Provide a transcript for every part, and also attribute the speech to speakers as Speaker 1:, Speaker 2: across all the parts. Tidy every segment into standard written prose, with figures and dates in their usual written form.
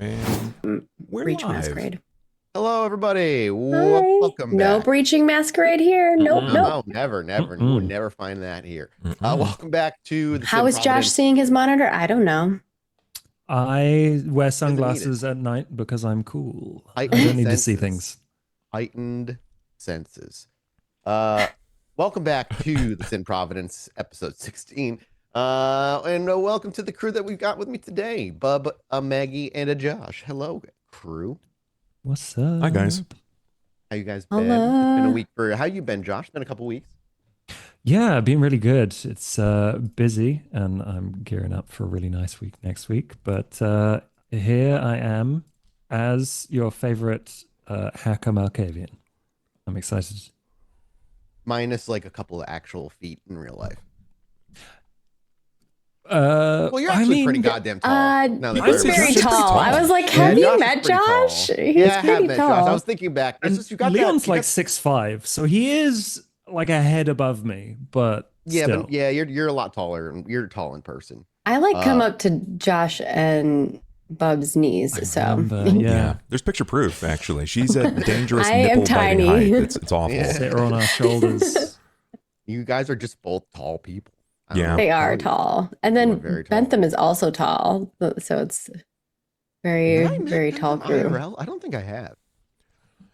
Speaker 1: And we're
Speaker 2: Breach
Speaker 1: live.
Speaker 2: masquerade.
Speaker 3: Hello, everybody.
Speaker 2: Hi.
Speaker 3: Welcome
Speaker 2: No
Speaker 3: back.
Speaker 2: breaching masquerade here. Nope,
Speaker 1: Mm-mm.
Speaker 2: nope.
Speaker 3: No, never. You would never find that here. Welcome back to the
Speaker 2: How is Josh seeing his monitor? I don't know.
Speaker 4: I wear
Speaker 3: need
Speaker 4: sunglasses at night because I'm cool. I
Speaker 3: Heightened
Speaker 4: don't need to see
Speaker 3: senses.
Speaker 4: things.
Speaker 3: Heightened senses. Welcome back to the Sin Providence episode 16. And welcome to the crew that we've got with me today. Bub, a Maggie, and a Josh. Hello, crew.
Speaker 4: What's up?
Speaker 1: Hi, guys.
Speaker 3: How you guys been?
Speaker 2: Hello.
Speaker 3: It's been a week for how you been, Josh? Been a couple weeks.
Speaker 4: Yeah, been really good. It's busy, and I'm gearing up for a really nice week next week. But here I am as your favorite hacker Malkavian. I'm excited.
Speaker 3: Minus like a couple of actual feet in real life.
Speaker 4: Well,
Speaker 3: you're actually pretty goddamn tall.
Speaker 2: He's very tall. I was like, have you met Josh?
Speaker 3: He's I have met Josh. I was thinking back.
Speaker 4: It's just, you got Leon's like 6'5", so he is like a head above me, but still.
Speaker 3: But you're a lot taller. You're tall in person.
Speaker 2: I like come up to Josh and Bub's knees.
Speaker 1: Yeah, there's picture proof. Actually, she's a dangerous.
Speaker 2: I am tiny.
Speaker 1: Height. It's awful.
Speaker 4: Yeah. Sit her on our shoulders.
Speaker 3: You guys are just both tall people.
Speaker 1: Yeah,
Speaker 2: they are tall, and then Bentham is also tall, so it's very tall crew.
Speaker 3: IRL? I don't think I have.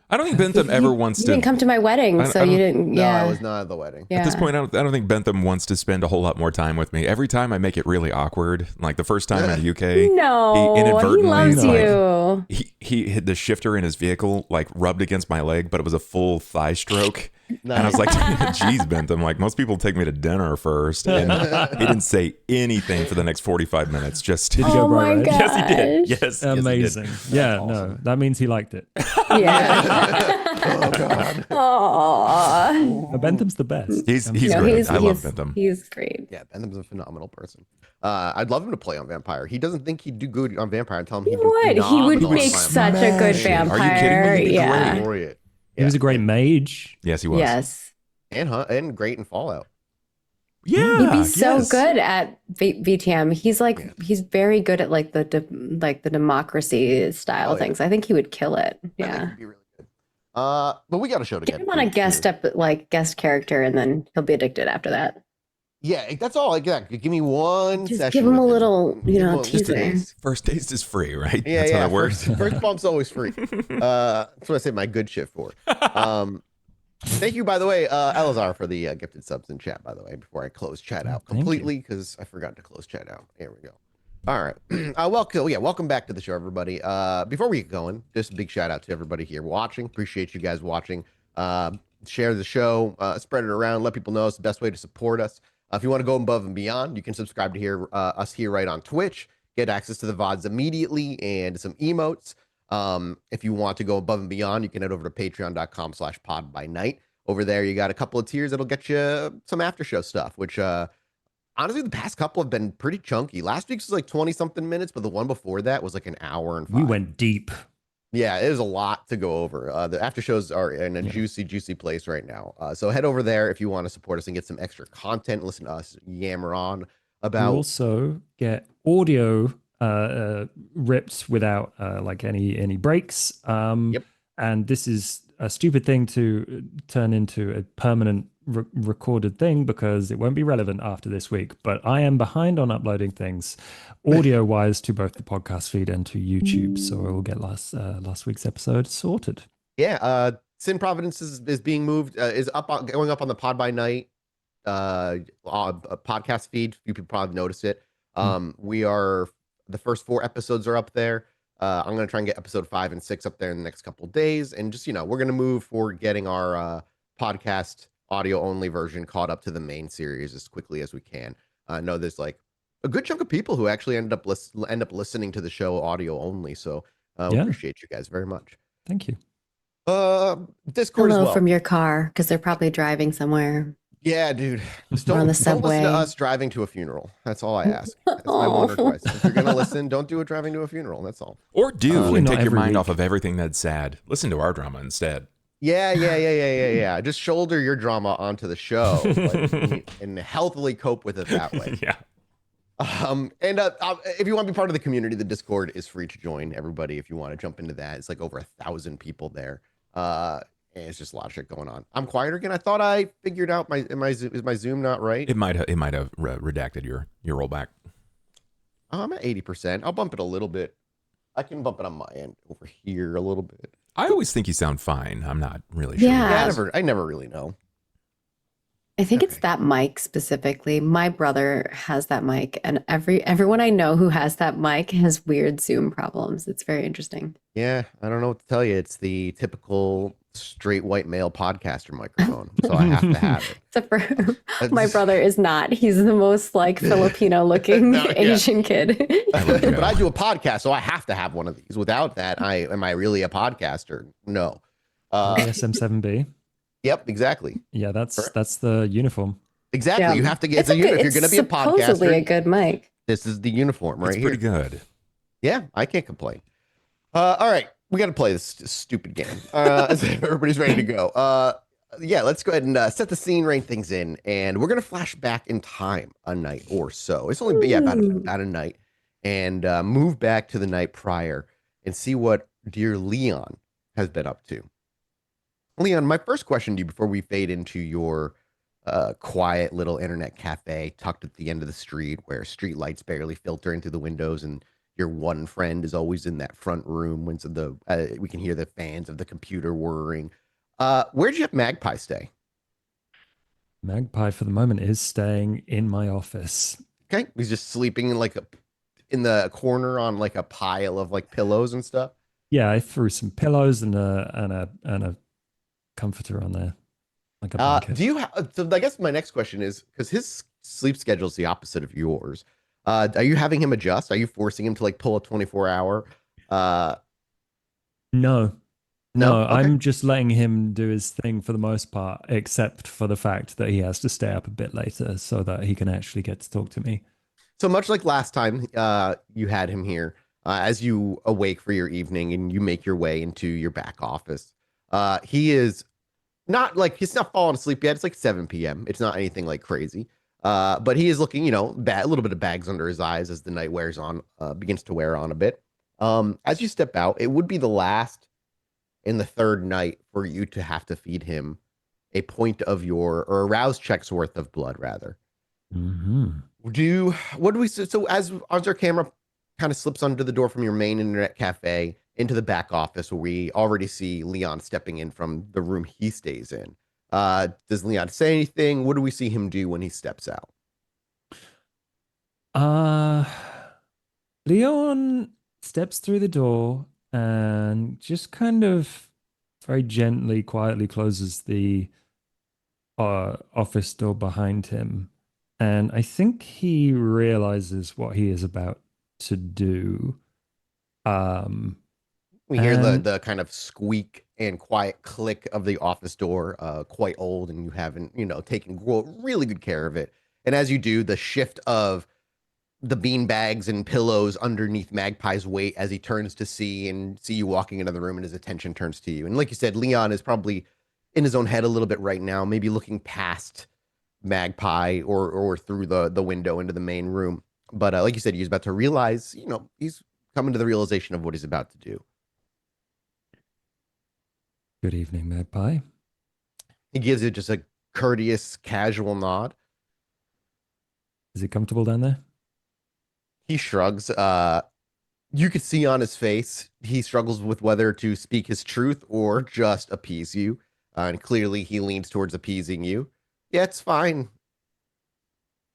Speaker 1: I don't think Bentham ever wants
Speaker 2: You
Speaker 1: to.
Speaker 2: didn't come to my wedding,
Speaker 1: I
Speaker 2: so you
Speaker 1: don't-
Speaker 2: didn't.
Speaker 3: No,
Speaker 2: Yeah.
Speaker 3: I was not at the wedding.
Speaker 2: Yeah.
Speaker 1: At this point, I don't think Bentham wants to spend a whole lot more time with me. Every time I make it really awkward. Like the first time in the UK,
Speaker 2: No,
Speaker 1: he
Speaker 2: he
Speaker 1: inadvertently
Speaker 2: loves
Speaker 1: like,
Speaker 2: you.
Speaker 1: he hit the shifter in his vehicle, like rubbed against my leg, but it was a full thigh stroke.
Speaker 3: Nice.
Speaker 1: And I was like, geez, Bentham, like most people take me to dinner first. And he didn't say anything for the next 45 minutes. Just
Speaker 4: Did he go
Speaker 2: Oh
Speaker 4: bright
Speaker 2: my
Speaker 4: red?
Speaker 2: god.
Speaker 1: Yes, he did. Yes,
Speaker 4: Amazing.
Speaker 1: Yes,
Speaker 4: Yeah,
Speaker 3: awesome.
Speaker 4: no, that means he liked it.
Speaker 2: Yeah.
Speaker 3: Oh God.
Speaker 2: Aw.
Speaker 4: Bentham's the best.
Speaker 1: He's
Speaker 2: No,
Speaker 1: great. I love Bentham.
Speaker 2: He's great.
Speaker 3: Yeah, Bentham's a phenomenal person. I'd love him to play on Vampire. He doesn't think he'd do good on Vampire. I tell him
Speaker 2: He
Speaker 3: he'd do
Speaker 2: would. He
Speaker 3: phenomenal
Speaker 2: would
Speaker 3: on
Speaker 2: make
Speaker 3: Vampire.
Speaker 2: such a good
Speaker 1: Smashing. Are you
Speaker 2: vampire.
Speaker 1: kidding me? He'd be
Speaker 2: Yeah.
Speaker 3: Great.
Speaker 4: He was a great mage.
Speaker 1: Yes, he was.
Speaker 2: Yes.
Speaker 3: And great in Fallout.
Speaker 1: Yeah.
Speaker 2: He'd be so
Speaker 1: yes.
Speaker 2: good at VTM. He's like he's very good at like the democracy style
Speaker 3: Oh, yeah.
Speaker 2: things. I think he would kill it.
Speaker 3: I think
Speaker 2: Yeah.
Speaker 3: he'd be really good. But we got a show to
Speaker 2: Get him on a guest character, and then he'll be addicted after that.
Speaker 3: Yeah, that's all. Like, yeah, give me one
Speaker 2: Just
Speaker 3: session.
Speaker 2: give him a
Speaker 3: with
Speaker 2: little,
Speaker 3: Give him
Speaker 2: teaser.
Speaker 3: just a taste.
Speaker 1: First taste is free, right?
Speaker 3: Yeah,
Speaker 1: That's
Speaker 3: yeah.
Speaker 1: how it works.
Speaker 3: First bump's always free. That's what I say my good shit for. Thank you, by the way, Elazar, for the gifted subs in chat, by the way, before I close chat out
Speaker 4: Thank you.
Speaker 3: completely, because I forgot to close chat out. There we go. All right. Welcome back to the show, everybody. Before we get going, just a big shout out to everybody here watching. Appreciate you guys watching. Share the show, spread it around, let people know it's the best way to support us. If you want to go above and beyond, you can subscribe to us here right on Twitch, get access to the VODs immediately and some emotes. If you want to go above and beyond, you can head over to patreon.com/podbynight. Over there, you got a couple of tiers that'll get you some after show stuff, which honestly, the past couple have been pretty chunky. Last week's was like 20 something minutes, but the one before that was like an hour and 5.
Speaker 4: We went deep.
Speaker 3: Yeah, it was a lot to go over. The after shows are in a juicy place right now. So head over there if you want to support us and get some extra content. Listen to us yammer on
Speaker 4: You
Speaker 3: about.
Speaker 4: also get audio ripped without like any breaks.
Speaker 3: Yep.
Speaker 4: And this is a stupid thing to turn into a permanent recorded thing because it won't be relevant after this week. But I am behind on uploading things audio wise to both the podcast feed and to YouTube. So we'll get last week's episode sorted.
Speaker 3: Yeah, Sin Providence is being moved, is going up on the Pod by Night podcast feed. You could probably notice it. We are, the first 4 episodes are up there. I'm going to try and get episode 5 and 6 up there in the next couple of days. And just, we're going to move for getting our podcast audio only version caught up to the main series as quickly as we can. I know there's like a good chunk of people who actually end up listening to the show audio only. So we appreciate you guys very much.
Speaker 4: Thank you.
Speaker 3: Discord as
Speaker 2: Hello
Speaker 3: well.
Speaker 2: from your car because they're probably driving somewhere.
Speaker 3: Yeah, dude. Just
Speaker 2: Or on
Speaker 3: don't
Speaker 2: the
Speaker 3: listen
Speaker 2: subway.
Speaker 3: to us driving to a funeral. That's all I ask. That's my one request. If you're gonna listen, don't do it driving to a funeral. That's all.
Speaker 1: Or do and
Speaker 4: not
Speaker 1: take your
Speaker 4: every
Speaker 1: mind
Speaker 4: week.
Speaker 1: off of everything that's sad. Listen to our drama instead.
Speaker 3: Yeah. Just shoulder your drama onto the show and healthily cope with it that way.
Speaker 1: Yeah.
Speaker 3: If you want to be part of the community, the Discord is free to join. Everybody, if you want to jump into that, it's like over 1,000 people there. And it's just a lot of shit going on. I'm quieter again. I thought I figured out is my Zoom not right?
Speaker 1: It might have redacted your rollback.
Speaker 3: I'm at 80%. I'll bump it a little bit. I can bump it on my end over here a little bit.
Speaker 1: I always think you sound fine. I'm not really sure.
Speaker 2: Yeah.
Speaker 3: I never really know.
Speaker 2: I think it's that mic specifically. My brother has that mic, and everyone I know who has that mic has weird Zoom problems. It's very interesting.
Speaker 3: Yeah, I don't know what to tell you. It's the typical straight white male podcaster microphone, so I have to have it.
Speaker 2: Except for my brother is not. He's the most like Filipino-looking
Speaker 3: No, yeah.
Speaker 2: Asian kid.
Speaker 3: But I do a podcast, so I have to have one of these. Without that, am I really a podcaster? No.
Speaker 4: SM7B.
Speaker 3: Yep, exactly.
Speaker 4: Yeah, that's the uniform.
Speaker 3: Exactly.
Speaker 2: Yeah.
Speaker 3: You have to get
Speaker 2: It's
Speaker 3: if you're going to be a
Speaker 2: supposedly
Speaker 3: podcaster.
Speaker 2: a good mic.
Speaker 3: This is the uniform right
Speaker 1: It's
Speaker 3: here.
Speaker 1: pretty good.
Speaker 3: Yeah, I can't complain. All right, we got to play this stupid game. Everybody's ready to go. Yeah, let's go ahead and set the scene, rein things in, and we're gonna flash back in time a night or so. It's only about a night, and move back to the night prior and see what dear Leon has been up to. Leon, my first question to you before we fade into your quiet little internet cafe tucked at the end of the street where street lights barely filter into the windows and your one friend is always in that front room when we can hear the fans of the computer whirring. Where'd you have Magpie stay?
Speaker 4: Magpie for the moment is staying in my office.
Speaker 3: Okay, he's just sleeping in the corner on like a pile of like pillows and stuff.
Speaker 4: Yeah, I threw some pillows and a comforter on there, like a blanket.
Speaker 3: Do you have? So I guess my next question is because his sleep schedule is the opposite of yours. Are you having him adjust? Are you forcing him to like pull a 24-hour? Uh,
Speaker 4: No,
Speaker 3: no.
Speaker 4: no,
Speaker 3: Okay.
Speaker 4: I'm just letting him do his thing for the most part, except for the fact that he has to stay up a bit later so that he can actually get to talk to me.
Speaker 3: So much like last time, you had him here, as you awake for your evening and you make your way into your back office. He is not like he's not falling asleep yet. It's like 7 p.m. It's not anything like crazy. But he is looking, a little bit of bags under his eyes as the night wears on, begins to wear on a bit. As you step out, it would be the last and the third night for you to have to feed him a point of your or a rouse check's worth of blood, rather.
Speaker 4: Hmm.
Speaker 3: What do we so as our camera kind of slips under the door from your main internet cafe into the back office where we already see Leon stepping in from the room he stays in. Does Leon say anything? What do we see him do when he steps out?
Speaker 4: Uh, Leon steps through the door and just kind of very gently, quietly closes the office door behind him. And I think he realizes what he is about to do. Um,
Speaker 3: We hear the
Speaker 4: and
Speaker 3: the kind of squeak and quiet click of the office door, quite old, and you haven't, taken really good care of it. And as you do, the shift of the bean bags and pillows underneath Magpie's weight as he turns to see you walking into the room and his attention turns to you. And like you said, Leon is probably in his own head a little bit right now, maybe looking past Magpie or through the window into the main room. But like you said, he's about to realize, he's coming to the realization of what he's about to do.
Speaker 4: good evening, Magpie.
Speaker 3: He gives you just a courteous, casual nod.
Speaker 4: Is it comfortable down there?
Speaker 3: He shrugs. You could see on his face he struggles with whether to speak his truth or just appease you. And clearly he leans towards appeasing you. Yeah, it's fine.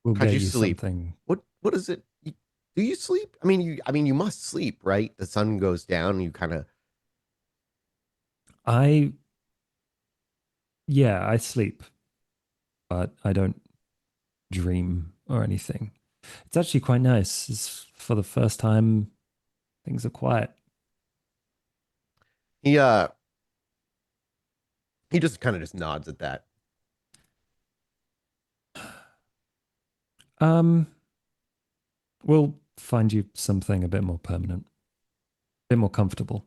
Speaker 4: We'll
Speaker 3: How'd
Speaker 4: get
Speaker 3: you
Speaker 4: you
Speaker 3: sleep?
Speaker 4: something.
Speaker 3: What is it? Do you sleep? You must sleep, right? The sun goes down, you kind of
Speaker 4: I, yeah, I sleep, but I don't dream or anything. It's actually quite nice. It's for the first time, things are quiet.
Speaker 3: he he just kind of just nods at that.
Speaker 4: Um, we'll find you something a bit more permanent, a bit more comfortable.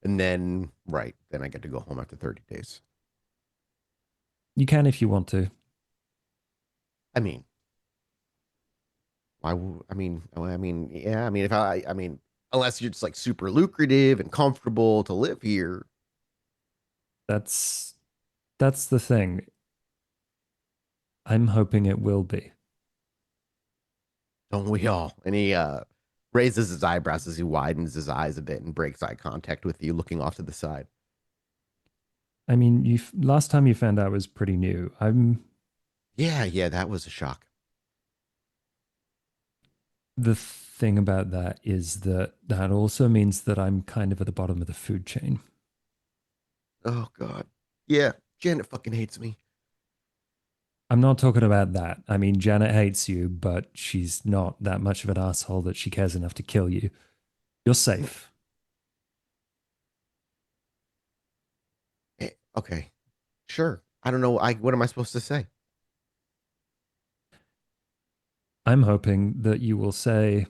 Speaker 3: And then then I get to go home after 30 days.
Speaker 4: You can if you want to.
Speaker 3: I mean, yeah, unless you're just like super lucrative and comfortable to live here.
Speaker 4: That's that's the thing. I'm hoping it will be.
Speaker 3: Don't we all? And he raises his eyebrows as he widens his eyes a bit and breaks eye contact with you, looking off to the side.
Speaker 4: I mean, you last time you found out was pretty new.
Speaker 3: Yeah, that was a shock.
Speaker 4: The thing about that is that that also means that I'm kind of at the bottom of the food chain.
Speaker 3: Oh God. Yeah, Janet fucking hates me.
Speaker 4: I'm not talking about that. I mean, Janet hates you, but she's not that much of an asshole that she cares enough to kill you. You're safe.
Speaker 3: Okay, sure. I don't know. What am I supposed to say?
Speaker 4: I'm hoping that you will say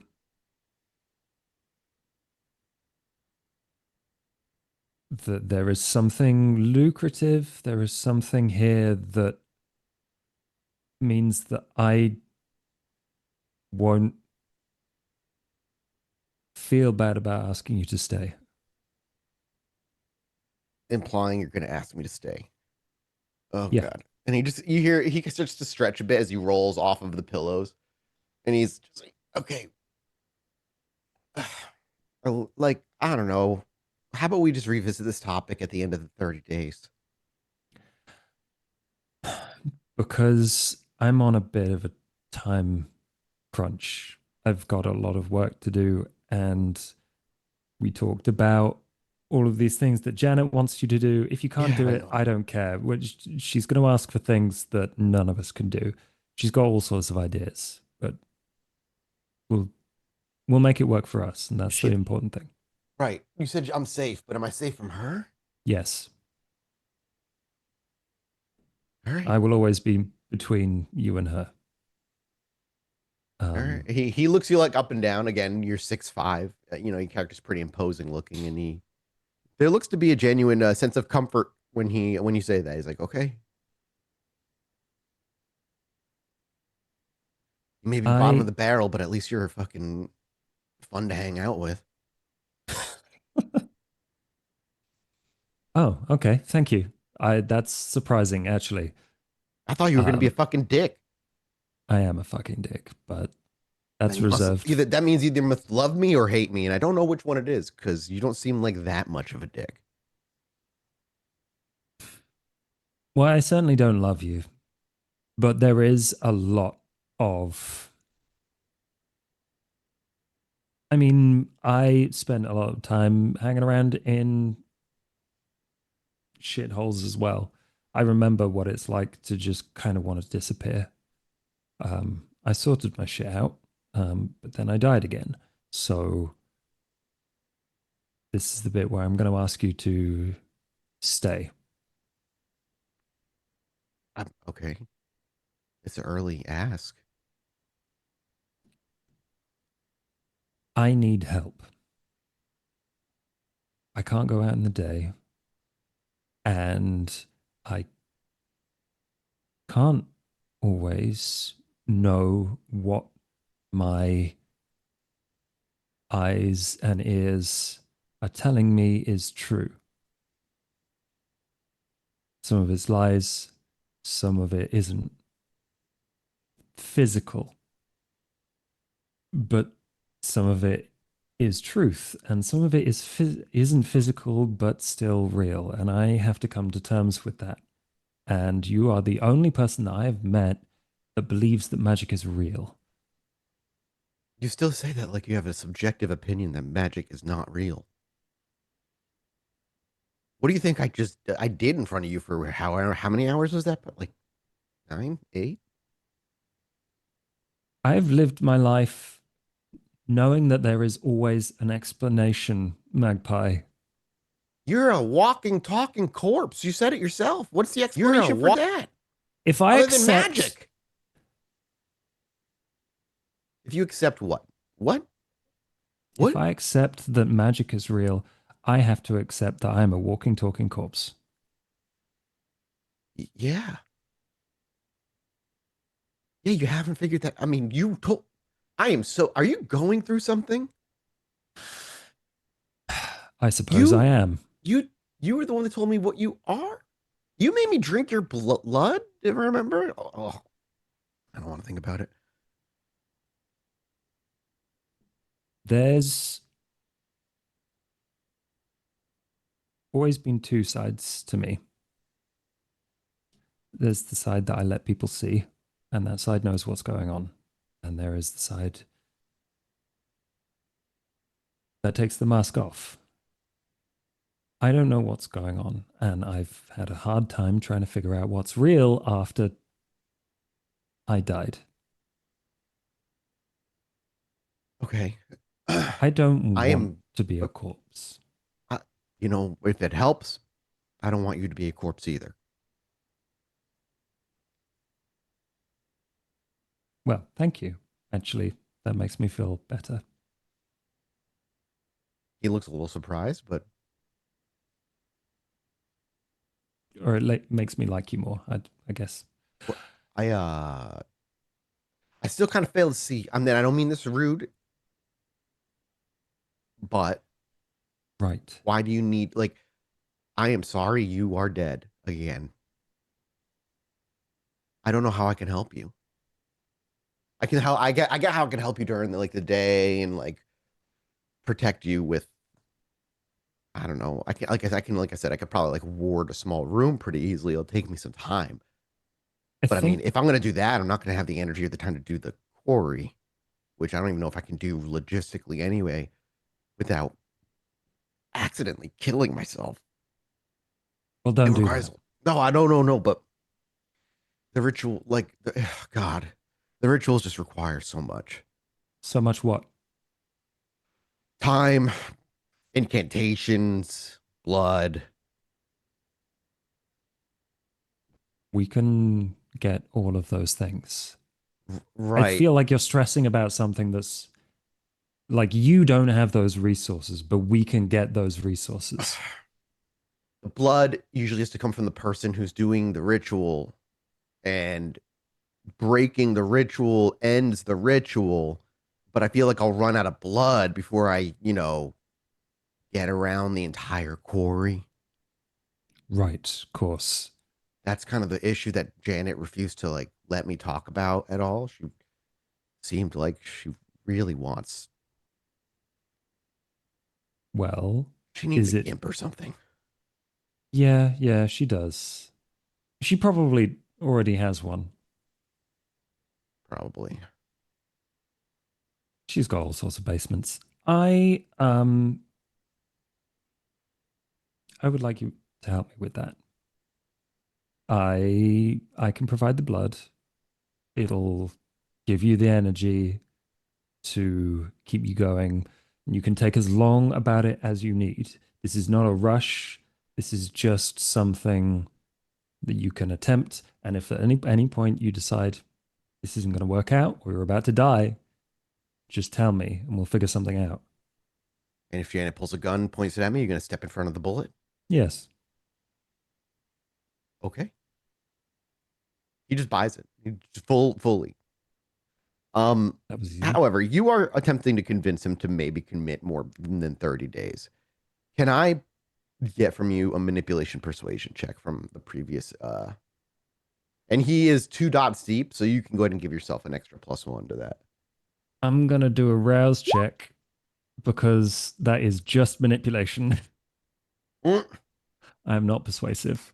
Speaker 4: that there is something lucrative, there is something here that means that I won't feel bad about asking you to stay.
Speaker 3: Implying you're going to ask me to stay. Oh
Speaker 4: Yeah.
Speaker 3: God. And you hear he starts to stretch a bit as he rolls off of the pillows. And he's just like, okay, like, I don't know. How about we just revisit this topic at the end of the 30 days?
Speaker 4: Because I'm on a bit of a time crunch. I've got a lot of work to do, and we talked about all of these things that Janet wants you to do. If you can't
Speaker 3: Yeah,
Speaker 4: do
Speaker 3: I
Speaker 4: it,
Speaker 3: know.
Speaker 4: I don't care. She's going to ask for things that none of us can do. She's got all sorts of ideas, but we'll we'll make it work for us, and that's the
Speaker 3: Shit.
Speaker 4: important thing.
Speaker 3: Right. You said I'm safe, but am I safe from her?
Speaker 4: Yes,
Speaker 3: All right.
Speaker 4: I will always be between you and her.
Speaker 3: All right.
Speaker 4: Um,
Speaker 3: He looks you like up and down. Again, you're 6'5". You know, your character's pretty imposing looking, and there looks to be a genuine sense of comfort when you say that. He's like, okay, you may be bottom of
Speaker 4: I
Speaker 3: the barrel, but at least you're fucking fun to hang out with.
Speaker 4: Oh, okay, thank you. I That's surprising actually.
Speaker 3: I thought you were gonna be a
Speaker 4: Um,
Speaker 3: fucking dick.
Speaker 4: I am a fucking dick, but
Speaker 3: Then
Speaker 4: that's
Speaker 3: you must
Speaker 4: reserved.
Speaker 3: either that means either must love me or hate me, and I don't know which one it is because you don't seem like that much of a dick.
Speaker 4: Well, I certainly don't love you, but there is a lot of. I mean, I spent a lot of time hanging around in shitholes as well. I remember what it's like to just kind of want to disappear. I sorted my shit out, but then I died again. So this is the bit where I'm going to ask you to stay.
Speaker 3: Okay, it's an early ask.
Speaker 4: I need help. I can't go out in the day, and I can't always know what my eyes and ears are telling me is true. Some of it's lies, some of it isn't physical, but some of it is truth, and some of it isn't physical but still real. And I have to come to terms with that. And you are the only person that I have met that believes that magic is real.
Speaker 3: You still say that like you have a subjective opinion that magic is not real. What do you think I did in front of you for how many hours was that? Like 9, 8?
Speaker 4: I've lived my life knowing that there is always an explanation, Magpie.
Speaker 3: You're a walking, talking corpse. You said it yourself. What's the
Speaker 4: You're a
Speaker 3: explanation for that?
Speaker 4: If I
Speaker 3: Other than
Speaker 4: accept,
Speaker 3: magic. If you accept what? What?
Speaker 4: if
Speaker 3: What?
Speaker 4: I accept that magic is real, I have to accept that I'm a walking, talking corpse.
Speaker 3: Yeah. Yeah, you haven't figured that. I mean, I am so. Are you going through something?
Speaker 4: I suppose I
Speaker 3: You,
Speaker 4: am.
Speaker 3: you, you were the one that told me what you are. You made me drink your blood. Do you remember? Oh, I don't want to think about it.
Speaker 4: There's always been two sides to me. There's the side that I let people see, and that side knows what's going on. And there is the side that takes the mask off. I don't know what's going on, and I've had a hard time trying to figure out what's real after I died.
Speaker 3: Okay.
Speaker 4: I don't
Speaker 3: I
Speaker 4: want
Speaker 3: am.
Speaker 4: to be a corpse.
Speaker 3: I, if it helps, I don't want you to be a corpse either.
Speaker 4: Well, thank you. Actually, that makes me feel better.
Speaker 3: He looks a little surprised, but
Speaker 4: Or it makes me like you more, I guess.
Speaker 3: I uh I still kind of fail to see. I mean, I don't mean this rude, but
Speaker 4: Right.
Speaker 3: why do you need like I am sorry you are dead again. I don't know how I can help you. I get how I can help you during the day and like protect you with I don't know. Like I said, I could probably like ward a small room pretty easily. It'll take me some time.
Speaker 4: I
Speaker 3: But I mean,
Speaker 4: think,
Speaker 3: if I'm gonna do that, I'm not gonna have the energy or the time to do the quarry, which I don't even know if I can do logistically anyway, without accidentally killing myself.
Speaker 4: well,
Speaker 3: It
Speaker 4: don't do
Speaker 3: requires
Speaker 4: that.
Speaker 3: no, I don't know, no, but the ritual, God, the rituals just require so much
Speaker 4: So much what?
Speaker 3: time, incantations, blood.
Speaker 4: We can get all of those things. I
Speaker 3: Right.
Speaker 4: feel like you're stressing about something that's like you don't have those resources, but we can get those resources.
Speaker 3: The blood usually has to come from the person who's doing the ritual, and breaking the ritual ends the ritual. But I feel like I'll run out of blood before I get around the entire quarry.
Speaker 4: Right, of course.
Speaker 3: That's kind of the issue that Janet refused to like let me talk about at all. She seemed like she really wants.
Speaker 4: Well,
Speaker 3: She needs a
Speaker 4: is it?
Speaker 3: gimp or something.
Speaker 4: Yeah, yeah, she does. She probably already has one.
Speaker 3: Probably.
Speaker 4: She's got all sorts of basements. I would like you to help me with that. I can provide the blood. It'll give you the energy to keep you going. And you can take as long about it as you need. This is not a rush. This is just something that you can attempt. And if at any point you decide this isn't going to work out or you're about to die, just tell me and we'll figure something out.
Speaker 3: And if Janet pulls a gun, points it at me, you're gonna step in front of the bullet.
Speaker 4: Yes,
Speaker 3: Okay. He just buys it. He just fully.
Speaker 4: that was easy.
Speaker 3: However, you are attempting to convince him to maybe commit more than 30 days. Can I get from you a manipulation persuasion check from the previous and he is 2 dots deep, so you can go ahead and give yourself an extra +1 to that.
Speaker 4: I'm going to do a rouse check because that is just manipulation.
Speaker 3: Mm.
Speaker 4: I'm not persuasive.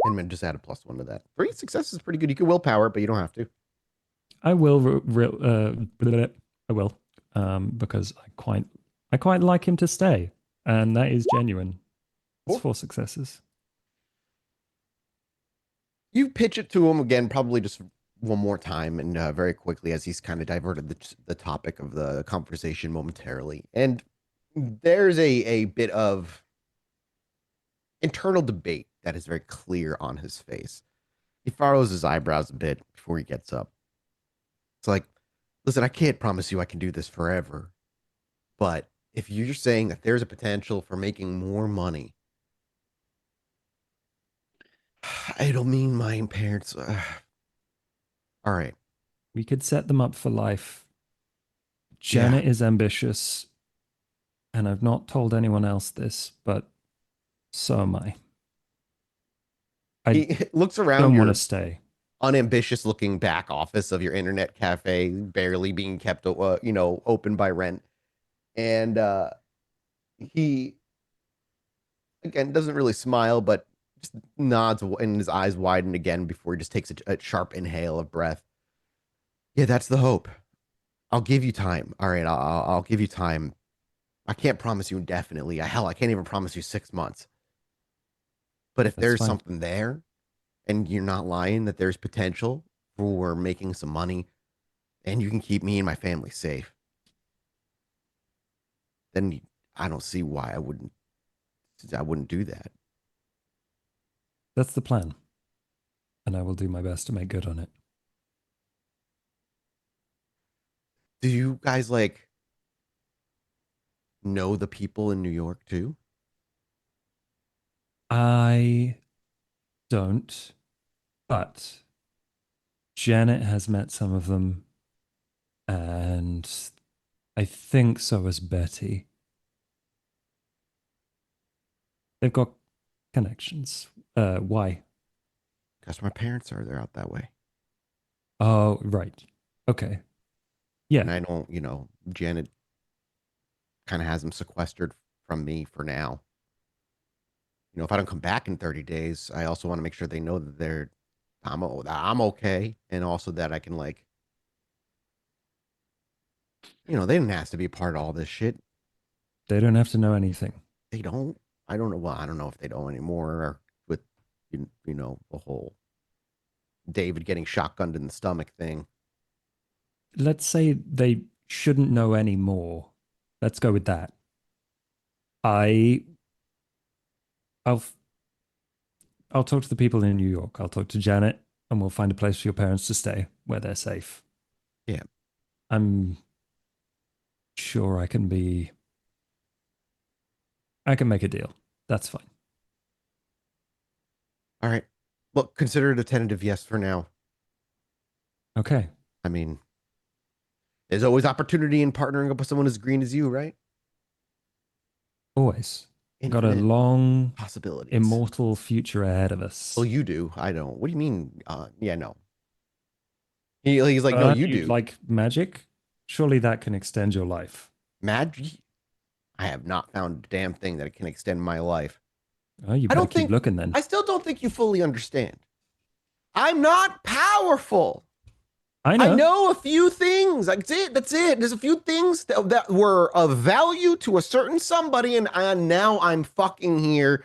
Speaker 3: And then just add a +1 to that. 3 successes is pretty good. You can willpower, but you don't have to.
Speaker 4: I will. I will, because I quite like him to stay, and that is genuine. It's
Speaker 3: Cool.
Speaker 4: 4 successes.
Speaker 3: You pitch it to him again, probably just one more time and very quickly as he's kind of diverted the topic of the conversation momentarily. And there's a bit of internal debate that is very clear on his face. He furrows his eyebrows a bit before he gets up. It's like, listen, I can't promise you I can do this forever, but if you're saying that there's a potential for making more money, it'll mean my parents. All right.
Speaker 4: We could set them up for life.
Speaker 3: Yeah.
Speaker 4: Janet is ambitious, and I've not told anyone else this, but so am I. I
Speaker 3: He looks around
Speaker 4: don't want to
Speaker 3: your
Speaker 4: stay.
Speaker 3: unambitious looking back office of your internet cafe, barely being kept, open by rent. And he, again, doesn't really smile, but just nods and his eyes widen again before he just takes a sharp inhale of breath. Yeah, that's the hope. I'll give you time. All right, I'll give you time. I can't promise you indefinitely. Hell, I can't even promise you 6 months. But if
Speaker 4: That's
Speaker 3: there's
Speaker 4: fine.
Speaker 3: something there and you're not lying that there's potential for making some money and you can keep me and my family safe, then I don't see why I wouldn't do that.
Speaker 4: That's the plan, and I will do my best to make good on it.
Speaker 3: Do you guys like know the people in New York too?
Speaker 4: I don't, but Janet has met some of them, and I think so has Betty. They've got connections. Why?
Speaker 3: Because my parents are there out that way.
Speaker 4: Oh, right. Okay. Yeah.
Speaker 3: And I don't, Janet kind of has them sequestered from me for now. If I don't come back in 30 days, I also want to make sure they know that I'm okay. And also that I can they didn't ask to be a part of all this shit.
Speaker 4: They don't have to know anything.
Speaker 3: They don't. I don't know. Well, I don't know if they don't anymore or with, the whole David getting shotgunned in the stomach thing.
Speaker 4: Let's say they shouldn't know any more. Let's go with that. I I'll I'll talk to the people in New York. I'll talk to Janet and we'll find a place for your parents to stay where they're safe.
Speaker 3: Yeah.
Speaker 4: I'm sure I can make a deal. That's fine.
Speaker 3: All right. Well, consider it a tentative yes for now.
Speaker 4: Okay.
Speaker 3: I mean, there's always opportunity in partnering up with someone as green as you, right?
Speaker 4: Always. Got a
Speaker 3: Infinite
Speaker 4: long,
Speaker 3: possibilities.
Speaker 4: immortal future ahead of us.
Speaker 3: Well, you do. I don't. What do you mean? Yeah, no. He's like, no, you do.
Speaker 4: Like magic? Surely that can extend your life.
Speaker 3: Magic? I have not found a damn thing that can extend my life.
Speaker 4: Oh, you better keep looking then.
Speaker 3: I still don't think you fully understand. I'm not powerful.
Speaker 4: I know.
Speaker 3: I know a few things. That's it. That's it. There's a few things that were of value to a certain somebody, and now I'm fucking here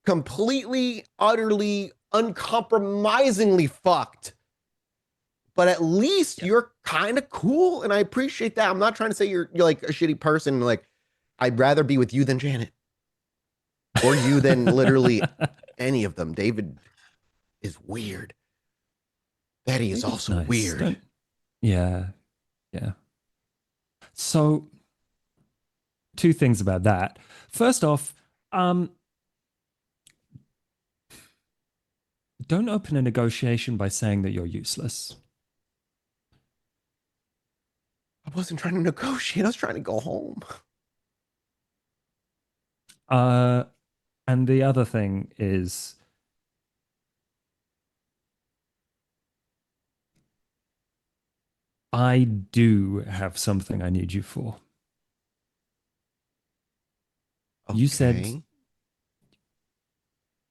Speaker 3: completely, utterly, uncompromisingly fucked. But at least you're kind of cool, and I appreciate that. I'm not trying to say you're like a shitty person. Like, I'd rather be with you than Janet, or you than literally any of them. David is weird. Betty is also
Speaker 4: nice.
Speaker 3: weird.
Speaker 4: Yeah. So, two things about that. First off, don't open a negotiation by saying that you're useless.
Speaker 3: I wasn't trying to negotiate. I was trying to go home.
Speaker 4: And the other thing is, I do have something I need you for.
Speaker 3: Okay.
Speaker 4: You said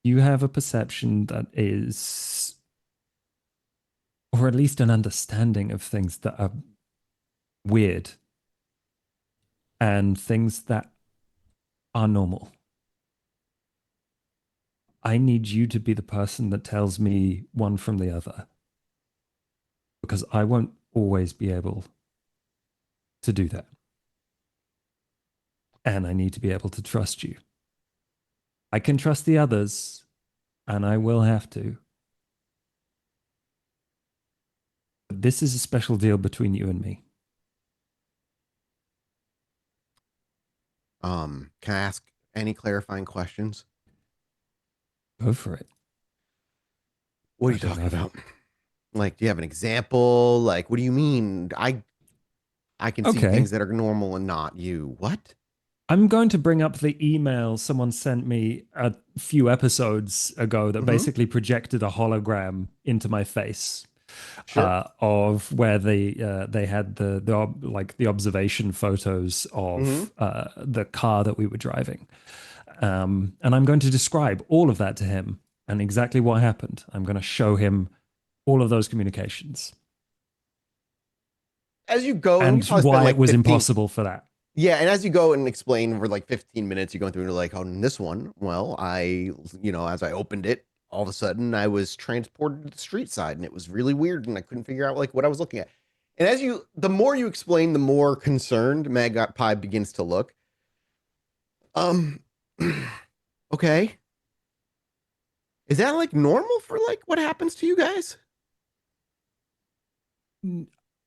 Speaker 4: you have a perception that is, or at least an understanding of things that are weird and things that are normal. I need you to be the person that tells me one from the other, because I won't always be able to do that. And I need to be able to trust you. I can trust the others, and I will have to. But this is a special deal between you and me.
Speaker 3: Can I ask any clarifying questions?
Speaker 4: Go for it.
Speaker 3: What are you talking about? Like, do you have an example? Like, what do you mean? I can see things that are normal and not you. What?
Speaker 4: I'm going to bring up the email someone sent me a few episodes ago that basically projected a hologram into my face.
Speaker 3: Sure.
Speaker 4: Of where they had the observation photos of the car that we were driving. And I'm going to describe all of that to him and exactly what happened. I'm going to show him all of those communications.
Speaker 3: As you go,
Speaker 4: and why it was impossible for that.
Speaker 3: Yeah, and as you go and explain for like 15 minutes, you're going through and like, oh, in this one, well, as I opened it, all of a sudden I was transported to the street side, and it was really weird, and I couldn't figure out like what I was looking at. And the more you explain, the more concerned Magpie begins to look. Okay. Is that like normal for like what happens to you guys?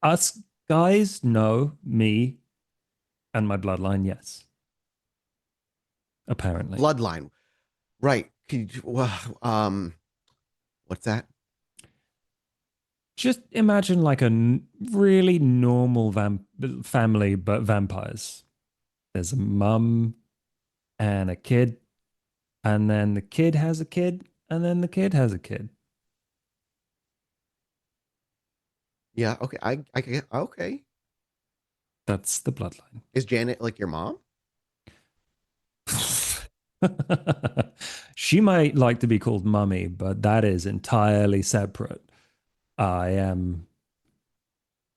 Speaker 4: Us guys, no. Me and my bloodline, yes. Apparently.
Speaker 3: Bloodline. Right. What's that?
Speaker 4: Just imagine like a really normal family, but vampires. There's a mum and a kid, and then the kid has a kid, and then the kid has a kid.
Speaker 3: Yeah. Okay. I get. Okay.
Speaker 4: That's the bloodline.
Speaker 3: Is Janet like your mom?
Speaker 4: She might like to be called mummy, but that is entirely separate. I am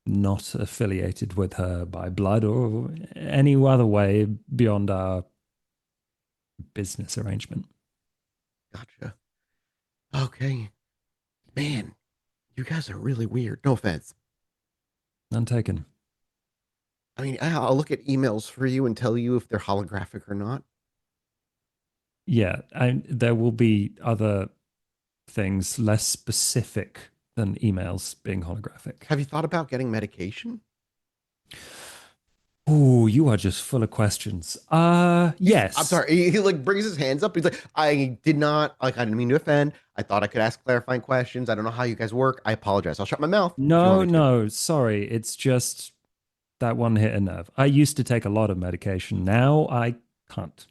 Speaker 4: not affiliated with her by blood or any other way beyond our business arrangement.
Speaker 3: Gotcha. Okay. Man, you guys are really weird. No offense.
Speaker 4: None taken.
Speaker 3: I mean, I'll look at emails for you and tell you if they're holographic or not.
Speaker 4: Yeah, there will be other things less specific than emails being holographic.
Speaker 3: Have you thought about getting medication?
Speaker 4: Oh, you are just full of questions.
Speaker 3: I'm
Speaker 4: Yes.
Speaker 3: sorry. He like brings his hands up. He's like, I did not like. I didn't mean to offend. I thought I could ask clarifying questions. I don't know how you guys work. I apologize. I'll shut my mouth if you want
Speaker 4: No,
Speaker 3: me to.
Speaker 4: no, sorry. It's just that one hit a nerve. I used to take a lot of medication. Now I can't.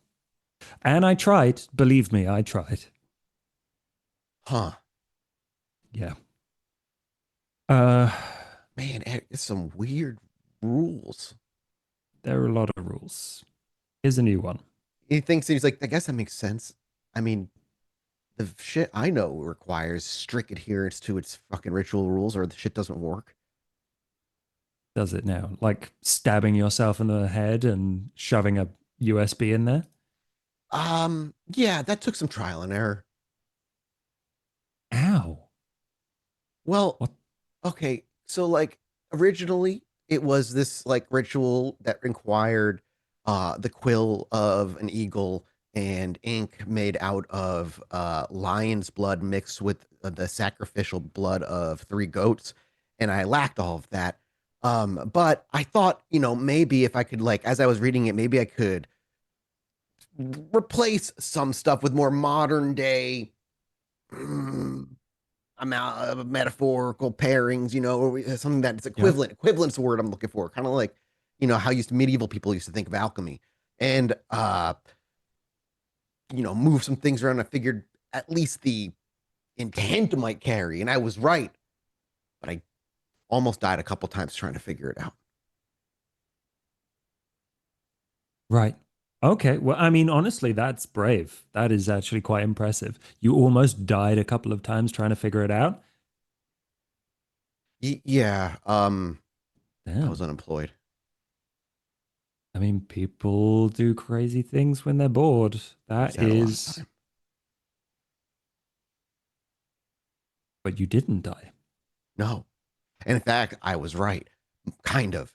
Speaker 4: And I tried. Believe me, I tried.
Speaker 3: Huh?
Speaker 4: Yeah. Uh,
Speaker 3: Man, it's some weird rules.
Speaker 4: there are a lot of rules. Here's a new one.
Speaker 3: He thinks he's like. I guess that makes sense. I mean, the shit I know requires strict adherence to its fucking ritual rules, or the shit doesn't work.
Speaker 4: Does it now? Like stabbing yourself in the head and shoving a USB in there?
Speaker 3: Yeah, that took some trial and error.
Speaker 4: Ow.
Speaker 3: Well,
Speaker 4: What?
Speaker 3: okay, so like originally it was this like ritual that required the quill of an eagle and ink made out of lion's blood mixed with the sacrificial blood of three goats, and I lacked all of that. But I thought, maybe if I could like as I was reading it, maybe I could replace some stuff with more modern day amount of metaphorical pairings, or something that's
Speaker 4: Yeah.
Speaker 3: equivalent. Equivalent's the word I'm looking for. Kind of like, how medieval people used to think of alchemy. And move some things around. I figured at least the intent might carry. And I was right. But I almost died a couple times trying to figure it out.
Speaker 4: Right. Okay. Well, I mean, honestly, that's brave. That is actually quite impressive. You almost died a couple of times trying to figure it out.
Speaker 3: Yeah. I was
Speaker 4: Damn.
Speaker 3: unemployed.
Speaker 4: I mean, people do crazy things when they're bored.
Speaker 3: I just
Speaker 4: That
Speaker 3: had a lot of
Speaker 4: is,
Speaker 3: time.
Speaker 4: but you didn't die.
Speaker 3: No. And in fact, I was right. Kind of.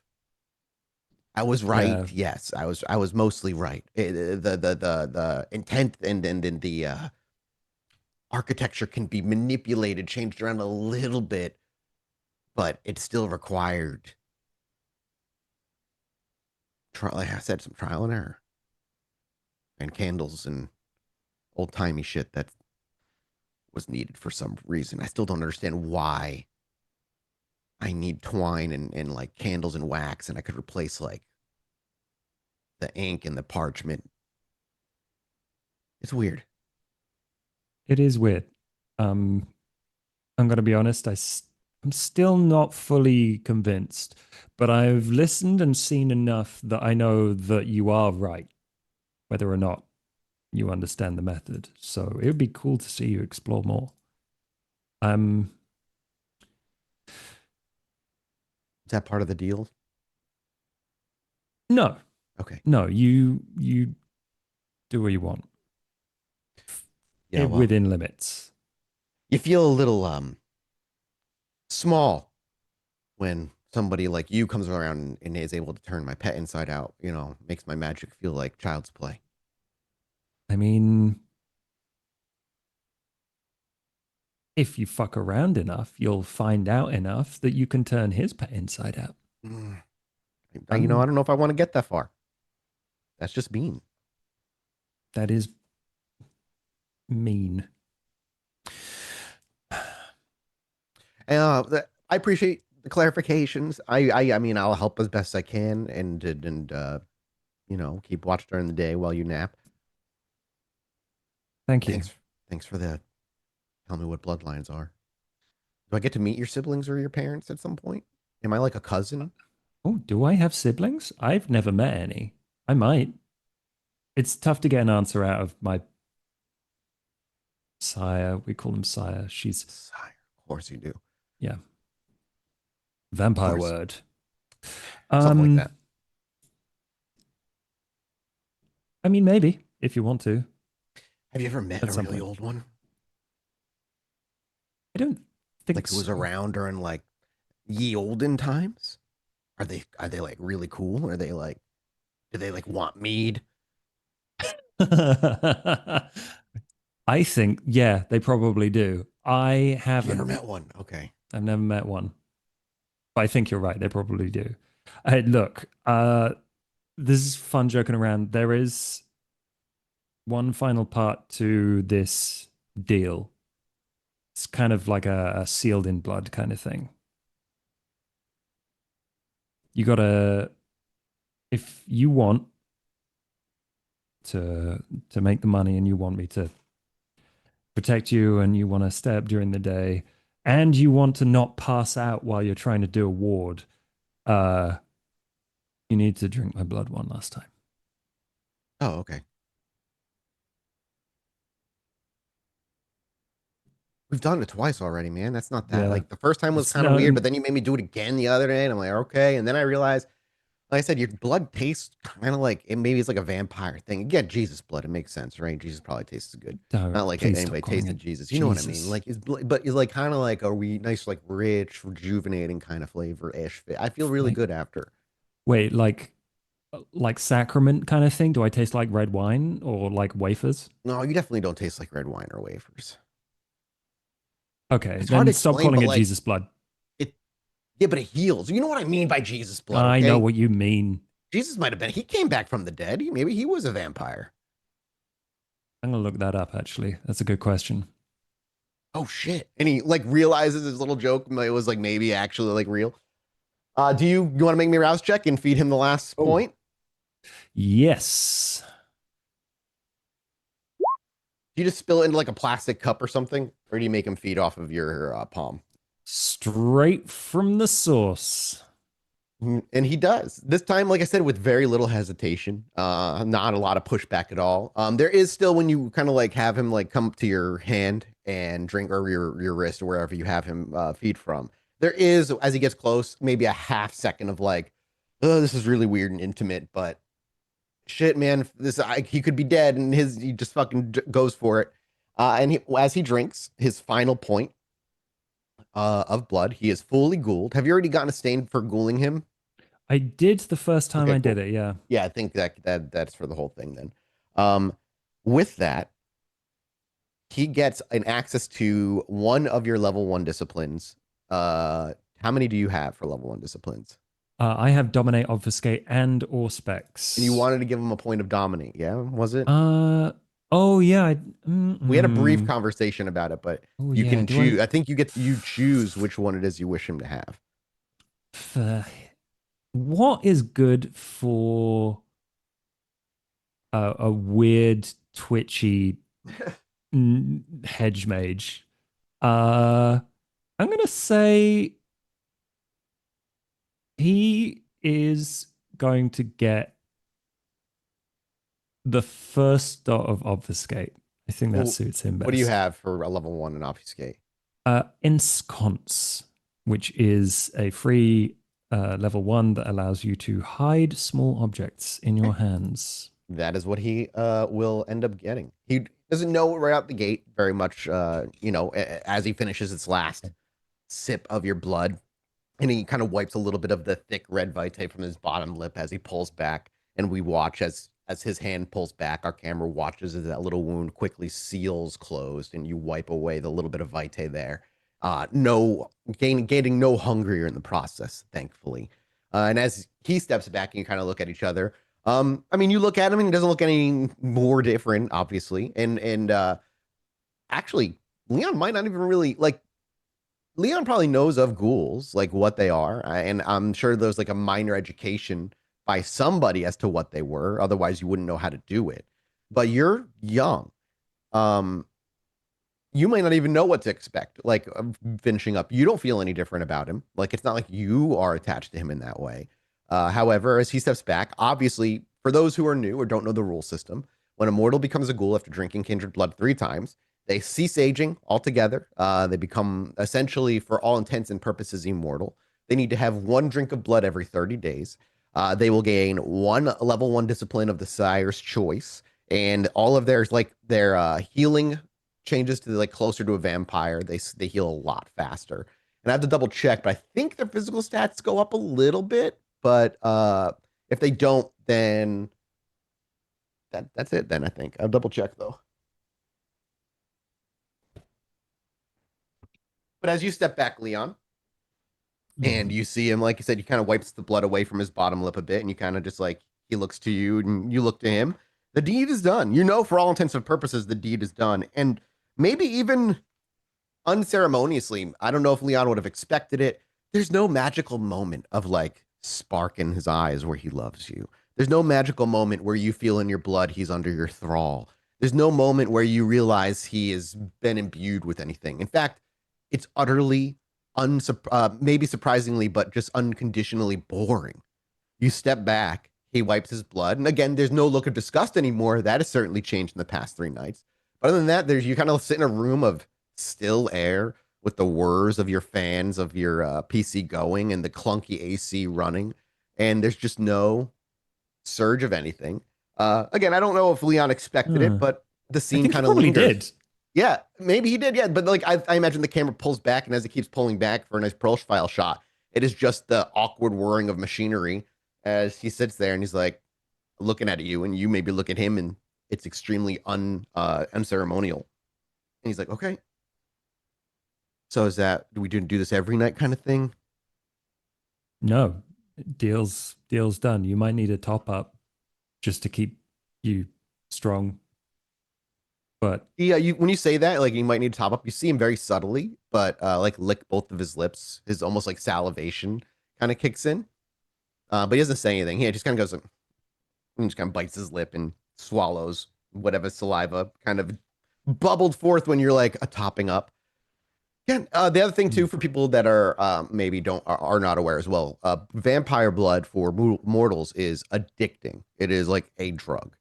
Speaker 3: I was right.
Speaker 4: Yeah.
Speaker 3: Yes, I was mostly right. The intent and the architecture can be manipulated, changed around a little bit, but it still required, like I said, some trial and error and candles and old timey shit that was needed for some reason. I still don't understand why I need twine and like candles and wax, and I could replace like the ink and the parchment. It's weird.
Speaker 4: It is weird. Um, I'm going to be honest. I'm still not fully convinced, but I've listened and seen enough that I know that you are right, whether or not you understand the method. So it would be cool to see you explore more. Um,
Speaker 3: Is that part of the deal?
Speaker 4: no,
Speaker 3: Okay.
Speaker 4: no, you do what you want
Speaker 3: Yeah, well,
Speaker 4: within limits.
Speaker 3: you feel a little small when somebody like you comes around and is able to turn my pet inside out, makes my magic feel like child's play.
Speaker 4: I mean, if you fuck around enough, you'll find out enough that you can turn his pet inside out.
Speaker 3: Mm. I don't know if I want to get that far. That's just mean.
Speaker 4: That is mean.
Speaker 3: I appreciate the clarifications. I mean, I'll help as best I can and keep watch during the day while you nap.
Speaker 4: Thank you.
Speaker 3: Thanks for the tell me what bloodlines are. Do I get to meet your siblings or your parents at some point? Am I like a cousin?
Speaker 4: Oh, do I have siblings? I've never met any. I might. It's tough to get an answer out of my sire. We call him sire. She's,
Speaker 3: Sire, of course you do.
Speaker 4: yeah, vampire
Speaker 3: course.
Speaker 4: word.
Speaker 3: Something like that.
Speaker 4: I mean, maybe if you want to.
Speaker 3: Have you ever met
Speaker 4: At
Speaker 3: a
Speaker 4: some
Speaker 3: really
Speaker 4: point.
Speaker 3: old one?
Speaker 4: I don't think
Speaker 3: Like who was
Speaker 4: so.
Speaker 3: around during like ye olden times? Are they like really cool? Are they like do they like want mead?
Speaker 4: I think, yeah, they probably do. I
Speaker 3: I've never
Speaker 4: haven't.
Speaker 3: met one. Okay.
Speaker 4: I've never met one. But I think you're right. They probably do. Hey, look, this is fun joking around. There is one final part to this deal. It's kind of like a sealed in blood kind of thing. You gotta, if you want to make the money and you want me to protect you and you want to stay up during the day and you want to not pass out while you're trying to do a ward, uh, you need to drink my blood one last time.
Speaker 3: Oh, okay. We've done it twice already, man. That's not that.
Speaker 4: Yeah.
Speaker 3: Like the first time was
Speaker 4: It's
Speaker 3: kind of
Speaker 4: no,
Speaker 3: weird, but then you made me do it again the other day, and I'm like, okay. And then I realized, like I said, your blood tastes kind of like it. Maybe it's like a vampire thing. Yeah, Jesus blood. It makes sense, right? Jesus probably tastes good. Not like
Speaker 4: please stop
Speaker 3: anybody
Speaker 4: calling
Speaker 3: tasted
Speaker 4: it
Speaker 3: Jesus. You know what I mean?
Speaker 4: Jesus.
Speaker 3: Like, but it's like kind of like a nice, like rich, rejuvenating kind of flavor ish. I feel really
Speaker 4: Like,
Speaker 3: good after.
Speaker 4: wait, like sacrament kind of thing? Do I taste like red wine or like wafers?
Speaker 3: No, you definitely don't taste like red wine or wafers.
Speaker 4: Okay,
Speaker 3: It's hard to
Speaker 4: then stop
Speaker 3: explain,
Speaker 4: calling
Speaker 3: but
Speaker 4: it
Speaker 3: like
Speaker 4: Jesus blood.
Speaker 3: it, yeah, but it heals. You know what I mean by Jesus blood,
Speaker 4: I know
Speaker 3: okay?
Speaker 4: what you mean.
Speaker 3: Jesus might have been. He came back from the dead. Maybe he was a vampire.
Speaker 4: I'm gonna look that up actually. That's a good question.
Speaker 3: Oh shit! And he like realizes his little joke it was like maybe actually like real. Do you want to make me a rouse check and feed him the last
Speaker 4: Oh.
Speaker 3: point?
Speaker 4: Yes.
Speaker 3: Do you just spill it into like a plastic cup or something, or do you make him feed off of your palm?
Speaker 4: Straight from the source.
Speaker 3: And he does this time, like I said, with very little hesitation, not a lot of pushback at all. There is still when you kind of like have him like come up to your hand and drink or your wrist or wherever you have him feed from. There is as he gets close, maybe a half second of like, oh, this is really weird and intimate, but shit, man, he could be dead, and he just fucking goes for it. As he drinks his final point of blood, he is fully ghouled. Have you already gotten a stain for ghouling him?
Speaker 4: I did the first time
Speaker 3: Okay,
Speaker 4: I
Speaker 3: cool.
Speaker 4: did it, yeah.
Speaker 3: Yeah, I think that's for the whole thing then. Um, with that, he gets an access to one of your level one disciplines. How many do you have for level one disciplines?
Speaker 4: I have dominate, obfuscate, and or specs.
Speaker 3: And you wanted to give him a point of dominate, yeah? Was it?
Speaker 4: Oh yeah.
Speaker 3: We had a brief conversation about it, but
Speaker 4: Oh
Speaker 3: you
Speaker 4: yeah.
Speaker 3: can choose. I think you choose which one it is you wish him to have.
Speaker 4: What is good for a weird, twitchy hedge mage? I'm gonna say he is going to get the first dot of obfuscate. I think that
Speaker 3: Well,
Speaker 4: suits him best.
Speaker 3: What do you have for a level one in obfuscate?
Speaker 4: Ensconce, which is a free level one that allows you to hide small objects in your hands.
Speaker 3: That is what he will end up getting. He doesn't know right out the gate very much, as he finishes his last sip of your blood. And he kind of wipes a little bit of the thick red vitae from his bottom lip as he pulls back. And we watch as his hand pulls back. Our camera watches as that little wound quickly seals closed, and you wipe away the little bit of vitae there. No gaining no hungrier in the process, thankfully. And as he steps back and you kind of look at each other, I mean, you look at him and he doesn't look any more different, obviously. And actually, Leon might not even really like. Leon probably knows of ghouls, like what they are, and I'm sure there's like a minor education by somebody as to what they were. Otherwise, you wouldn't know how to do it. But you're young, you might not even know what to expect. Like finishing up, you don't feel any different about him. Like it's not like you are attached to him in that way. However, as he steps back, obviously, for those who are new or don't know the rule system, when a mortal becomes a ghoul after drinking kindred blood 3 times, they cease aging altogether. They become essentially, for all intents and purposes, immortal. They need to have 1 drink of blood every 30 days. They will gain 1 level 1 discipline of the sire's choice, and all of their healing changes to like closer to a vampire. They heal a lot faster. And I have to double check, but I think their physical stats go up a little bit. But if they don't, then that's it. Then I think I'll double check though. But as you step back, Leon, and you see him, like you said, he kind of wipes the blood away from his bottom lip a bit, and you kind of just like he looks to you, and you look to him. The deed is done. You know, for all intents and purposes, the deed is done, and maybe even unceremoniously. I don't know if Leon would have expected it. There's no magical moment of like spark in his eyes where he loves you. There's no magical moment where you feel in your blood he's under your thrall. There's no moment where you realize he has been imbued with anything. In fact, it's utterly maybe surprisingly, but just unconditionally boring. You step back, he wipes his blood, and again, there's no look of disgust anymore. That has certainly changed in the past 3 nights. But other than that, there's you kind of sit in a room of still air with the whirs of your fans of your PC going and the clunky AC running, and there's just no surge of anything. Again, I don't know if Leon expected it, but the
Speaker 4: I
Speaker 3: scene
Speaker 4: think he
Speaker 3: kind of
Speaker 4: probably
Speaker 3: lingers.
Speaker 4: did.
Speaker 3: Yeah, maybe he did. Yeah, but like I imagine the camera pulls back, and as it keeps pulling back for a nice profile shot, it is just the awkward whirring of machinery as he sits there and he's like looking at you, and you maybe look at him, and it's extremely unceremonial. And he's like, "Okay, so is that do we do this every night kind of thing?"
Speaker 4: No, deal's done. You might need a top up just to keep you strong. But
Speaker 3: Yeah, you when you say that, like you might need to top up. You see him very subtly, but like lick both of his lips. His almost like salivation kind of kicks in. But he doesn't say anything. He just kind of goes like, and just kind of bites his lip and swallows whatever saliva kind of bubbled forth when you're like a topping up. Yeah. The other thing too, for people that are maybe are not aware as well, vampire blood for mortals is addicting. It is like a drug.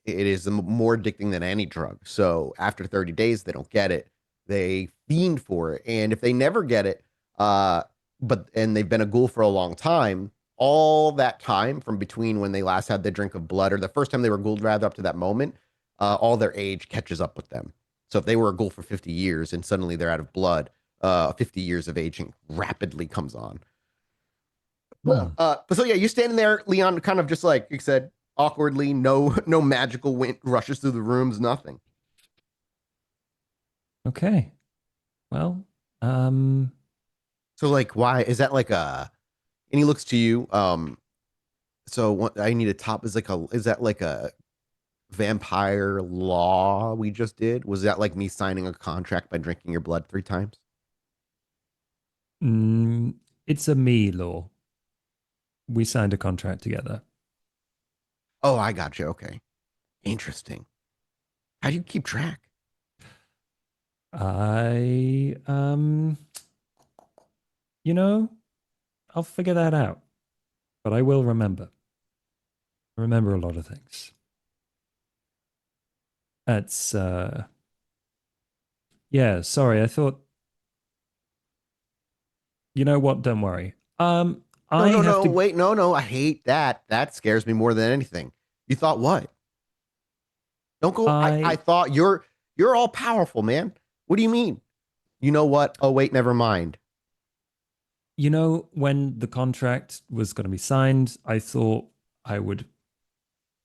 Speaker 3: It is more addicting than any drug. So after 30 days, they don't get it. They fiend for it, and if they never get it, and they've been a ghoul for a long time, all that time from between when they last had their drink of blood or the first time they were ghouled, rather up to that moment, all their age catches up with them. So if they were a ghoul for 50 years and suddenly they're out of blood, 50 years of aging rapidly comes on. But so yeah, you're standing there, Leon, kind of just like you said, awkwardly, no magical wind rushes through the rooms, nothing.
Speaker 4: okay. Well,
Speaker 3: So like, why is that like a? And he looks to you. So what I need a top is that like a vampire law we just did? Was that like me signing a contract by drinking your blood 3 times?
Speaker 4: it's a me law. We signed a contract together.
Speaker 3: Oh, I got you. Okay, interesting. How do you keep track?
Speaker 4: I you know, I'll figure that out. But I will remember. Remember a lot of things. That's yeah, sorry. I thought you know what, don't worry.
Speaker 3: No,
Speaker 4: I
Speaker 3: no,
Speaker 4: have
Speaker 3: no.
Speaker 4: to
Speaker 3: Wait, no, no. I hate that. That scares me more than anything. You thought what? Don't go. I
Speaker 4: I
Speaker 3: thought you're all powerful, man. What do you mean? You know what? Oh wait, never mind.
Speaker 4: you know, when the contract was going to be signed, I thought I would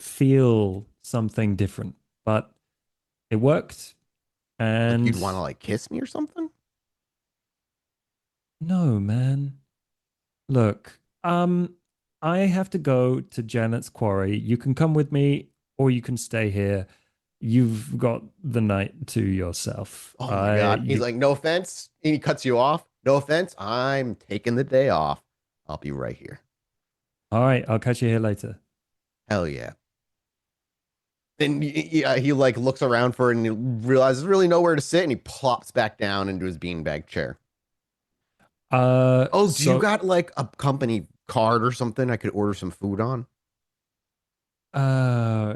Speaker 4: feel something different, but it worked.
Speaker 3: Like
Speaker 4: And
Speaker 3: you'd want to like kiss me or something?
Speaker 4: no, man. Look, I have to go to Janet's quarry. You can come with me or you can stay here. You've got the night to yourself.
Speaker 3: Oh my God. He's
Speaker 4: You
Speaker 3: like, no offense. And he cuts you off. No offense. I'm taking the day off. I'll be right here.
Speaker 4: all right, I'll catch you here later.
Speaker 3: Hell yeah. Then he like looks around for it and he realizes really nowhere to sit and he plops back down into his beanbag chair. Oh, do you
Speaker 4: So
Speaker 3: got like a company card or something I could order some food on?
Speaker 4: uh,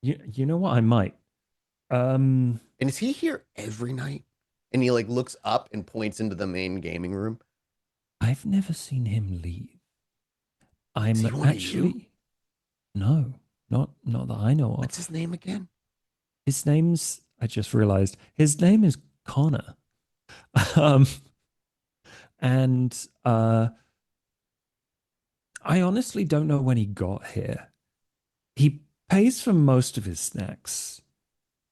Speaker 4: you know what? I might. Um,
Speaker 3: And is he here every night? And he like looks up and points into the main gaming room.
Speaker 4: I've never seen him leave.
Speaker 3: Is he
Speaker 4: I'm
Speaker 3: one of you?
Speaker 4: actually no, not that I know
Speaker 3: What's
Speaker 4: of.
Speaker 3: his name again?
Speaker 4: His name's I just realized his name is Connor. Um, and I honestly don't know when he got here. He pays for most of his snacks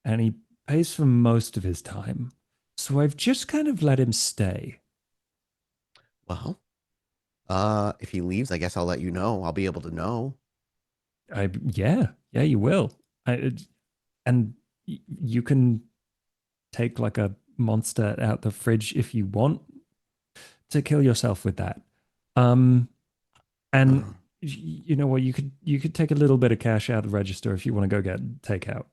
Speaker 4: and he pays for most of his time. So I've just kind of let him stay.
Speaker 3: Well, if he leaves, I guess I'll let you know. I'll be able to know.
Speaker 4: Yeah, you will. And you can take like a monster out the fridge if you want to kill yourself with that. Um, and
Speaker 3: Uh,
Speaker 4: you know what? You could take a little bit of cash out of the register if you want to go get takeout.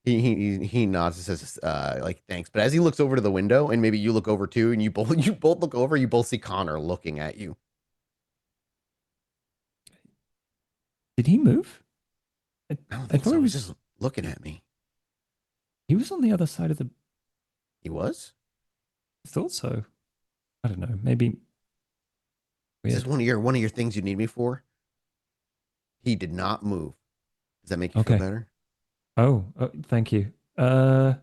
Speaker 3: he nods and says, like thanks. But as he looks over to the window, and maybe you look over too, and you both look over, you both see Connor looking at you.
Speaker 4: Did he move? I,
Speaker 3: I don't
Speaker 4: I
Speaker 3: think
Speaker 4: thought
Speaker 3: so. He's just looking at me.
Speaker 4: he was on the other side of the.
Speaker 3: He was?
Speaker 4: I thought so. I don't know. Maybe
Speaker 3: Is this
Speaker 4: weird.
Speaker 3: one of your things you need me for? He did not move. Does that make you feel
Speaker 4: Okay.
Speaker 3: better?
Speaker 4: Thank you. I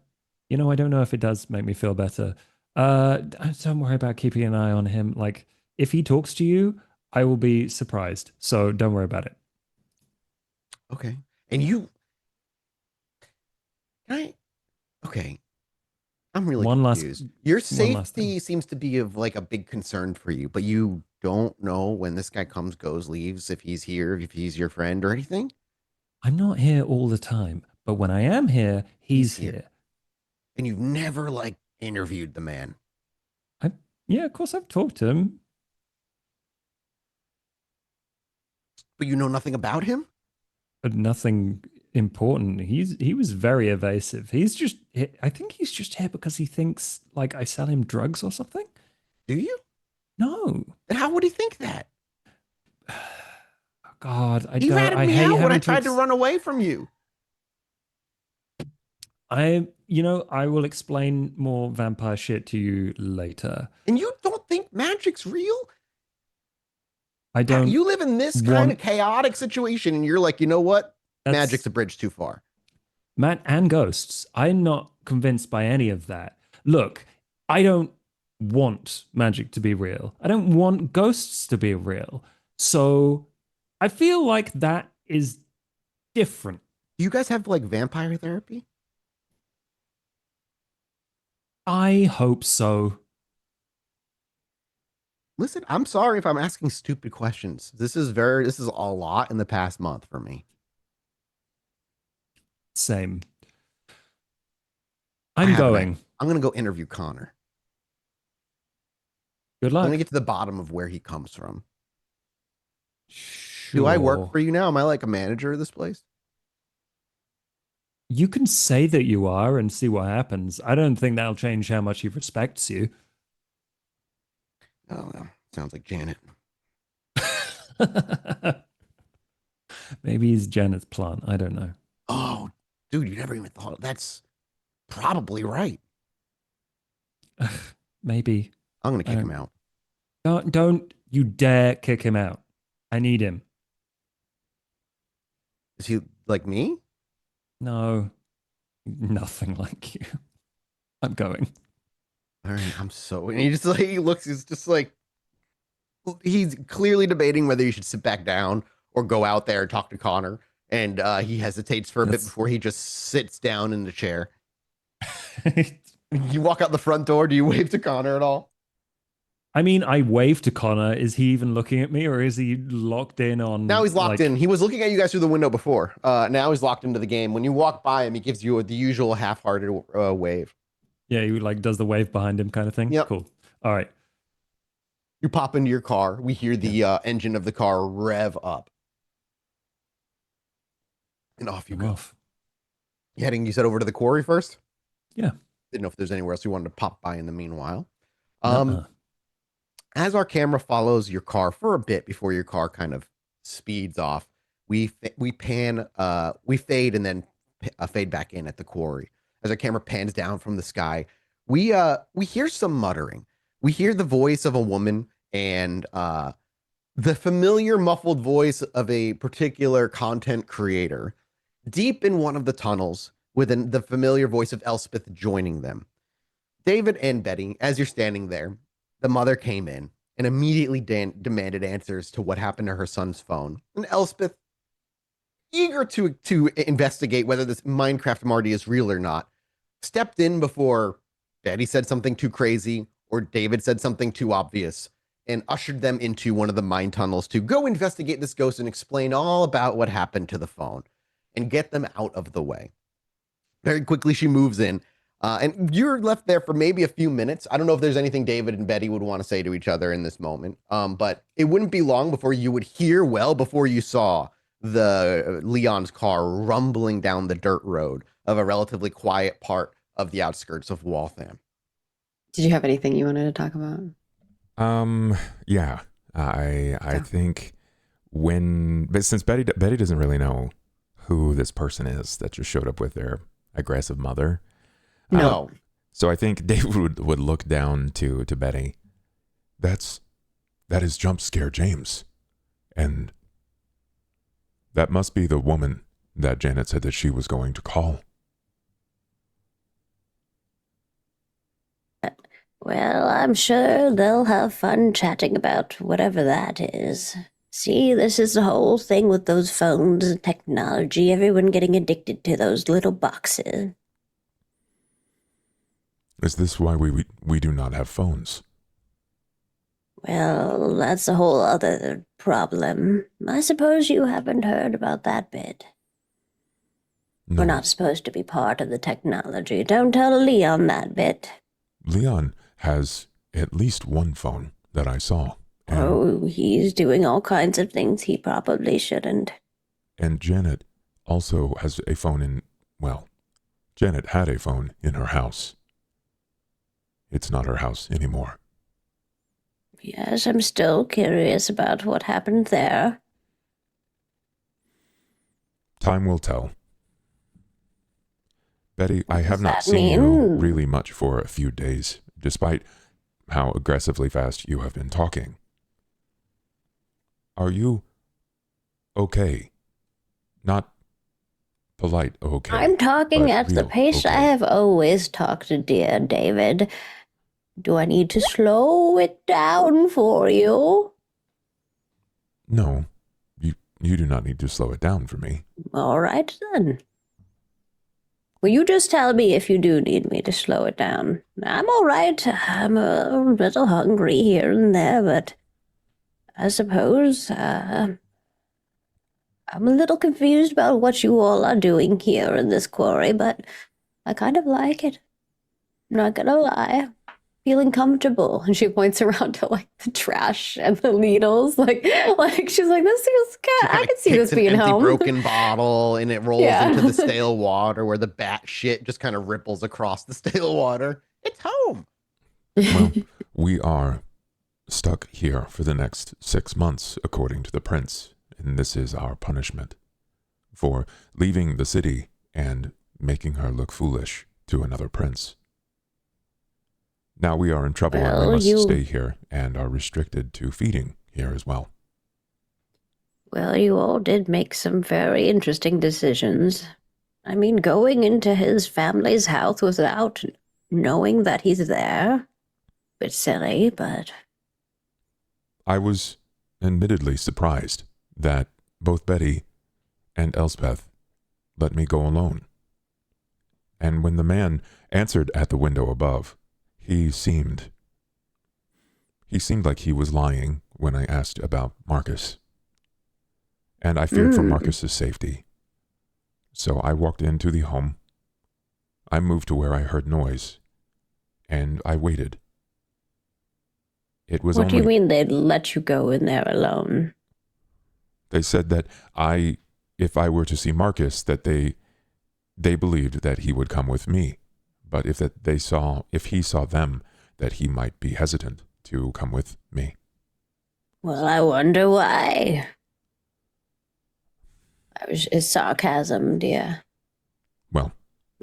Speaker 4: don't know if it does make me feel better. Don't worry about keeping an eye on him. Like, if he talks to you, I will be surprised. So don't worry about it.
Speaker 3: Okay. And you can I okay. I'm really
Speaker 4: One last,
Speaker 3: confused. Your
Speaker 4: one last thing.
Speaker 3: safety seems to be of like a big concern for you, but you don't know when this guy comes, goes, leaves, if he's here, if he's your friend or anything.
Speaker 4: I'm not here all the time, but when I am here,
Speaker 3: He's
Speaker 4: he's
Speaker 3: here.
Speaker 4: here.
Speaker 3: And you've never like interviewed the man.
Speaker 4: I, yeah, of course I've talked to him.
Speaker 3: But you know nothing about him?
Speaker 4: But nothing important. He was very evasive. I think he's just here because he thinks like I sell him drugs or something.
Speaker 3: Do you?
Speaker 4: No.
Speaker 3: And how would he think that?
Speaker 4: God, I
Speaker 3: He
Speaker 4: don't
Speaker 3: ratted
Speaker 4: I
Speaker 3: me
Speaker 4: hate
Speaker 3: out when I
Speaker 4: having
Speaker 3: tried to run away from you.
Speaker 4: I will explain more vampire shit to you later.
Speaker 3: And you don't think magic's real?
Speaker 4: I don't
Speaker 3: You live in this kind of
Speaker 4: want
Speaker 3: chaotic situation and you're like, you know what? Magic's
Speaker 4: that's
Speaker 3: a bridge too far.
Speaker 4: Matt and ghosts. I'm not convinced by any of that. Look, I don't want magic to be real. I don't want ghosts to be real. So I feel like that is different.
Speaker 3: Do you guys have like vampire therapy?
Speaker 4: I hope so.
Speaker 3: Listen, I'm sorry if I'm asking stupid questions. This is a lot in the past month for me.
Speaker 4: Same.
Speaker 3: I
Speaker 4: I'm
Speaker 3: have an idea.
Speaker 4: going.
Speaker 3: I'm gonna go interview Connor.
Speaker 4: Good
Speaker 3: I'm gonna
Speaker 4: luck.
Speaker 3: get to the bottom of where he comes from. Do I work
Speaker 4: Sure.
Speaker 3: for you now? Am I like a manager of this place?
Speaker 4: You can say that you are and see what happens. I don't think that'll change how much he respects you.
Speaker 3: Oh, well, sounds like Janet.
Speaker 4: Maybe he's Janet's plant. I don't know.
Speaker 3: Oh, dude, you never even thought that's probably right.
Speaker 4: Maybe.
Speaker 3: I'm gonna
Speaker 4: I
Speaker 3: kick him
Speaker 4: don't,
Speaker 3: out.
Speaker 4: don't you dare kick him out. I need him.
Speaker 3: Is he like me?
Speaker 4: No, nothing like you. I'm going.
Speaker 3: All right, I'm so. And he just like he looks. He's just like he's clearly debating whether you should sit back down or go out there and talk to Connor. And he hesitates for a bit
Speaker 4: That's
Speaker 3: before he just sits down in the chair. You walk out the front door. Do you wave to Connor at all?
Speaker 4: I mean, I wave to Connor. Is he even looking at me or is he locked in
Speaker 3: Now
Speaker 4: on
Speaker 3: he's locked in.
Speaker 4: like
Speaker 3: He was looking at you guys through the window before. Now he's locked into the game. When you walk by him, he gives you the usual half-hearted wave.
Speaker 4: yeah, he like does the wave behind him kind of thing?
Speaker 3: Yep.
Speaker 4: Cool. All right.
Speaker 3: You pop into your car. We hear the engine of the car rev up. And off you
Speaker 4: I'm
Speaker 3: go.
Speaker 4: off.
Speaker 3: You heading, you said, over to the quarry first?
Speaker 4: Yeah.
Speaker 3: Didn't know if there's anywhere else you wanted to pop by in the meanwhile.
Speaker 4: Nuh-uh.
Speaker 3: As our camera follows your car for a bit before your car kind of speeds off, we fade and then fade back in at the quarry. As our camera pans down from the sky, we hear some muttering. We hear the voice of a woman and the familiar muffled voice of a particular content creator deep in one of the tunnels, with the familiar voice of Elspeth joining them. David and Betty, as you're standing there, the mother came in and immediately demanded answers to what happened to her son's phone. And Elspeth, eager to investigate whether this Minecraft Marty is real or not, stepped in before Betty said something too crazy or David said something too obvious, and ushered them into one of the mine tunnels to go investigate this ghost and explain all about what happened to the phone and get them out of the way. Very quickly, she moves in, and you're left there for maybe a few minutes. I don't know if there's anything David and Betty would want to say to each other in this moment, but it wouldn't be long before you would hear, well, before you saw the Leon's car rumbling down the dirt road of a relatively quiet part of the outskirts of Waltham.
Speaker 2: Did you have anything you wanted to talk about?
Speaker 1: Yeah. I think but since Betty doesn't really know who this person is that just showed up with their aggressive mother.
Speaker 3: No.
Speaker 1: So I think David would look down to Betty. That is Jump Scare James. And that must be the woman that Janet said that she was going to call.
Speaker 5: Well, I'm sure they'll have fun chatting about whatever that is. See, this is the whole thing with those phones and technology, everyone getting addicted to those little boxes.
Speaker 1: Is this why we do not have phones?
Speaker 5: Well, that's a whole other problem. I suppose you haven't heard about that bit.
Speaker 1: No.
Speaker 5: We're not supposed to be part of the technology. Don't tell Leon that bit.
Speaker 1: Leon has at least one phone that I saw.
Speaker 5: Oh, he's doing all kinds of things he probably shouldn't.
Speaker 1: And Janet also has a phone Janet had a phone in her house. It's not her house anymore.
Speaker 5: Yes, I'm still curious about what happened there.
Speaker 1: Time will tell. Betty, I have not
Speaker 5: that
Speaker 1: seen you
Speaker 5: mean?
Speaker 1: really much for a few days, despite how aggressively fast you have been talking. Are you okay? Not polite okay.
Speaker 5: I'm talking
Speaker 1: but
Speaker 5: at the
Speaker 1: real
Speaker 5: pace I
Speaker 1: okay.
Speaker 5: have always talked, dear David. Do I need to slow it down for you?
Speaker 1: No, you do not need to slow it down for me.
Speaker 5: All right, then. Will you just tell me if you do need me to slow it down? I'm all right. I'm a little hungry here and there, but I suppose I'm a little confused about what you all are doing here in this quarry, but I kind of like it. Not gonna lie. Feeling comfortable.
Speaker 2: And she points around to like the trash and the needles. Like she's like, this feels
Speaker 3: She
Speaker 2: I
Speaker 3: kinda
Speaker 2: can see
Speaker 3: kicks
Speaker 2: this
Speaker 3: an
Speaker 2: being
Speaker 3: empty
Speaker 2: home.
Speaker 3: broken bottle and it rolls
Speaker 2: Yeah.
Speaker 3: into the stale water where the bat shit just kind of ripples across the stale water. It's home.
Speaker 1: Well, we are stuck here for the next 6 months, according to the prince, and this is our punishment for leaving the city and making her look foolish to another prince. Now we are in trouble and we
Speaker 5: Well,
Speaker 1: must
Speaker 5: you-
Speaker 1: stay here and are restricted to feeding here as well.
Speaker 5: Well, you all did make some very interesting decisions. I mean, going into his family's house without knowing that he's there. Bit silly, but
Speaker 1: I was admittedly surprised that both Betty and Elspeth let me go alone. And when the man answered at the window above, he seemed like he was lying when I asked about Marcus. And I feared for Marcus's safety. So I walked into the home. I moved to where I heard noise, and I waited. It was
Speaker 5: what do you
Speaker 1: only
Speaker 5: mean they'd let you go in there alone?
Speaker 1: They said that if I were to see Marcus, that they believed that he would come with me, but if he saw them, that he might be hesitant to come with me.
Speaker 5: Well, I wonder why. It's sarcasm, dear.
Speaker 1: Well,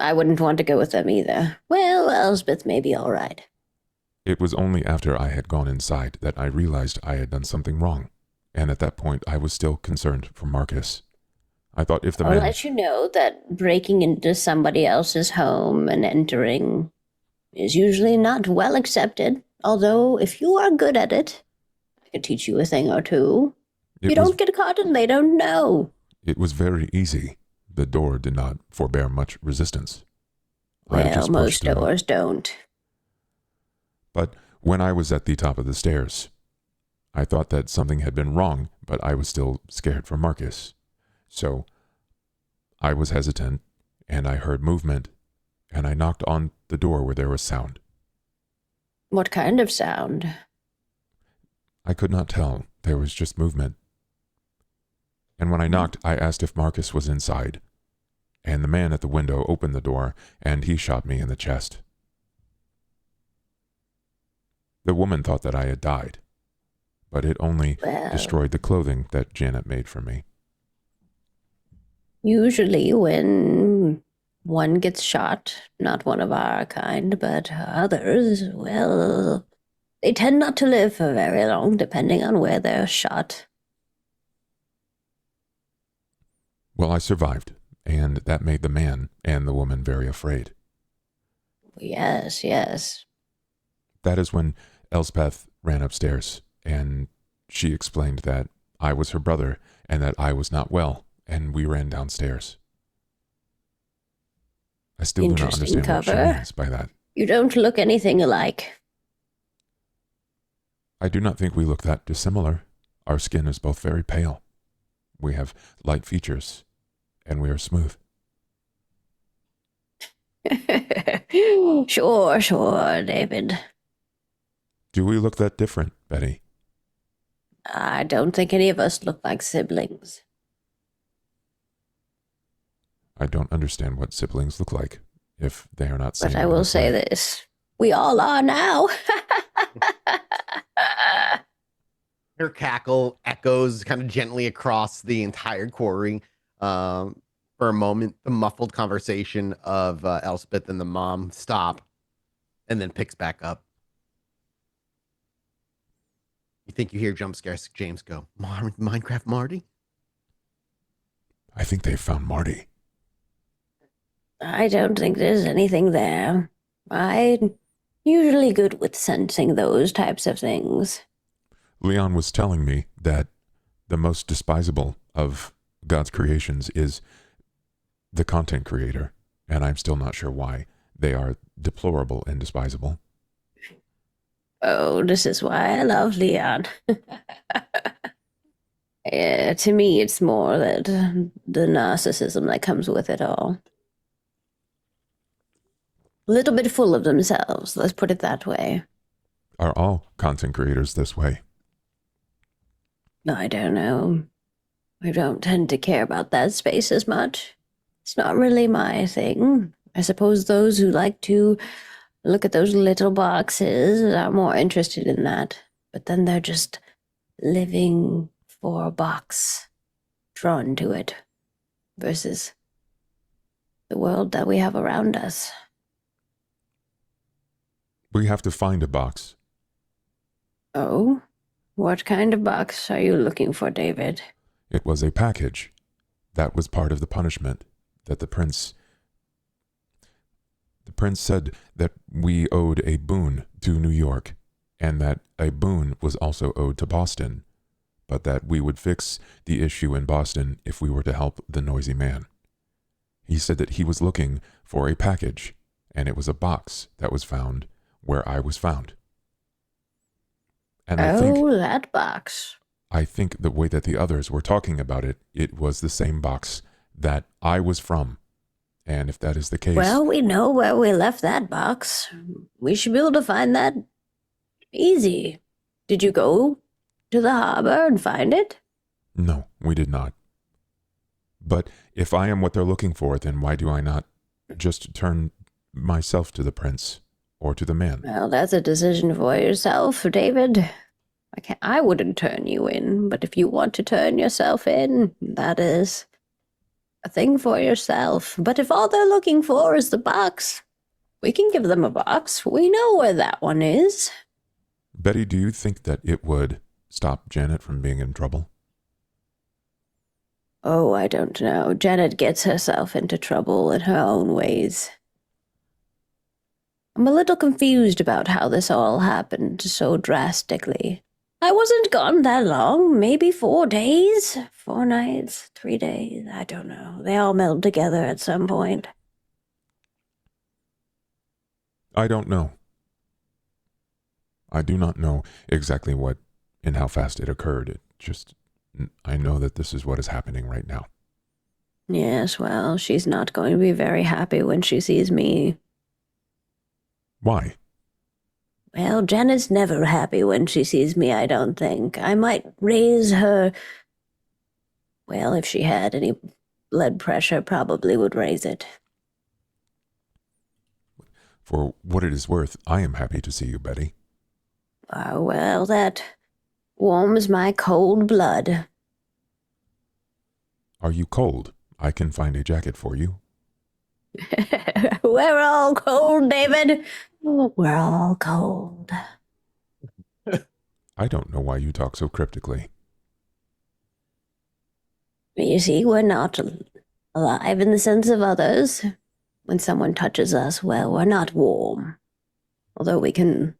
Speaker 5: I wouldn't want to go with them either. Well, Elspeth may be all right.
Speaker 1: it was only after I had gone inside that I realized I had done something wrong, and at that point I was still concerned for Marcus. I thought if the
Speaker 5: I'll
Speaker 1: man...
Speaker 5: let you know that breaking into somebody else's home and entering is usually not well accepted. Although, if you are good at it, I could teach you a thing or two. You don't get caught and they don't know.
Speaker 1: It was very easy. The door did not forbear much resistance.
Speaker 5: Well, most doors don't.
Speaker 1: But when I was at the top of the stairs, I thought that something had been wrong, but I was still scared for Marcus. So I was hesitant, and I heard movement, and I knocked on the door where there was sound.
Speaker 5: What kind of sound?
Speaker 1: I could not tell. There was just movement. And when I knocked, I asked if Marcus was inside, and the man at the window opened the door, and he shot me in the chest. The woman thought that I had died, but it only destroyed the clothing that Janet made for me.
Speaker 5: Usually when one gets shot, not one of our kind, but others, well, they tend not to live for very long, depending on where they're shot.
Speaker 1: Well, I survived, and that made the man and the woman very afraid.
Speaker 5: Yes, yes.
Speaker 1: That is when Elspeth ran upstairs, and she explained that I was her brother and that I was not well, and we ran downstairs. I still do not understand what she means by that.
Speaker 5: You don't look anything alike.
Speaker 1: I do not think we look that dissimilar. Our skin is both very pale. We have light features, and we are smooth.
Speaker 5: Sure, David.
Speaker 1: Do we look that different, Betty?
Speaker 5: I don't think any of us look like siblings.
Speaker 1: I don't understand what siblings look like if they are not seen.
Speaker 5: But I will say this. We all are now.
Speaker 3: Her cackle echoes kind of gently across the entire quarry. For a moment, the muffled conversation of Elspeth and the mom stop and then picks back up. You think you hear jump scares James go, Minecraft Marty?
Speaker 1: I think they found Marty.
Speaker 5: I don't think there's anything there. I'm usually good with sensing those types of things.
Speaker 1: Leon was telling me that the most despisable of God's creations is the content creator, and I'm still not sure why. They are deplorable and despisable.
Speaker 5: Oh, this is why I love Leon. To me, it's more that the narcissism that comes with it all. A little bit full of themselves, let's put it that way.
Speaker 1: Are all content creators this way?
Speaker 5: I don't know. I don't tend to care about that space as much. It's not really my thing. I suppose those who like to look at those little boxes are more interested in that. But then they're just living for a box, drawn to it, versus the world that we have around us.
Speaker 1: We have to find a box.
Speaker 5: Oh? What kind of box are you looking for, David?
Speaker 1: It was a package. That was part of the punishment that the prince said that we owed a boon to New York, and that a boon was also owed to Boston, but that we would fix the issue in Boston if we were to help the noisy man. He said that he was looking for a package, and it was a box that was found where I was found. And
Speaker 5: that box.
Speaker 1: I think the way that the others were talking about it, it was the same box that I was from. And if that is the case...
Speaker 5: Well, we know where we left that box. We should be able to find that easy. Did you go to the harbor and find it?
Speaker 1: No, we did not. But if I am what they're looking for, then why do I not just turn myself to the prince or to the man?
Speaker 5: Well, that's a decision for yourself, David. I wouldn't turn you in, but if you want to turn yourself in, that is a thing for yourself. But if all they're looking for is the box, we can give them a box. We know where that one is.
Speaker 1: Betty, do you think that it would stop Janet from being in trouble?
Speaker 5: Oh, I don't know. Janet gets herself into trouble in her own ways. I'm a little confused about how this all happened so drastically. I wasn't gone that long, maybe 4 days, 4 nights, 3 days, I don't know. They all meld together at some point.
Speaker 1: I don't know. I do not know exactly what and how fast it occurred. It just, I know that this is what is happening right now.
Speaker 5: Yes, well, she's not going to be very happy when she sees me.
Speaker 1: Why?
Speaker 5: Well, Janet's never happy when she sees me, I don't think. I might raise her... Well, if she had any blood pressure, probably would raise it.
Speaker 1: For what it is worth, I am happy to see you, Betty.
Speaker 5: Oh, well, that warms my cold blood.
Speaker 1: Are you cold? I can find a jacket for you.
Speaker 5: We're all cold, David. We're all cold.
Speaker 1: I don't know why you talk so cryptically.
Speaker 5: You see, we're not alive in the sense of others. When someone touches us, well, we're not warm. Although we can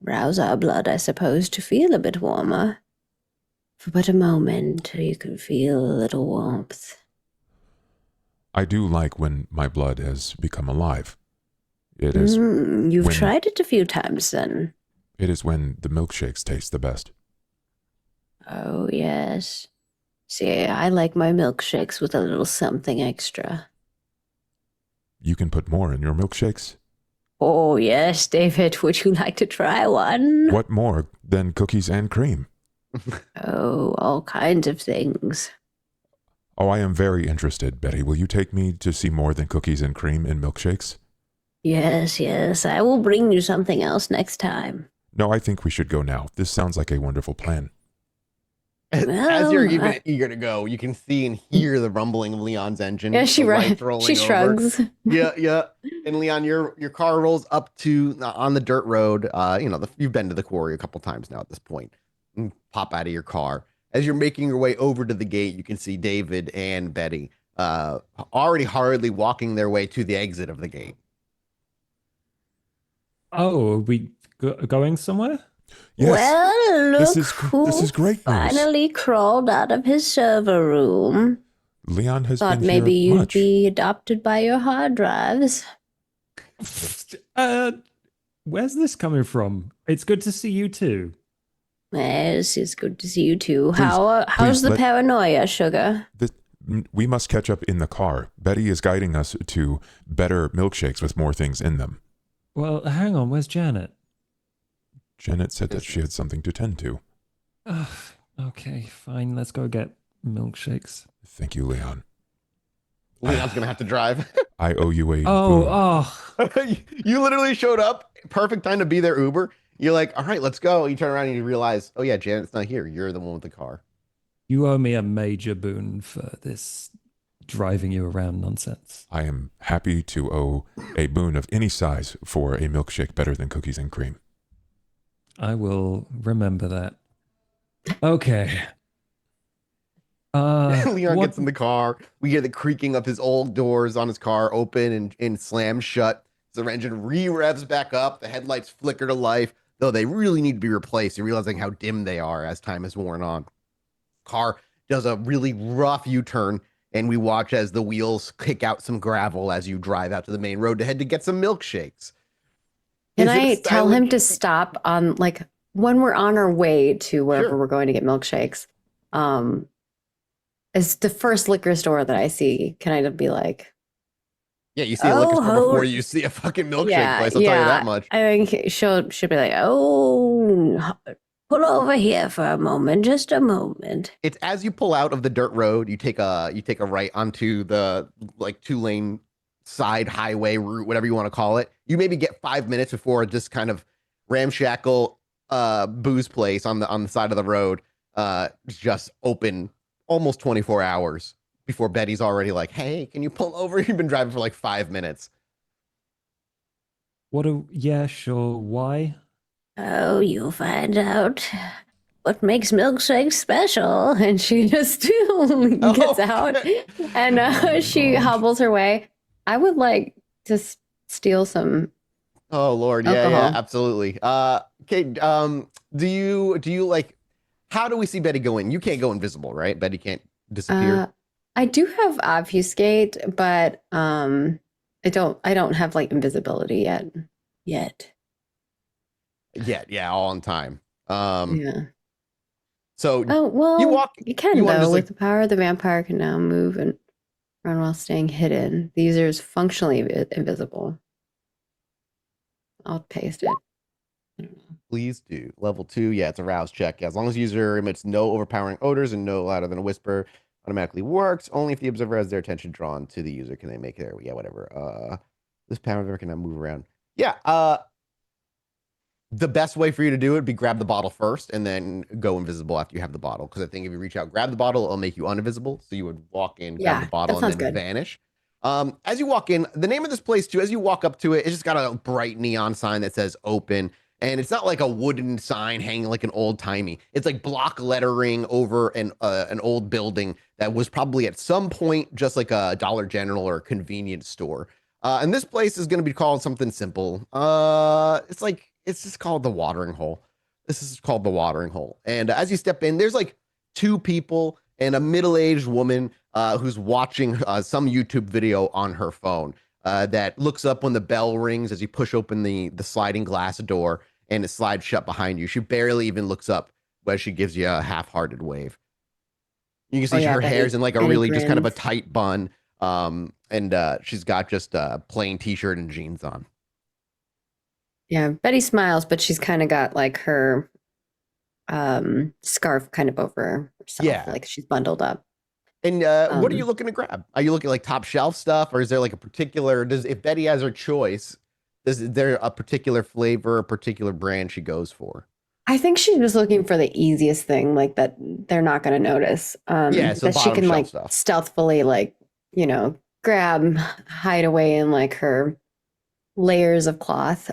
Speaker 5: rouse our blood, I suppose, to feel a bit warmer. For but a moment, you can feel a little warmth.
Speaker 1: I do like when my blood has become alive. It is
Speaker 5: You've
Speaker 1: when-
Speaker 5: tried it a few times then.
Speaker 1: It is when the milkshakes taste the best.
Speaker 5: Oh, yes. See, I like my milkshakes with a little something extra.
Speaker 1: You can put more in your milkshakes?
Speaker 5: Oh, yes, David. Would you like to try one?
Speaker 1: What more than cookies and cream?
Speaker 5: Oh, all kinds of things.
Speaker 1: Oh, I am very interested, Betty. Will you take me to see more than cookies and cream in milkshakes?
Speaker 5: Yes, yes. I will bring you something else next time.
Speaker 1: No, I think we should go now. This sounds like a wonderful plan.
Speaker 3: As you're
Speaker 5: Well,
Speaker 3: even eager to go, you can see and hear the rumbling of Leon's engine.
Speaker 2: Yeah, she
Speaker 3: the lights
Speaker 2: runs.
Speaker 3: rolling
Speaker 2: She
Speaker 3: over.
Speaker 2: shrugs.
Speaker 3: Yeah. And Leon, your car rolls up to on the dirt road. You've been to the quarry a couple times now at this point. And pop out of your car. As you're making your way over to the gate, you can see David and Betty already hurriedly walking their way to the exit of the gate.
Speaker 4: Oh, are we going somewhere?
Speaker 1: Yes.
Speaker 5: well, look
Speaker 1: this is
Speaker 5: who
Speaker 1: great news.
Speaker 5: finally crawled out of his server room.
Speaker 1: Leon has
Speaker 5: Thought
Speaker 1: been
Speaker 5: maybe
Speaker 1: here
Speaker 5: you'd
Speaker 1: much.
Speaker 5: be adopted by your hard drives.
Speaker 4: Where's this coming from? It's good to see you too.
Speaker 5: Yes, it's good to see you too.
Speaker 1: Please,
Speaker 5: How's
Speaker 1: please
Speaker 5: the
Speaker 1: let-
Speaker 5: paranoia, sugar?
Speaker 1: We must catch up in the car. Betty is guiding us to better milkshakes with more things in them.
Speaker 4: Well, hang on. Where's Janet?
Speaker 1: Janet said that she had something to tend to.
Speaker 4: Okay, fine. Let's go get milkshakes.
Speaker 1: Thank you, Leon.
Speaker 3: Leon's gonna have to drive.
Speaker 1: I owe you a boon.
Speaker 4: Oh.
Speaker 3: You literally showed up. Perfect time to be their Uber. You're like, all right, let's go. You turn around and you realize, oh yeah, Janet's not here. You're the one with the car.
Speaker 4: You owe me a major boon for this driving you around nonsense.
Speaker 1: I am happy to owe a boon of any size for a milkshake better than cookies and cream.
Speaker 4: I will remember that. Okay.
Speaker 3: Leon
Speaker 4: what-
Speaker 3: gets in the car. We hear the creaking of his old doors on his car open and slam shut. The engine re-revs back up. The headlights flicker to life, though they really need to be replaced. You're realizing how dim they are as time has worn on. Car does a really rough U-turn, and we watch as the wheels kick out some gravel as you drive out to the main road to head to get some milkshakes.
Speaker 2: Can
Speaker 3: Is it a
Speaker 2: I tell him
Speaker 3: silent-
Speaker 2: to stop on when we're on our way to wherever
Speaker 3: Sure.
Speaker 2: we're going to get milkshakes? It's the first liquor store that I see. Can I be like,
Speaker 3: Yeah, you see a liquor store before
Speaker 5: hold-
Speaker 3: you see a fucking milkshake
Speaker 2: yeah,
Speaker 3: place. I'll tell you
Speaker 2: yeah.
Speaker 3: that much.
Speaker 2: I mean, she'll be like, oh,
Speaker 5: Pull over here for a moment, just a moment.
Speaker 3: It's as you pull out of the dirt road, you take a right onto the like 2-lane side highway route, whatever you want to call it. You maybe get 5 minutes before this kind of ramshackle booze place on the side of the road just open almost 24 hours before Betty's already like, hey, can you pull over? You've been driving for like 5 minutes.
Speaker 4: Yeah, sure. Why?
Speaker 5: Oh, you'll find out what makes milkshakes special.
Speaker 2: And she just gets out and she hobbles her way. I would like to steal some
Speaker 3: Oh Lord, yeah,
Speaker 2: alcohol.
Speaker 3: absolutely. Okay, do you like, how do we see Betty go in? You can't go invisible, right? Betty can't disappear.
Speaker 2: I do have obfuscate, but I don't have like invisibility yet.
Speaker 3: Yeah, all on time.
Speaker 2: Yeah.
Speaker 3: So
Speaker 2: Oh well,
Speaker 3: you
Speaker 2: can
Speaker 3: you wanna
Speaker 2: though.
Speaker 3: just,
Speaker 2: With
Speaker 3: like,
Speaker 2: the power, the vampire can now move and run while staying hidden. The user is functionally invisible. I'll paste it. I don't know.
Speaker 3: please do. Level 2, yeah, it's a rouse check. Yeah, as long as the user emits no overpowering odors and no louder than a whisper, automatically works. Only if the observer has their attention drawn to the user can they make their, yeah, whatever. This power observer cannot move around. Yeah, the best way for you to do it would be grab the bottle first and then go invisible after you have the bottle. Because I think if you reach out, grab the bottle, it'll make you uninvisible. So you would walk in, grab the
Speaker 2: Yeah,
Speaker 3: bottle,
Speaker 2: that
Speaker 3: and
Speaker 2: sounds
Speaker 3: then
Speaker 2: good.
Speaker 3: vanish. As you walk in, the name of this place too, as you walk up to it, it's just got a bright neon sign that says open. And it's not like a wooden sign hanging like an old timey. It's like block lettering over an old building that was probably at some point just like a Dollar General or a convenience store. And this place is going to be called something simple. It's just called the Watering Hole. This is called the Watering Hole. And as you step in, there's like two people and a middle-aged woman who's watching some YouTube video on her phone. That looks up when the bell rings as you push open the sliding glass door and it slides shut behind you. She barely even looks up when she gives you a half-hearted wave. You can see her hair's in like a
Speaker 2: Betty
Speaker 3: really just kind of a
Speaker 2: grins.
Speaker 3: tight bun. And she's got just a plain t-shirt and jeans on.
Speaker 2: Yeah, Betty smiles, but she's kind of got like her scarf kind of over herself,
Speaker 3: Yeah.
Speaker 2: like she's bundled up.
Speaker 3: And what are you looking to grab? Are you looking like top shelf stuff, or is there like a particular, if Betty has her choice, is there a particular flavor, a particular brand she goes for?
Speaker 2: I think she's just looking for the easiest thing, like that they're not going to notice.
Speaker 3: Yeah, so
Speaker 2: that she
Speaker 3: bottom
Speaker 2: can
Speaker 3: shelf
Speaker 2: like
Speaker 3: stuff.
Speaker 2: stealthily, like, grab, hide away in like her layers of cloth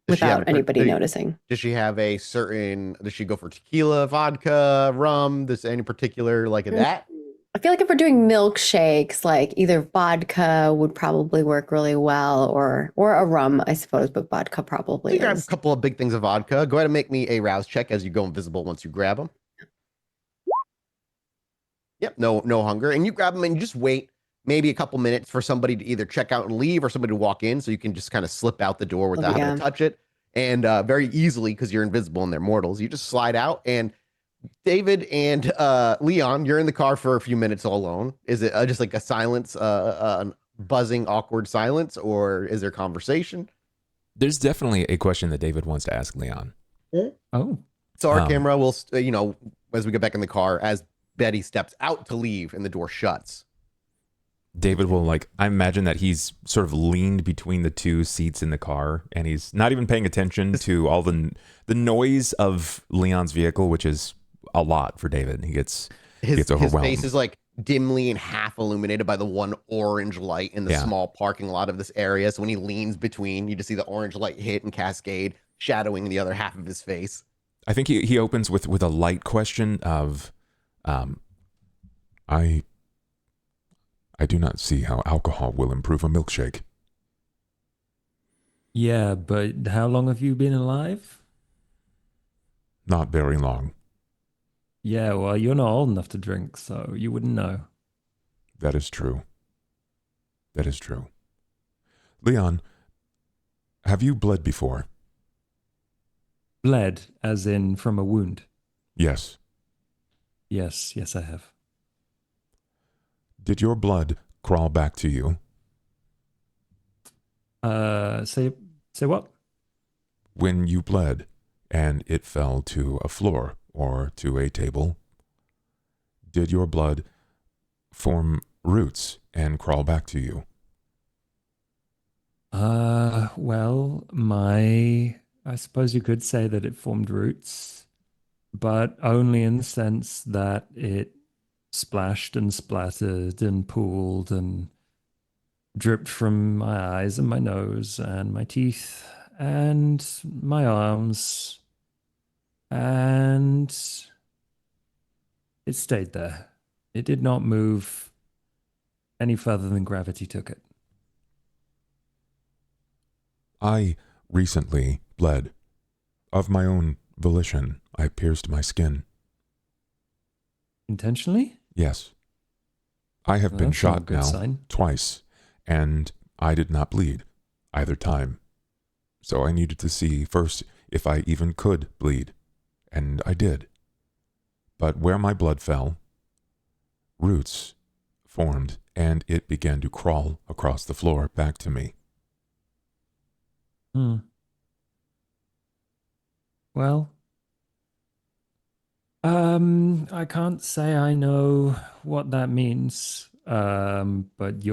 Speaker 2: without anybody noticing.
Speaker 3: Does she have does she go for tequila, vodka, rum? Does any particular like that?
Speaker 2: I feel like if we're doing milkshakes, like either vodka would probably work really well, or a rum, I suppose, but vodka probably
Speaker 3: You grab a
Speaker 2: is.
Speaker 3: couple of big things of vodka. Go ahead and make me a rouse check as you go invisible once you grab them. Yep, no hunger. And you grab them and you just wait maybe a couple minutes for somebody to either check out and leave or somebody to walk in so you can just kind of slip out the door without having to touch it. And very easily, because you're invisible and they're mortals, you just slide out. And David and Leon, you're in the car for a few minutes all alone. Is it just like a silence, buzzing, awkward silence, or is there conversation?
Speaker 1: There's definitely a question that David wants to ask Leon.
Speaker 4: Oh.
Speaker 3: So our camera will, as we get back in the car, as Betty steps out to leave and the door shuts.
Speaker 1: David will I imagine that he's sort of leaned between the two seats in the car and he's not even paying attention to all the noise of Leon's vehicle, which is a lot for David. He gets overwhelmed.
Speaker 3: His face is like dimly and half illuminated by the one orange light in the small parking lot of this area. So when he leans between, you just see the orange light hit and cascade, shadowing the other half of his face.
Speaker 1: I think he opens with a light question of, I do not see how alcohol will improve a milkshake.
Speaker 4: Yeah, but how long have you been alive?
Speaker 1: Not very long.
Speaker 4: Yeah, well, you're not old enough to drink, so you wouldn't know.
Speaker 1: That is true. That is true. Leon, have you bled before?
Speaker 4: Bled, as in from a wound?
Speaker 1: Yes.
Speaker 4: Yes, I have.
Speaker 1: Did your blood crawl back to you?
Speaker 4: Say what?
Speaker 1: When you bled and it fell to a floor or to a table, did your blood form roots and crawl back to you?
Speaker 4: Well, I suppose you could say that it formed roots, but only in the sense that it splashed and splattered and pooled and dripped from my eyes and my nose and my teeth and my arms, and it stayed there. It did not move any further than gravity took it.
Speaker 1: I recently bled. Of my own volition, I pierced my skin.
Speaker 4: Intentionally?
Speaker 1: Yes. I have
Speaker 4: Well,
Speaker 1: been
Speaker 4: that's not a
Speaker 1: shot
Speaker 4: good
Speaker 1: now
Speaker 4: sign.
Speaker 1: twice, and I did not bleed either time. So I needed to see first if I even could bleed, and I did. But where my blood fell, roots formed, and it began to crawl across the floor back to me.
Speaker 4: Well, I can't say I know what that means. But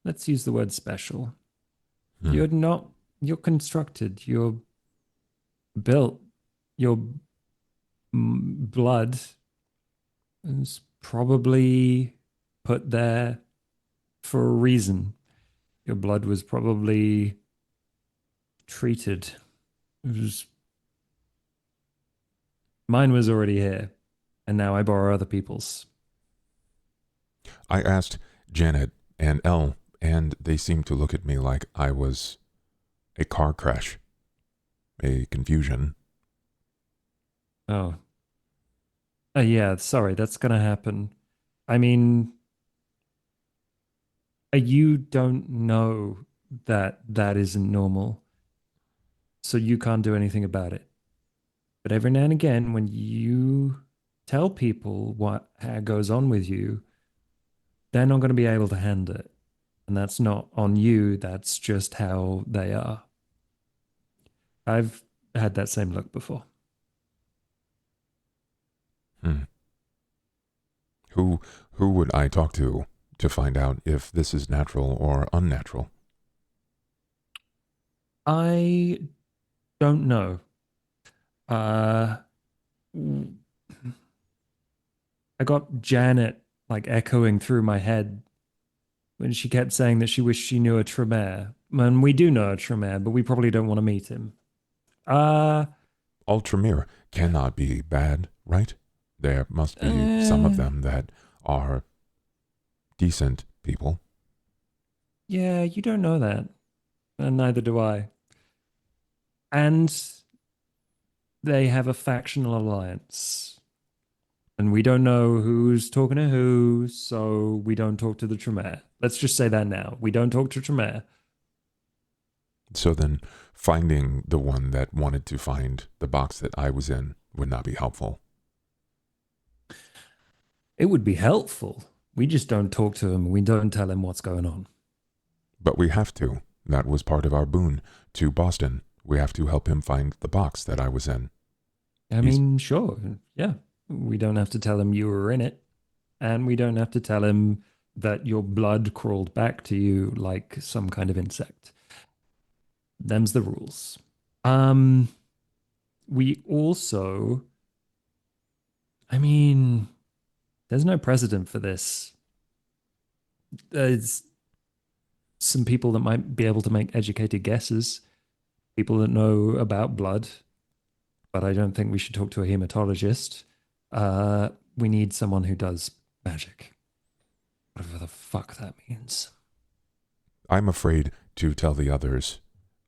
Speaker 4: let's use the word special.
Speaker 1: Hmm.
Speaker 4: You're constructed, you're built, your blood is probably put there for a reason. Your blood was probably treated. Mine was already here, and now I borrow other people's.
Speaker 1: I asked Janet and Elle, and they seemed to look at me like I was a car crash, a confusion.
Speaker 4: Oh. Yeah, sorry, that's gonna happen. I mean, you don't know that that isn't normal, so you can't do anything about it. But every now and again, when you tell people what goes on with you, they're not going to be able to handle it. And that's not on you, that's just how they are. I've had that same look before.
Speaker 1: Who would I talk to find out if this is natural or unnatural?
Speaker 4: I don't know. I got Janet like echoing through my head when she kept saying that she wished she knew a Tremere. And we do know a Tremere, but we probably don't want to meet him.
Speaker 1: Ultramere cannot be bad, right? There must be some of them that are decent people.
Speaker 4: Yeah, you don't know that. And neither do I. And they have a factional alliance. And we don't know who's talking to who, so we don't talk to the Tremere. Let's just say that now. We don't talk to Tremere.
Speaker 1: So then finding the one that wanted to find the box that I was in would not be helpful.
Speaker 4: It would be helpful. We just don't talk to him. We don't tell him what's going on.
Speaker 1: But we have to. That was part of our boon to Boston. We have to help him find the box that I was in.
Speaker 4: I mean, sure. Yeah. We don't have to tell him you were in it. And we don't have to tell him that your blood crawled back to you like some kind of insect. Them's the rules. We also, I mean, there's no precedent for this. There's some people that might be able to make educated guesses, people that know about blood, but I don't think we should talk to a hematologist. We need someone who does magic. Whatever the fuck that means.
Speaker 1: I'm afraid to tell the others,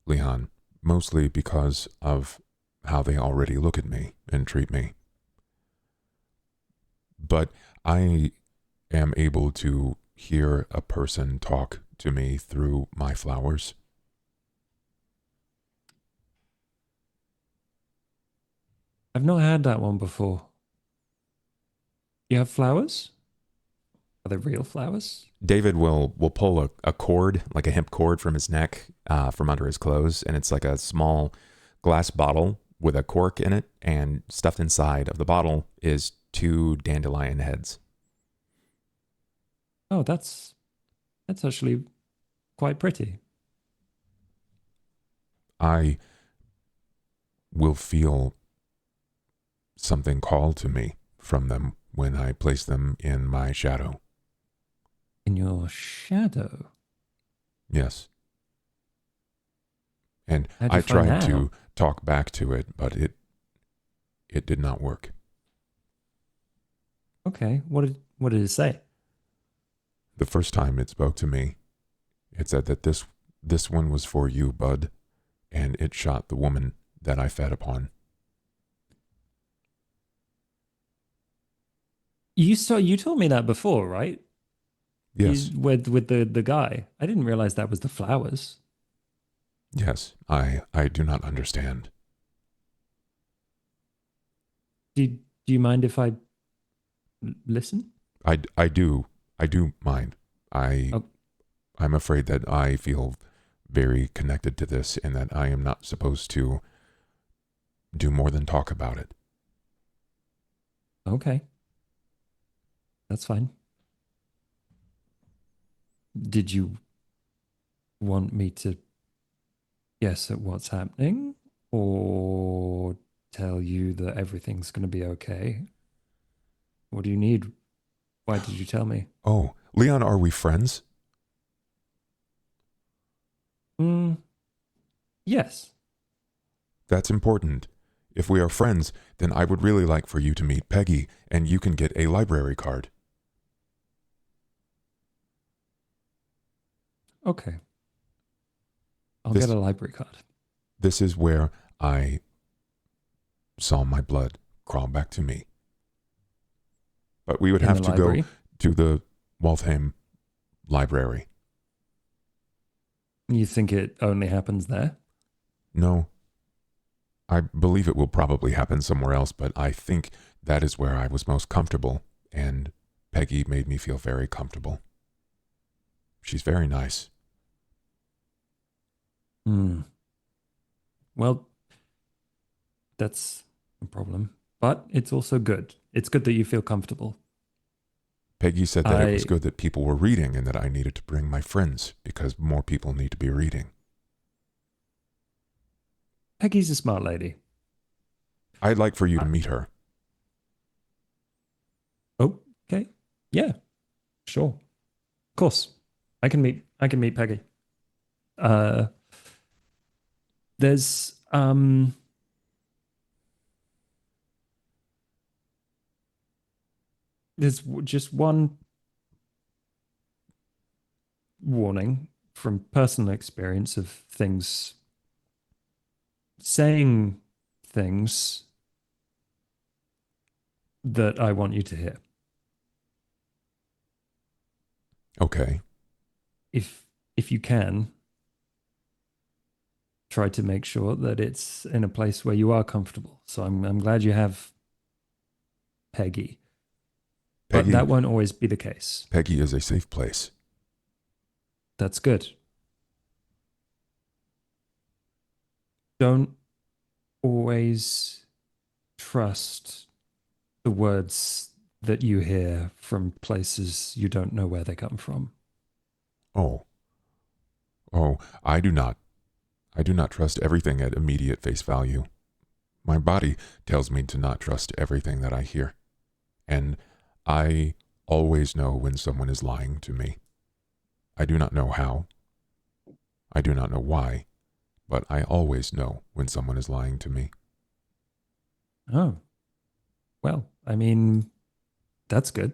Speaker 1: Leon, mostly because of how they already look at me and treat me. But I am able to hear a person talk to me through my flowers.
Speaker 4: I've not had that one before. You have flowers? Are they real flowers?
Speaker 6: David will pull a cord, like a hemp cord from his neck, from under his clothes, and it's like a small
Speaker 1: glass bottle with a cork in it, and stuffed inside of the bottle is 2 dandelion heads.
Speaker 4: Oh, that's actually quite pretty.
Speaker 1: I will feel something call to me from them when I place them in my shadow.
Speaker 4: In your shadow?
Speaker 1: Yes. And
Speaker 4: How'd you
Speaker 1: I
Speaker 4: find
Speaker 1: tried
Speaker 4: that
Speaker 1: to
Speaker 4: out?
Speaker 1: talk back to it, but it did not work.
Speaker 4: Okay. What did it say?
Speaker 1: The first time it spoke to me, it said that this one was for you, bud, and it shot the woman that I fed upon.
Speaker 4: You told me that before, right?
Speaker 1: Yes.
Speaker 4: With the guy. I didn't realize that was the flowers.
Speaker 1: Yes. I do not understand.
Speaker 4: Do you mind if I listen?
Speaker 1: I do mind.
Speaker 4: Oh,
Speaker 1: I'm afraid that I feel very connected to this and that I am not supposed to do more than talk about it.
Speaker 4: okay. That's fine. Did you want me to guess at what's happening or tell you that everything's going to be okay? What do you need? Why did you tell me?
Speaker 1: Oh, Leon, are we friends?
Speaker 4: Mm, yes.
Speaker 1: That's important. If we are friends, then I would really like for you to meet Peggy, and you can get a library card.
Speaker 4: Okay. I'll
Speaker 1: This-
Speaker 4: get a library card.
Speaker 1: This is where I saw my blood crawl back to me. But we would
Speaker 4: In
Speaker 1: have
Speaker 4: the
Speaker 1: to
Speaker 4: library?
Speaker 1: go to the Waltham Library.
Speaker 4: You think it only happens there?
Speaker 1: No, I believe it will probably happen somewhere else, but I think that is where I was most comfortable, and Peggy made me feel very comfortable. She's very nice.
Speaker 4: Hmm. Well, that's a problem. But it's also good. It's good that you feel comfortable.
Speaker 1: Peggy said that it was
Speaker 4: I-
Speaker 1: good that people were reading and that I needed to bring my friends because more people need to be reading.
Speaker 4: Peggy's a smart lady.
Speaker 1: I'd like for you to meet her.
Speaker 4: Okay. Yeah. Sure. Of course. I can meet Peggy. Uh there's just one warning from personal experience of things saying things that I want you to hear.
Speaker 1: Okay.
Speaker 4: If you can, try to make sure that it's in a place where you are comfortable. So I'm glad you have Peggy. But
Speaker 1: Peggy,
Speaker 4: that won't always be the case.
Speaker 1: Peggy is a safe place.
Speaker 4: That's good. Don't always trust the words that you hear from places you don't know where they come from.
Speaker 1: Oh. Oh, I do not. I do not trust everything at immediate face value. My body tells me to not trust everything that I hear. And I always know when someone is lying to me. I do not know how. I do not know why, but I always know when someone is lying to me.
Speaker 4: Oh, well, I mean, that's good.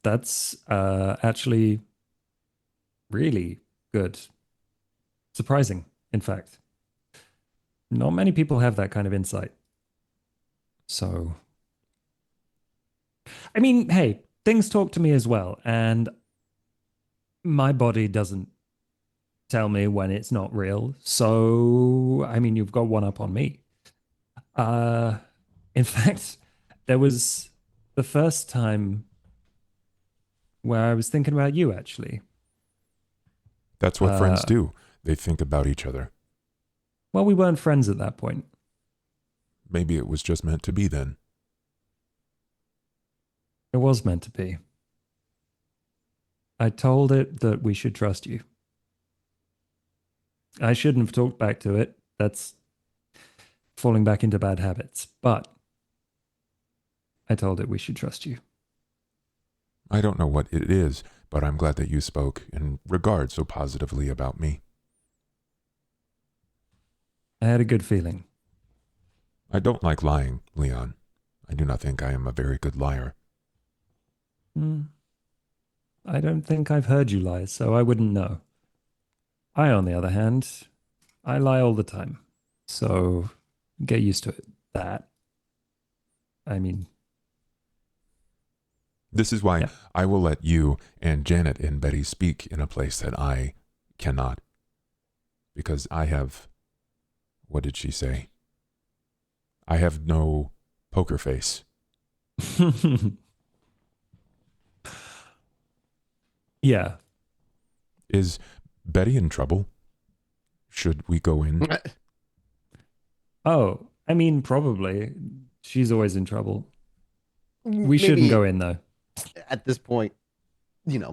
Speaker 4: That's actually really good. Surprising, in fact. Not many people have that kind of insight. So, I mean, hey, things talk to me as well. And my body doesn't tell me when it's not real. So, I mean, you've got one up on me. In fact, there was the first time where I was thinking about you, actually.
Speaker 1: That's what friends do. They think about each other.
Speaker 4: Well, we weren't friends at that point.
Speaker 1: Maybe it was just meant to be then.
Speaker 4: It was meant to be. I told it that we should trust you. I shouldn't have talked back to it. That's falling back into bad habits. But I told it we should trust you.
Speaker 1: I don't know what it is, but I'm glad that you spoke and regard so positively about me.
Speaker 4: I had a good feeling.
Speaker 1: I don't like lying, Leon. I do not think I am a very good liar.
Speaker 4: I don't think I've heard you lie, so I wouldn't know. I, on the other hand, I lie all the time. So get used to it. That. I mean,
Speaker 1: This is why
Speaker 4: Yeah.
Speaker 1: I will let you and Janet and Betty speak in a place that I cannot. Because I have, what did she say? I have no poker face.
Speaker 4: yeah.
Speaker 1: Is Betty in trouble? Should we go in?
Speaker 4: Oh, I mean, probably. She's always in trouble. We
Speaker 3: Maybe
Speaker 4: shouldn't go in, though.
Speaker 3: at this point,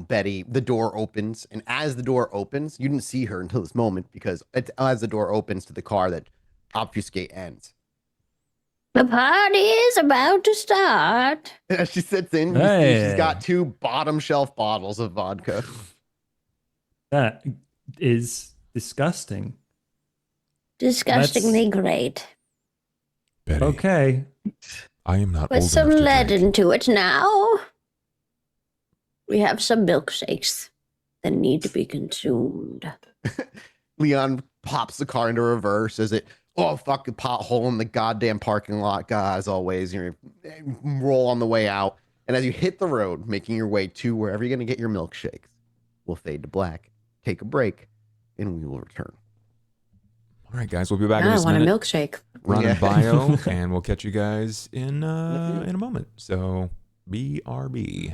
Speaker 3: Betty, the door opens, and as the door opens, you didn't see her until this moment because it's as the door opens to the car that obfuscate ends.
Speaker 5: The party is about to start.
Speaker 3: As she sits in, you see
Speaker 4: Hey.
Speaker 3: she's got 2 bottom shelf bottles of vodka.
Speaker 4: That is disgusting.
Speaker 5: Disgustingly great.
Speaker 1: Betty,
Speaker 4: Okay.
Speaker 1: I am not
Speaker 5: Put
Speaker 1: old
Speaker 5: some
Speaker 1: enough to
Speaker 5: lead
Speaker 1: drink.
Speaker 5: into it now. We have some milkshakes that need to be consumed.
Speaker 3: Leon pops the car into reverse as it, fucking pothole in the goddamn parking lot, guy, as always. You roll on the way out. And as you hit the road, making your way to wherever you're going to get your milkshakes, we'll fade to black, take a break, and we will return.
Speaker 1: All right, guys, we'll be back in
Speaker 2: Now I
Speaker 1: just a
Speaker 2: want a
Speaker 1: minute.
Speaker 2: milkshake.
Speaker 1: Run
Speaker 3: Yeah.
Speaker 1: a bio, and we'll catch you guys in
Speaker 3: few.
Speaker 1: a moment. So, BRB.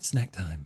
Speaker 4: Snack time.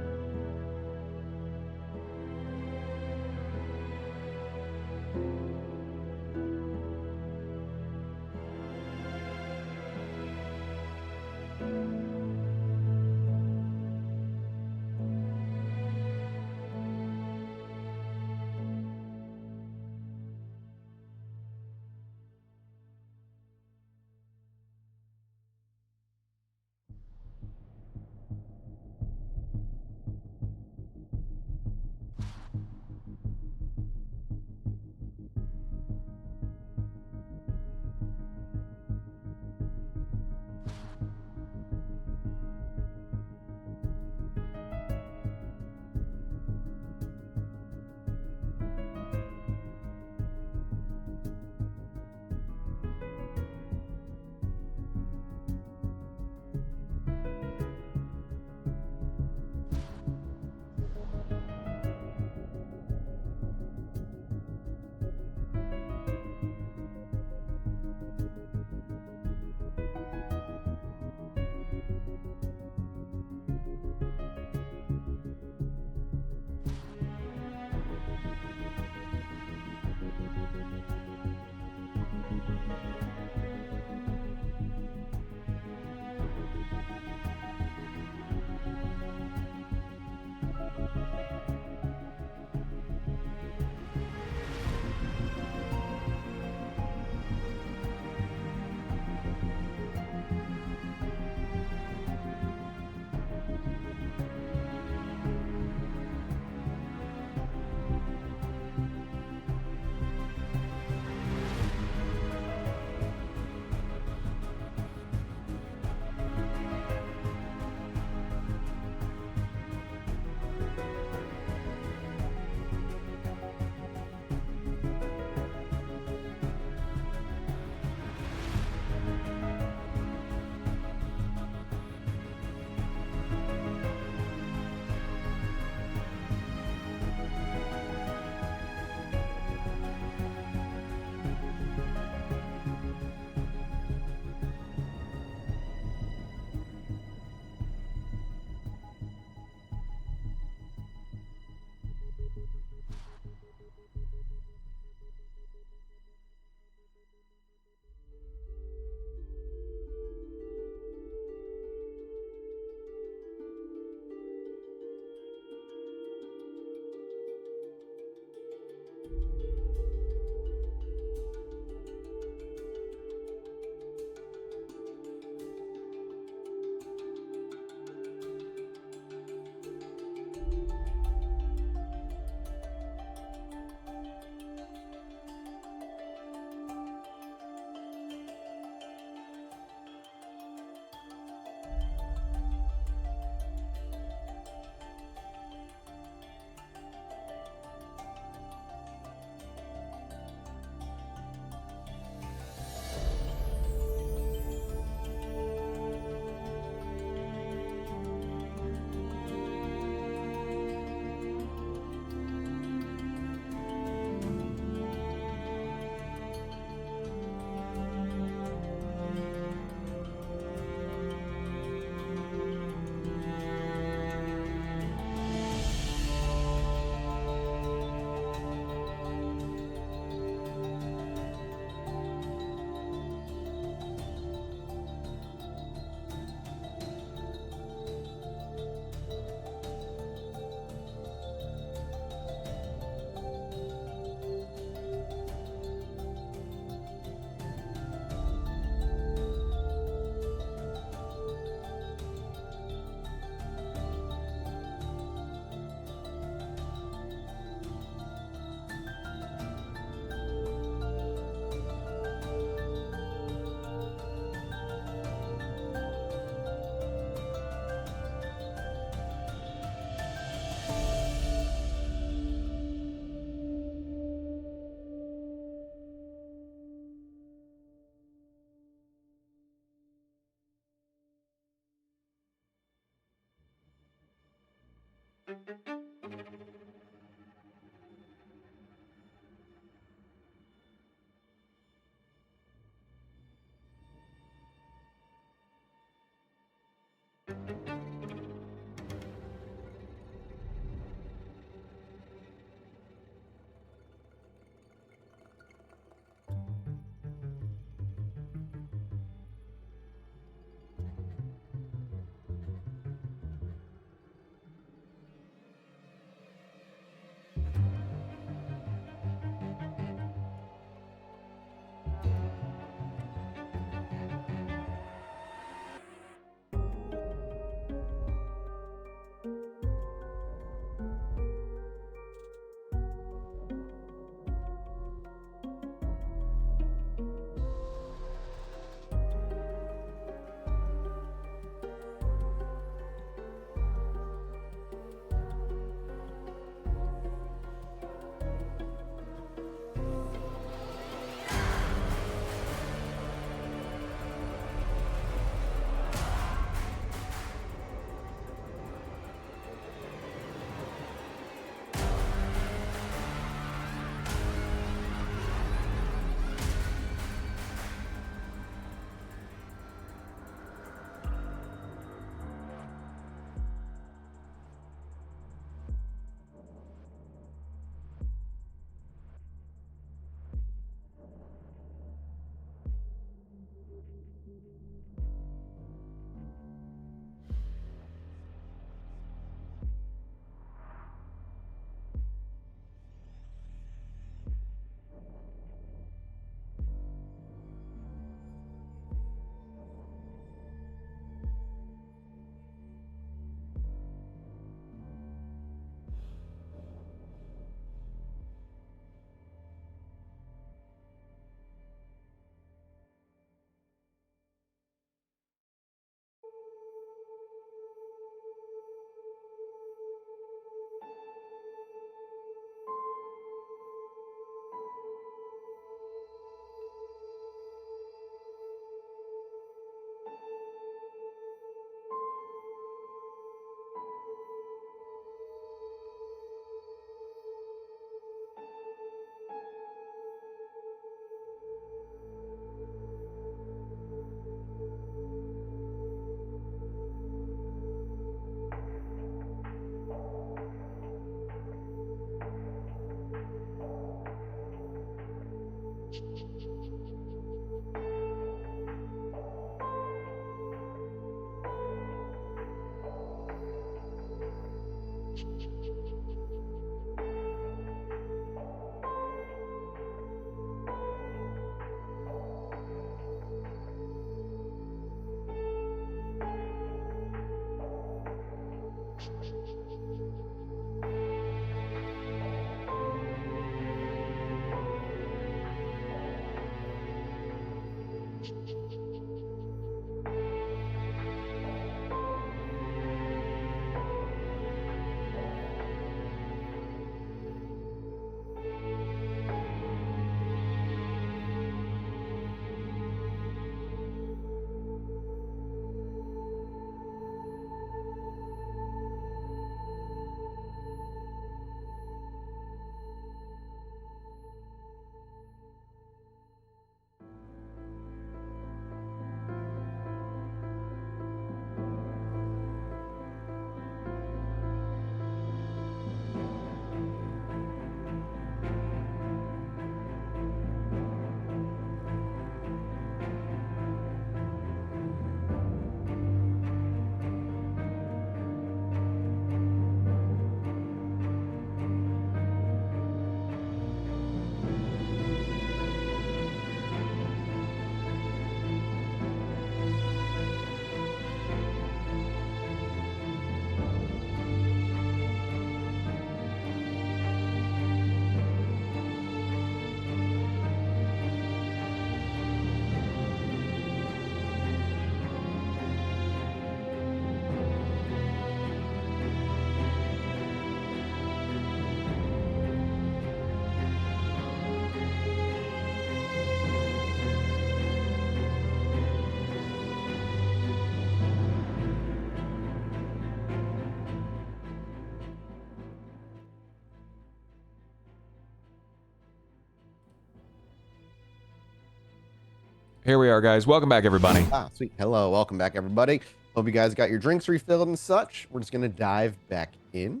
Speaker 1: Here we are, guys. Welcome back, everybody.
Speaker 3: Ah, sweet. Hello, welcome back, everybody. Hope you guys got your drinks refilled and such. We're just gonna dive back in.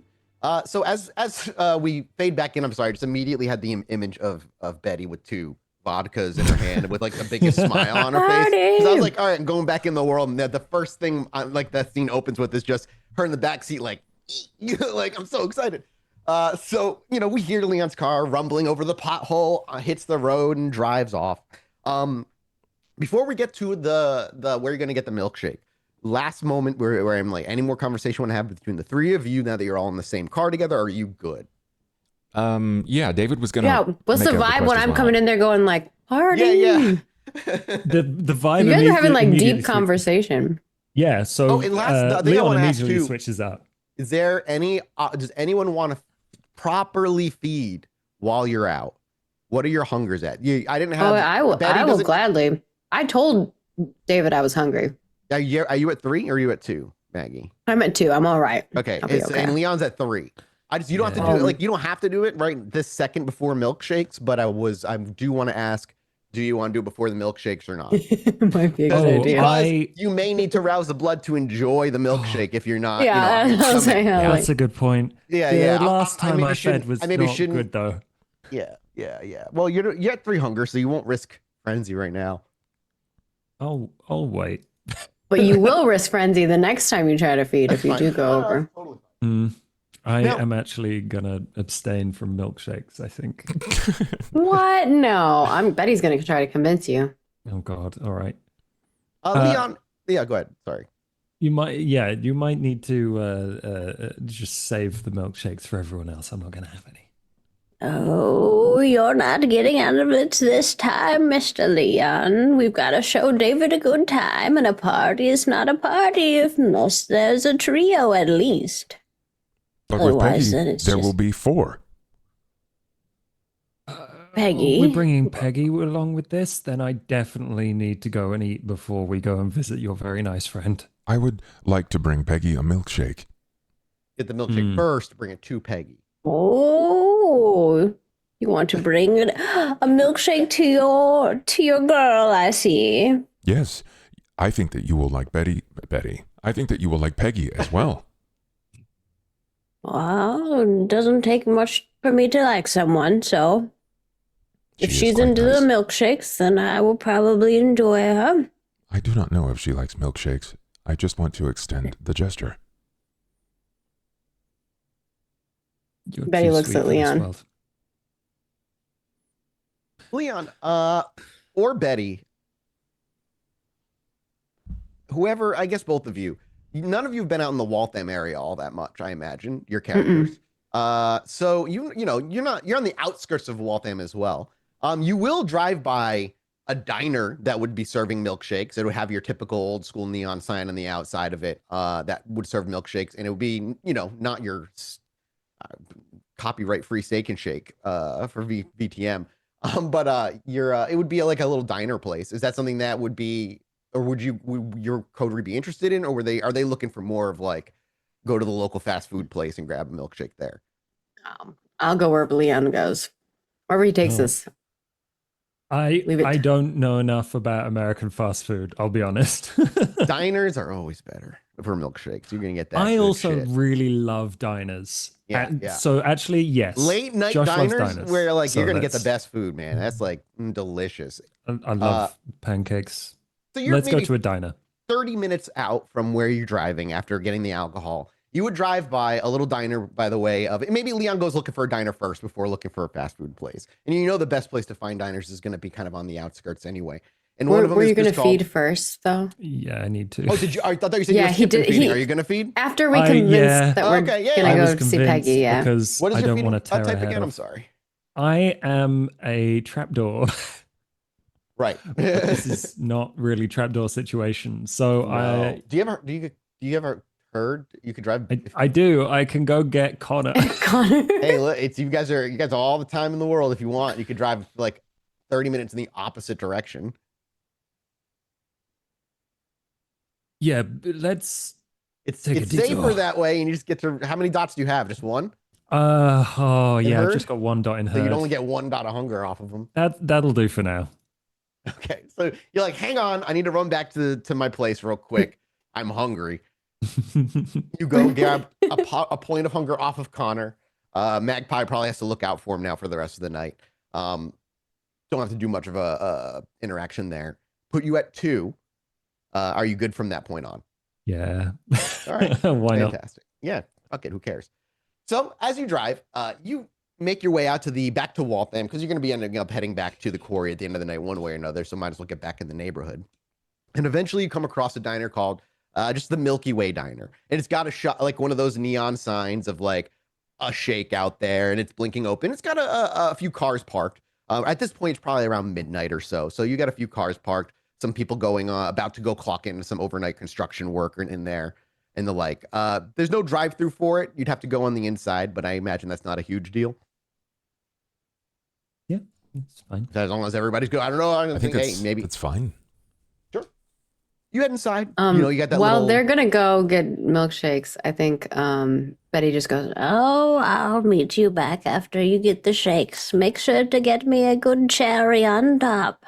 Speaker 3: So as we fade back in, I'm sorry, I just immediately had the image of Betty with 2 vodkas in her hand with like the biggest smile on her face. Because I was like, all right, I'm going back in the world, and the first thing like that scene opens with is just her in the back seat, like, like I'm so excited. So we hear Leon's car rumbling over the pothole, hits the road, and drives off. Before we get to the where you're gonna get the milkshake, last moment where I'm like, any more conversation want to have between the 3 of you now that you're all in the same car together? Or are you good?
Speaker 1: Yeah, David was gonna.
Speaker 2: Yeah, what's the vibe when I'm coming in there going like, party?
Speaker 3: Yeah.
Speaker 4: The vibe.
Speaker 2: You guys are having like
Speaker 4: immediately
Speaker 2: deep conversation.
Speaker 4: Yeah. So
Speaker 3: and last, the thing I
Speaker 4: Leon
Speaker 3: wanna ask
Speaker 4: immediately
Speaker 3: too,
Speaker 4: switches up.
Speaker 3: Is there any? Does anyone want to properly feed while you're out? What are your hungers at? I didn't have.
Speaker 2: I will gladly. I told David I was hungry.
Speaker 3: Are you at 3 or are you at 2, Maggie?
Speaker 2: I'm at 2. I'm all right.
Speaker 3: Okay.
Speaker 2: I'll be okay.
Speaker 3: And Leon's at 3. You don't have to do it. Like, you don't have to do it right this second before milkshakes, but I do want to ask, do you want to do it before the milkshakes or not?
Speaker 2: Might be a good idea.
Speaker 3: You may need to rouse the blood to enjoy the milkshake if you're not.
Speaker 2: Yeah,
Speaker 4: that's a good point.
Speaker 3: Yeah.
Speaker 4: Last time I fed was not good though.
Speaker 3: Yeah. Well, you're at 3 hunger, so you won't risk frenzy right now.
Speaker 4: I'll wait.
Speaker 2: But you will risk frenzy the next time you try to feed if you do go over.
Speaker 3: Totally.
Speaker 4: I am actually gonna abstain from milkshakes, I think.
Speaker 2: What? No, Betty's gonna try to convince you.
Speaker 4: Oh God! All right.
Speaker 3: Leon. Yeah, go ahead. Sorry.
Speaker 4: You might need to just save the milkshakes for everyone else. I'm not gonna have any.
Speaker 5: Oh, you're not getting out of it this time, Mr. Leon. We've got to show David a good time, and a party is not a party unless there's a trio at least.
Speaker 1: But with
Speaker 5: Otherwise,
Speaker 1: Peggy,
Speaker 5: then it's
Speaker 1: there
Speaker 5: just
Speaker 1: will be 4.
Speaker 5: Peggy.
Speaker 4: We're bringing Peggy along with this. Then I definitely need to go and eat before we go and visit your very nice friend.
Speaker 1: I would like to bring Peggy a milkshake.
Speaker 3: Get the milkshake first. Bring it to Peggy.
Speaker 5: Oh, you want to bring a milkshake to your girl, I see.
Speaker 1: Yes, I think that you will like Betty. I think that you will like Peggy as well.
Speaker 5: Well, it doesn't take much for me to like someone, so if
Speaker 1: She is
Speaker 5: she's
Speaker 1: quite
Speaker 5: into
Speaker 1: nice.
Speaker 5: the milkshakes, then I will probably enjoy her.
Speaker 1: I do not know if she likes milkshakes. I just want to extend the gesture.
Speaker 4: You're
Speaker 2: Betty
Speaker 4: too
Speaker 2: looks
Speaker 4: sweet
Speaker 2: at
Speaker 4: for this
Speaker 2: Leon.
Speaker 4: world.
Speaker 3: Leon, or Betty, whoever, I guess both of you, none of you have been out in the Waltham area all that much, I imagine, your characters. So you're on the outskirts of Waltham as well. You will drive by a diner that would be serving milkshakes. It would have your typical old school neon sign on the outside of it that would serve milkshakes, and it would be, not your copyright free Steak and Shake for VTM. But it would be like a little diner place. Is that something that would be, or would your coterie be interested in, or are they looking for more of like, go to the local fast food place and grab a milkshake there?
Speaker 2: I'll go wherever Leon goes. Wherever he takes us.
Speaker 4: I don't know enough about American fast food, I'll be honest.
Speaker 3: Diners are always better for milkshakes. You're gonna get that.
Speaker 4: I
Speaker 3: good
Speaker 4: also
Speaker 3: shit.
Speaker 4: really love diners.
Speaker 3: Yeah.
Speaker 4: So actually, yes.
Speaker 3: Late night
Speaker 4: Josh loves
Speaker 3: diners where like
Speaker 4: so
Speaker 3: you're gonna get the
Speaker 4: that's-
Speaker 3: best food, man. That's like delicious.
Speaker 4: I love pancakes.
Speaker 3: So you're
Speaker 4: Let's go
Speaker 3: maybe
Speaker 4: to a diner.
Speaker 3: 30 minutes out from where you're driving after getting the alcohol. You would drive by a little diner, by the way of maybe Leon goes looking for a diner first before looking for a fast food place. And the best place to find diners is going to be kind of on the outskirts anyway. And one of them
Speaker 2: Were
Speaker 3: is
Speaker 2: you going to
Speaker 3: just called...
Speaker 2: feed first, though?
Speaker 4: Yeah, I need to.
Speaker 3: Oh, did you? I thought you said
Speaker 2: Yeah,
Speaker 3: you were
Speaker 2: he did-
Speaker 3: skipping feeding.
Speaker 2: he-
Speaker 3: Are you going to feed?
Speaker 2: After we convinced that we're
Speaker 3: Okay, yeah,
Speaker 2: going
Speaker 4: I
Speaker 2: to
Speaker 4: was
Speaker 2: go see
Speaker 4: convinced
Speaker 2: Peggy, yeah.
Speaker 4: because
Speaker 3: What is
Speaker 4: I
Speaker 3: your
Speaker 4: don't
Speaker 3: feeding
Speaker 4: want to tear
Speaker 3: type
Speaker 4: her head
Speaker 3: again? I'm
Speaker 4: off.
Speaker 3: sorry.
Speaker 4: I am a trapdoor.
Speaker 3: Right.
Speaker 4: This is not really trapdoor situation. So
Speaker 3: No. Do you ever heard you could drive?
Speaker 4: I do. I can go get Connor.
Speaker 2: Connor.
Speaker 3: Hey, look, you guys have all the time in the world. If you want, you could drive like 30 minutes in the opposite direction.
Speaker 4: Yeah, but let's
Speaker 3: It's
Speaker 4: take a
Speaker 3: safer
Speaker 4: detour.
Speaker 3: that way, and you just get to. How many dots do you have? Just one.
Speaker 4: Oh
Speaker 3: In
Speaker 4: yeah, I've
Speaker 3: herd?
Speaker 4: just got one dot in
Speaker 3: So
Speaker 4: her.
Speaker 3: you'd only get one dot of hunger off of them.
Speaker 4: That'll do for now.
Speaker 3: Okay, so you're like, hang on, I need to run back to my place real quick. I'm hungry. You go grab a point of hunger off of Connor. Magpie probably has to look out for him now for the rest of the night. Don't have to do much of a interaction there. Put you at 2. Are you good from that point on?
Speaker 4: Yeah.
Speaker 3: All right.
Speaker 4: Why not?
Speaker 3: Fantastic. Yeah. Fuck it. Who cares? So as you drive, you make your way out back to Waltham because you're going to be ending up heading back to the quarry at the end of the night one way or another. So might as well get back in the neighborhood. And eventually you come across a diner called just the Milky Way Diner. And it's got a shot like one of those neon signs of like a shake out there and it's blinking open. It's got a few cars parked. At this point, it's probably around midnight or so. So you got a few cars parked, some people going about to go clock in some overnight construction work in there and the like. There's no drive through for it. You'd have to go on the inside, but I imagine that's not a huge deal.
Speaker 4: Yeah, it's fine.
Speaker 3: As long as everybody's good. I don't know. I think, hey,
Speaker 1: it's,
Speaker 3: maybe
Speaker 1: it's fine.
Speaker 3: sure. You head inside. You got that
Speaker 2: while
Speaker 3: little...
Speaker 2: they're gonna go get milkshakes, I think Betty just goes,
Speaker 5: Oh, I'll meet you back after you get the shakes. Make sure to get me a good cherry on top.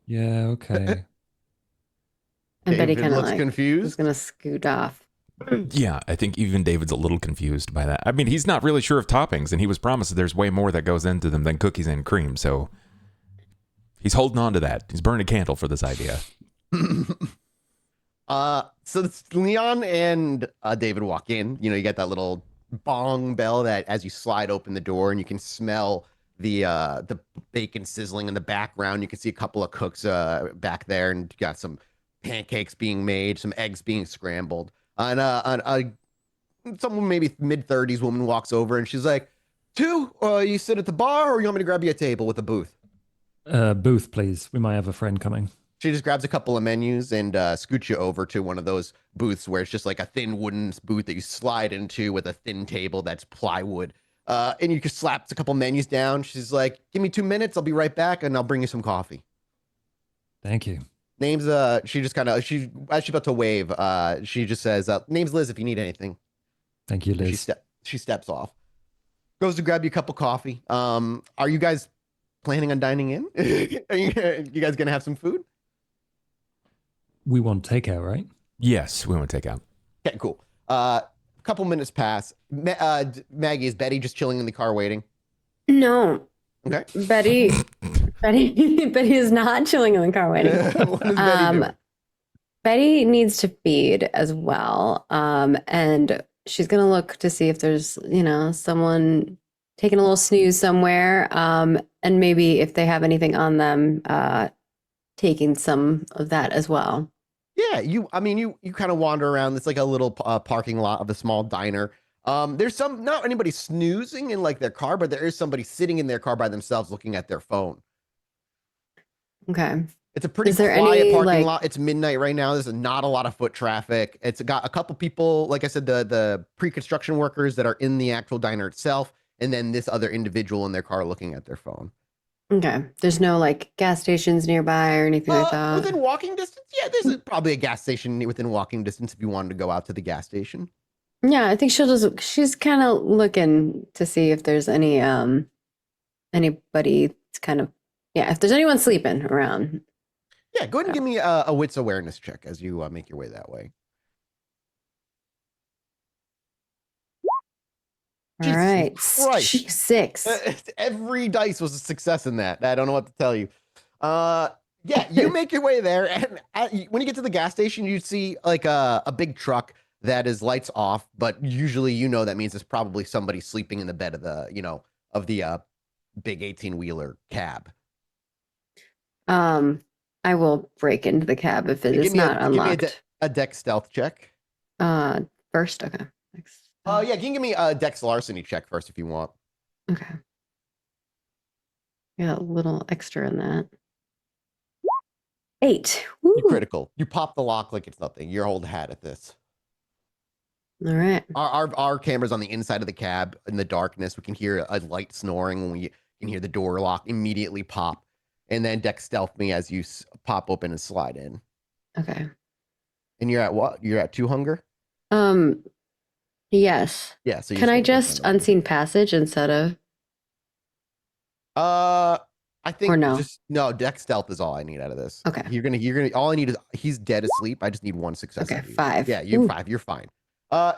Speaker 4: Yeah, okay.
Speaker 2: and Betty
Speaker 3: David
Speaker 2: kind of
Speaker 3: looks
Speaker 2: like is
Speaker 3: confused.
Speaker 2: gonna scoot off.
Speaker 1: Yeah, I think even David's a little confused by that. I mean, he's not really sure of toppings, and he was promised that there's way more that goes into them than cookies and cream, so he's holding on to that. He's burning a candle for this idea.
Speaker 3: So Leon and David walk in. You get that little bong bell that as you slide open the door and you can smell the bacon sizzling in the background. You can see a couple of cooks back there, and you got some pancakes being made, some eggs being scrambled. And someone maybe mid-30s woman walks over and she's like, 2, you sit at the bar or you want me to grab you a table with a booth?
Speaker 4: Booth, please. We might have a friend coming.
Speaker 3: She just grabs a couple of menus and scoots you over to one of those booths where it's just like a thin wooden booth that you slide into with a thin table that's plywood. And you just slap a couple menus down. She's like, give me 2 minutes. I'll be right back and I'll bring you some coffee.
Speaker 4: Thank you.
Speaker 3: Name's, she just kind of, as she's about to wave, she just says, name's Liz if you need anything.
Speaker 4: Thank you, Liz.
Speaker 3: She steps off. Goes to grab you a cup of coffee. Are you guys planning on dining in? Are you guys going to have some food?
Speaker 4: We want takeout, right?
Speaker 1: Yes, we want to take out.
Speaker 3: Okay, cool. A couple minutes pass. Maggie, is Betty just chilling in the car waiting?
Speaker 2: No,
Speaker 3: Okay.
Speaker 2: Betty is not chilling in the car waiting.
Speaker 3: What does Betty do?
Speaker 2: Betty needs to feed as well. And she's gonna look to see if there's, someone taking a little snooze somewhere. And maybe if they have anything on them, taking some of that as well.
Speaker 3: Yeah, you kind of wander around. It's like a little parking lot of a small diner. There's not anybody snoozing in like their car, but there is somebody sitting in their car by themselves looking at their phone.
Speaker 2: Okay.
Speaker 3: It's a pretty quiet parking lot. It's midnight right now. There's not a lot of foot traffic. It's got a couple people, like I said, the pre-construction workers that are in the actual diner itself, and then this other individual in their car looking at their phone.
Speaker 2: Okay. There's no like gas stations nearby or anything like that.
Speaker 3: Within walking distance? Yeah, there's probably a gas station within walking distance if you wanted to go out to the gas station.
Speaker 2: Yeah, I think she's kind of looking to see if there's anybody kind of, if there's anyone sleeping around.
Speaker 3: Yeah, go ahead and give me a wits awareness check as you make your way that way.
Speaker 2: All right.
Speaker 3: Christ.
Speaker 2: 6.
Speaker 3: Every dice was a success in that. I don't know what to tell you. Yeah, you make your way there, and when you get to the gas station, you see like a big truck that is lights off, but usually that means it's probably somebody sleeping in the bed of the big 18-wheeler cab.
Speaker 2: I will break into the cab if it is not unlocked.
Speaker 3: Give me a dex stealth check.
Speaker 2: First, okay. Thanks.
Speaker 3: Yeah, you can give me a dex larceny check first if you want.
Speaker 2: Okay. Got a little extra in that. 8. Woo.
Speaker 3: You're critical. You pop the lock like it's nothing. Your old hat at this.
Speaker 2: All right.
Speaker 3: Our camera's on the inside of the cab in the darkness. We can hear a light snoring when we can hear the door lock immediately pop. And then dex stealth me as you pop open and slide in.
Speaker 2: Okay.
Speaker 3: And you're at what? You're at 2 hunger?
Speaker 2: Yes.
Speaker 3: Yeah. So
Speaker 2: can I just unseen passage instead of?
Speaker 3: I I think
Speaker 2: Or no?
Speaker 3: just no. Dex stealth is all I need out of this.
Speaker 2: Okay.
Speaker 3: You're gonna. All I need is he's dead asleep. I just need one success.
Speaker 2: Okay,
Speaker 3: out of you.
Speaker 2: 5.
Speaker 3: Yeah, you're
Speaker 2: Ooh.
Speaker 3: 5. You're fine.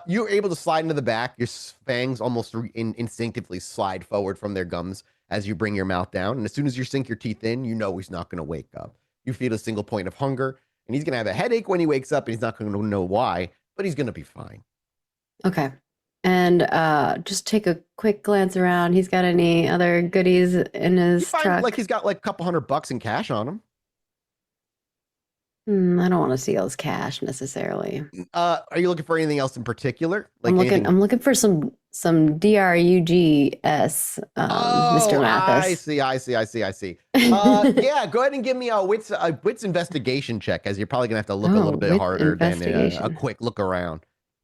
Speaker 3: You're able to slide into the back. Your fangs almost instinctively slide forward from their gums as you bring your mouth down. And as soon as you sink your teeth in, you know he's not gonna wake up. You feel a single point of hunger, and he's gonna have a headache when he wakes up, and he's not gonna know why, but he's gonna be fine.
Speaker 2: Okay. And just take a quick glance around. He's got any other goodies in
Speaker 3: You
Speaker 2: his
Speaker 3: find
Speaker 2: truck?
Speaker 3: like he's got like a couple $100 in cash on him.
Speaker 2: I don't want to see all his cash necessarily.
Speaker 3: Are you looking for anything else in particular? Like
Speaker 2: I'm looking.
Speaker 3: anything?
Speaker 2: I'm looking for some drugs, Mr. Mathis.
Speaker 3: I see. Yeah, go ahead and give me a wits investigation check, as you're probably gonna have to look a little bit
Speaker 2: wit
Speaker 3: harder than a
Speaker 2: investigation.
Speaker 3: quick look around.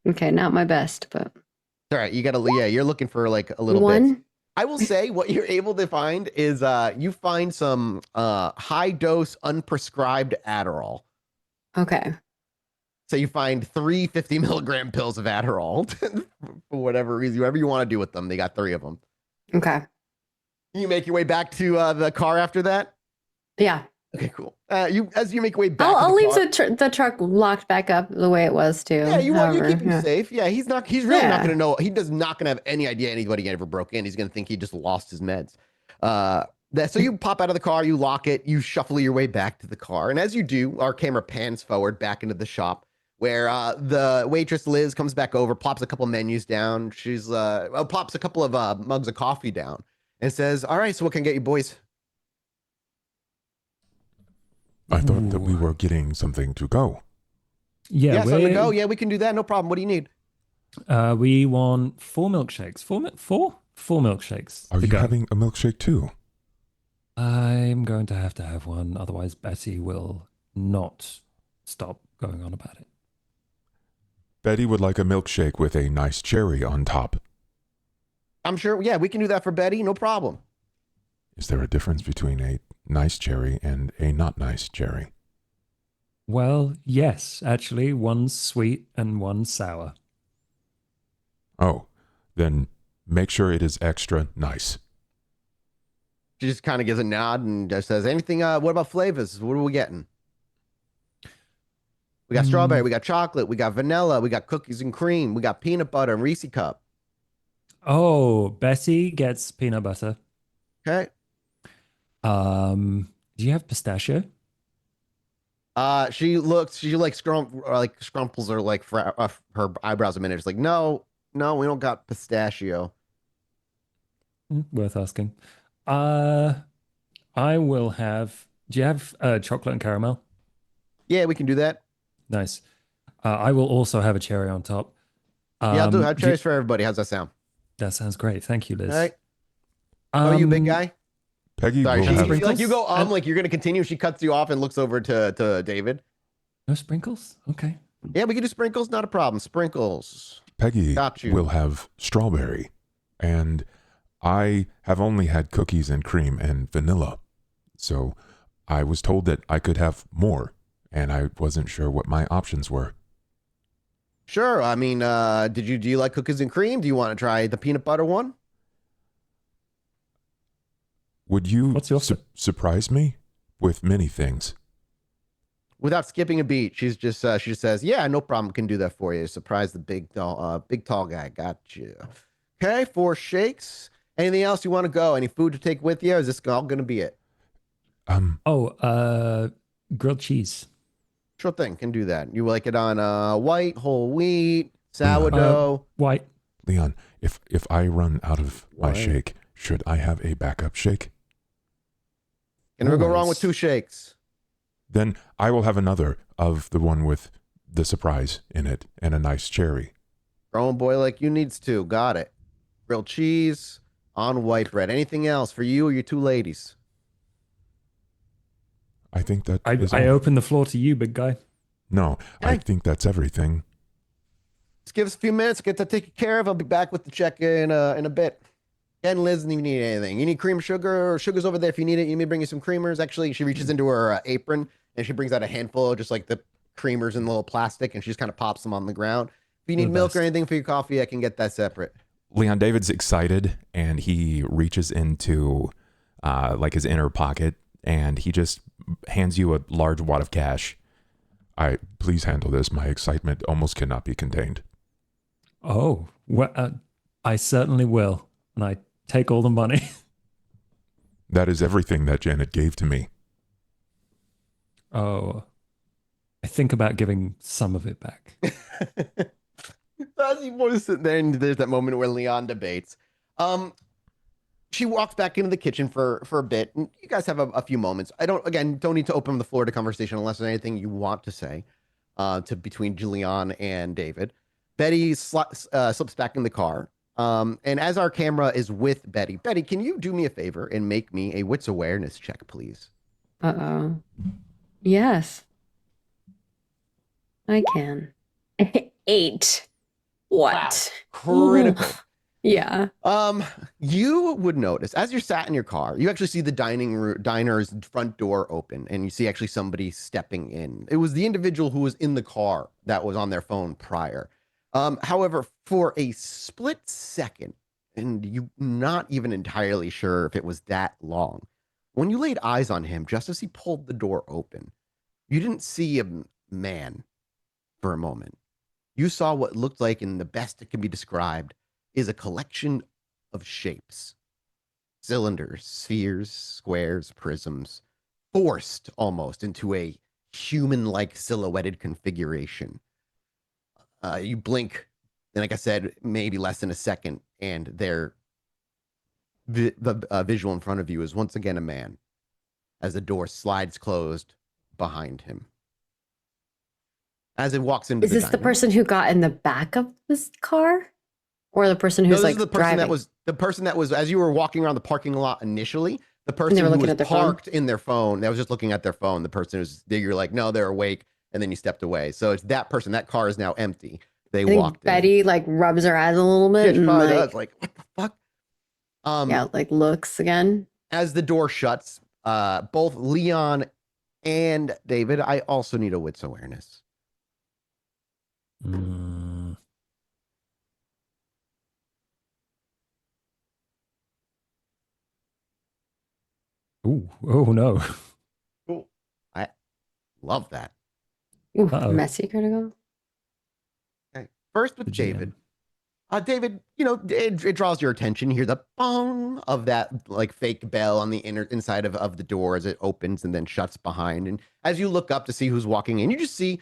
Speaker 2: Okay, not my best, but
Speaker 3: All right, you're looking for like a little bit.
Speaker 2: 1.
Speaker 3: I will say what you're able to find is you find some high dose unprescribed Adderall.
Speaker 2: Okay.
Speaker 3: So you find 3 50-milligram pills of Adderall for whatever reason, whatever you want to do with them. They got 3 of them.
Speaker 2: Okay.
Speaker 3: You make your way back to the car after that.
Speaker 2: Yeah.
Speaker 3: Okay, cool. As you make your way back,
Speaker 2: I'll
Speaker 3: to the
Speaker 2: leave
Speaker 3: car,
Speaker 2: the truck locked back up the way it was too.
Speaker 3: Yeah, you keep him
Speaker 2: yeah.
Speaker 3: safe. Yeah, he's really
Speaker 2: Yeah.
Speaker 3: not going to know. He does not going to have any idea anybody ever broke in. He's going to think he just lost his meds. So you pop out of the car, you lock it, you shuffle your way back to the car, and as you do, our camera pans forward back into the shop where the waitress Liz comes back over, plops a couple menus down. She's plops a couple of mugs of coffee down, and says, "All right, so what can I get you boys?"
Speaker 1: I thought that we were getting something to go.
Speaker 4: Yeah,
Speaker 3: so to go. Yeah, we can do that. No problem. What do you need?
Speaker 4: We want 4 milkshakes. 4 milkshakes.
Speaker 1: Are
Speaker 4: to
Speaker 1: you
Speaker 4: go.
Speaker 1: having a milkshake too?
Speaker 4: I'm going to have one, otherwise Betty will not stop going on about it.
Speaker 1: Betty would like a milkshake with a nice cherry on top.
Speaker 3: I'm sure. Yeah, we can do that for Betty. No problem.
Speaker 1: Is there a difference between a nice cherry and a not nice cherry?
Speaker 4: Well, yes, actually, one's sweet and one's sour.
Speaker 1: Oh, then make sure it is extra nice.
Speaker 3: She just kind of gives a nod and just says, "Anything? What about flavors? What are we getting?" We got strawberry, we got chocolate, we got vanilla, we got cookies and cream, we got peanut butter and Reese cup.
Speaker 4: Oh, Betty gets peanut butter.
Speaker 3: Okay.
Speaker 4: Do you have pistachio?
Speaker 3: She scrumples her like her eyebrows a minute. She's like, no, we don't got pistachio.
Speaker 4: Worth asking. I will have. Do you have chocolate and caramel?
Speaker 3: Yeah, we can do that.
Speaker 4: Nice. I will also have a cherry on top.
Speaker 3: Yeah, I'll do have cherries for everybody. How's that sound?
Speaker 4: That sounds great. Thank you, Liz.
Speaker 3: All right. How are you, big guy?
Speaker 1: Peggy
Speaker 3: Sorry,
Speaker 1: will
Speaker 3: she,
Speaker 1: have...
Speaker 3: like you go like you're gonna continue. She cuts you off and looks over to David.
Speaker 4: No sprinkles? Okay.
Speaker 3: Yeah, we can do sprinkles. Not a problem. Sprinkles.
Speaker 1: Peggy
Speaker 3: Got you.
Speaker 1: will have strawberry, and I have only had cookies and cream and vanilla, so I was told that I could have more, and I wasn't sure what my options were.
Speaker 3: Sure. I mean, do you like cookies and cream? Do you want to try the peanut butter one?
Speaker 1: Would you
Speaker 4: What's your
Speaker 1: surprise me with many things?
Speaker 3: Without skipping a beat, she just says, "Yeah, no problem. Can do that for you. Surprise the big tall guy. Got you." Okay, 4 shakes. Anything else you want to go? Any food to take with you? Or is this all going to be it?
Speaker 4: Grilled cheese.
Speaker 3: Sure thing. Can do that. You like it on white, whole wheat, sourdough?
Speaker 4: White.
Speaker 1: Leon, if I run out of my
Speaker 3: White.
Speaker 1: shake, should I have a backup shake?
Speaker 3: Can never go wrong
Speaker 4: Always.
Speaker 3: with 2 shakes.
Speaker 1: Then I will have another of the one with the surprise in it and a nice cherry.
Speaker 3: Growing boy like you needs to. Got it. Grilled cheese on white bread. Anything else for you or your 2 ladies?
Speaker 1: I think that
Speaker 4: I
Speaker 1: is all.
Speaker 4: open the floor to you, big guy.
Speaker 1: No, I
Speaker 3: Okay.
Speaker 1: think that's everything.
Speaker 3: Just give us a few minutes. Get that taken care of. I'll be back with the check in a bit. And Liz, if you need anything, you need cream, sugar, or sugar's over there if you need it. You may bring you some creamers. Actually, she reaches into her apron and she brings out a handful of just like the creamers in little plastic, and she just kind of pops them on the ground. If you need
Speaker 4: The
Speaker 3: milk
Speaker 4: best.
Speaker 3: or anything for your coffee, I can get that separate.
Speaker 1: Leon David's excited and he reaches into like his inner pocket, and he just hands you a large wad of cash. Please handle this. My excitement almost cannot be contained.
Speaker 4: Oh, well, I certainly will. And I take all the money.
Speaker 1: That is everything that Janet gave to me.
Speaker 4: Oh, I think about giving some of it back.
Speaker 3: As he was sitting there, and there's that moment where Leon debates. She walks back into the kitchen for a bit, and you guys have a few moments. I don't need to open the floor to conversation unless there's anything you want to say to between Julian and David. Betty slips back in the car. And as our camera is with Betty, can you do me a favor and make me a wits awareness check, please?
Speaker 2: Uh-oh. Yes. I can. 8. What?
Speaker 3: Critical.
Speaker 2: Yeah.
Speaker 3: You would notice as you're sat in your car, you actually see the diner's front door open, and you see actually somebody stepping in. It was the individual who was in the car that was on their phone prior. However, for a split second, and you're not even entirely sure if it was that long, when you laid eyes on him, just as he pulled the door open, you didn't see a man for a moment. You saw what looked like, and the best it can be described, is a collection of shapes. Cylinders, spheres, squares, prisms, forced almost into a human-like silhouetted configuration. You blink, and like I said, maybe less than a second, and the visual in front of you is once again a man, as the door slides closed behind him. As it walks into
Speaker 2: Is this the
Speaker 3: diner.
Speaker 2: person who got in the back of this car? Or the person who's
Speaker 3: No, this
Speaker 2: like
Speaker 3: is the person
Speaker 2: driving?
Speaker 3: the person that was as you were walking around the parking lot initially, the person who was parked in their phone, that was just looking at their phone. The person who's you're like, no, they're awake, and then you stepped away. So it's that person. That car is now empty. They walked in.
Speaker 2: Betty like rubs her eyes a little bit.
Speaker 3: Yeah, she
Speaker 2: and
Speaker 3: probably
Speaker 2: like,
Speaker 3: does. Like, what the fuck?
Speaker 2: Yeah, like looks again.
Speaker 3: As the door shuts, both Leon and David, I also need a wits awareness.
Speaker 4: Ooh, oh no.
Speaker 3: Cool. I love that.
Speaker 2: Ooh, messy critical.
Speaker 3: Okay. First with David. David, it draws your attention. You hear the bong of that like fake bell on the inside of the door as it opens and then shuts behind. And as you look up to see who's walking in, you just see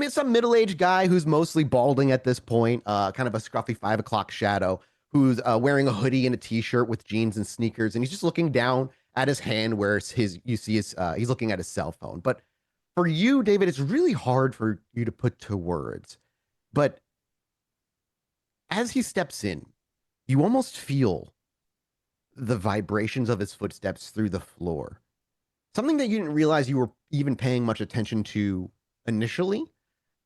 Speaker 3: some middle-aged guy who's mostly balding at this point, kind of a scruffy 5 o'clock shadow, who's wearing a hoodie and a t-shirt with jeans and sneakers, and he's just looking down at his hand where he's looking at his cell phone. But for you, David, it's really hard for you to put to words. But as he steps in, you almost feel the vibrations of his footsteps through the floor. Something that you didn't realize you were even paying much attention to initially.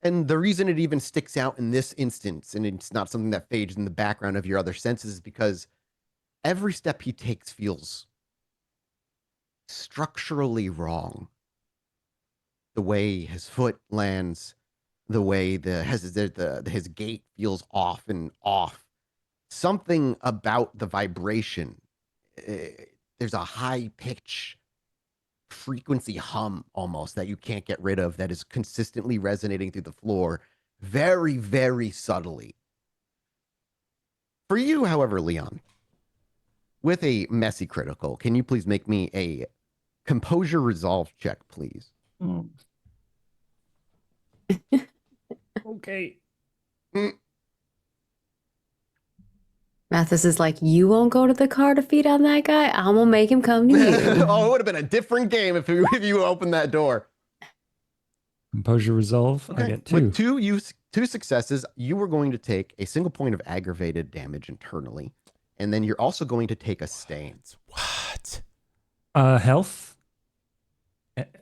Speaker 3: And the reason it even sticks out in this instance, and it's not something that fades in the background of your other senses, is because every step he takes feels structurally wrong. The way his foot lands, the way his gait feels off and off. Something about the vibration. There's a high pitch frequency hum almost that you can't get rid of that is consistently resonating through the floor very, very subtly. For you, however, Leon, with a messy critical, can you please make me a composure resolve check, please?
Speaker 4: Okay.
Speaker 2: Mathis is like, you won't go to the car to feed on that guy? I'm gonna make him come to you.
Speaker 3: Oh, it would have been a different game if you opened that door.
Speaker 4: Composure resolve. Okay. I get 2.
Speaker 3: With two successes, you were going to take a single point of aggravated damage internally, and then you're also going to take a stain.
Speaker 1: What?
Speaker 4: Health.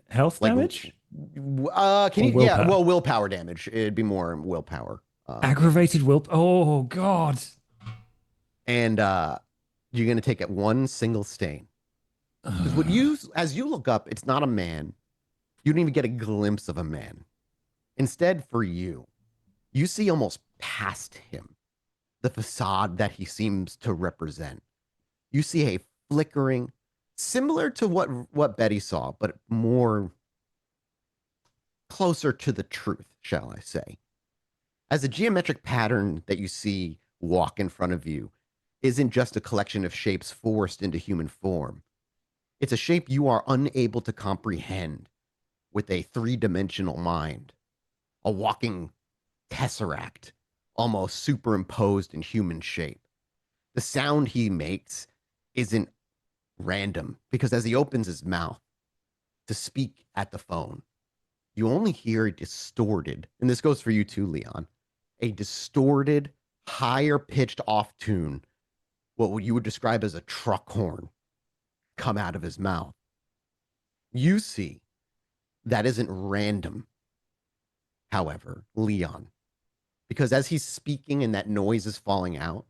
Speaker 4: Health damage.
Speaker 3: Can you? Yeah, well, willpower damage. It'd be more willpower.
Speaker 4: Aggravated will. Oh God.
Speaker 3: And you're going to take it one single stain. Because as you look up, it's not a man. You don't even get a glimpse of a man. Instead, for you, you see almost past him the facade that he seems to represent. You see a flickering, similar to what Betty saw, but more closer to the truth, shall I say. As a geometric pattern that you see walk in front of you isn't just a collection of shapes forced into human form. It's a shape you are unable to comprehend with a three-dimensional mind, a walking tesseract, almost superimposed in human shape. The sound he makes isn't random because as he opens his mouth to speak at the phone, you only hear a distorted, and this goes for you too, Leon, a distorted, higher pitched off tune, what you would describe as a truck horn, come out of his mouth. You see, that isn't random, however, Leon, because as he's speaking and that noise is falling out,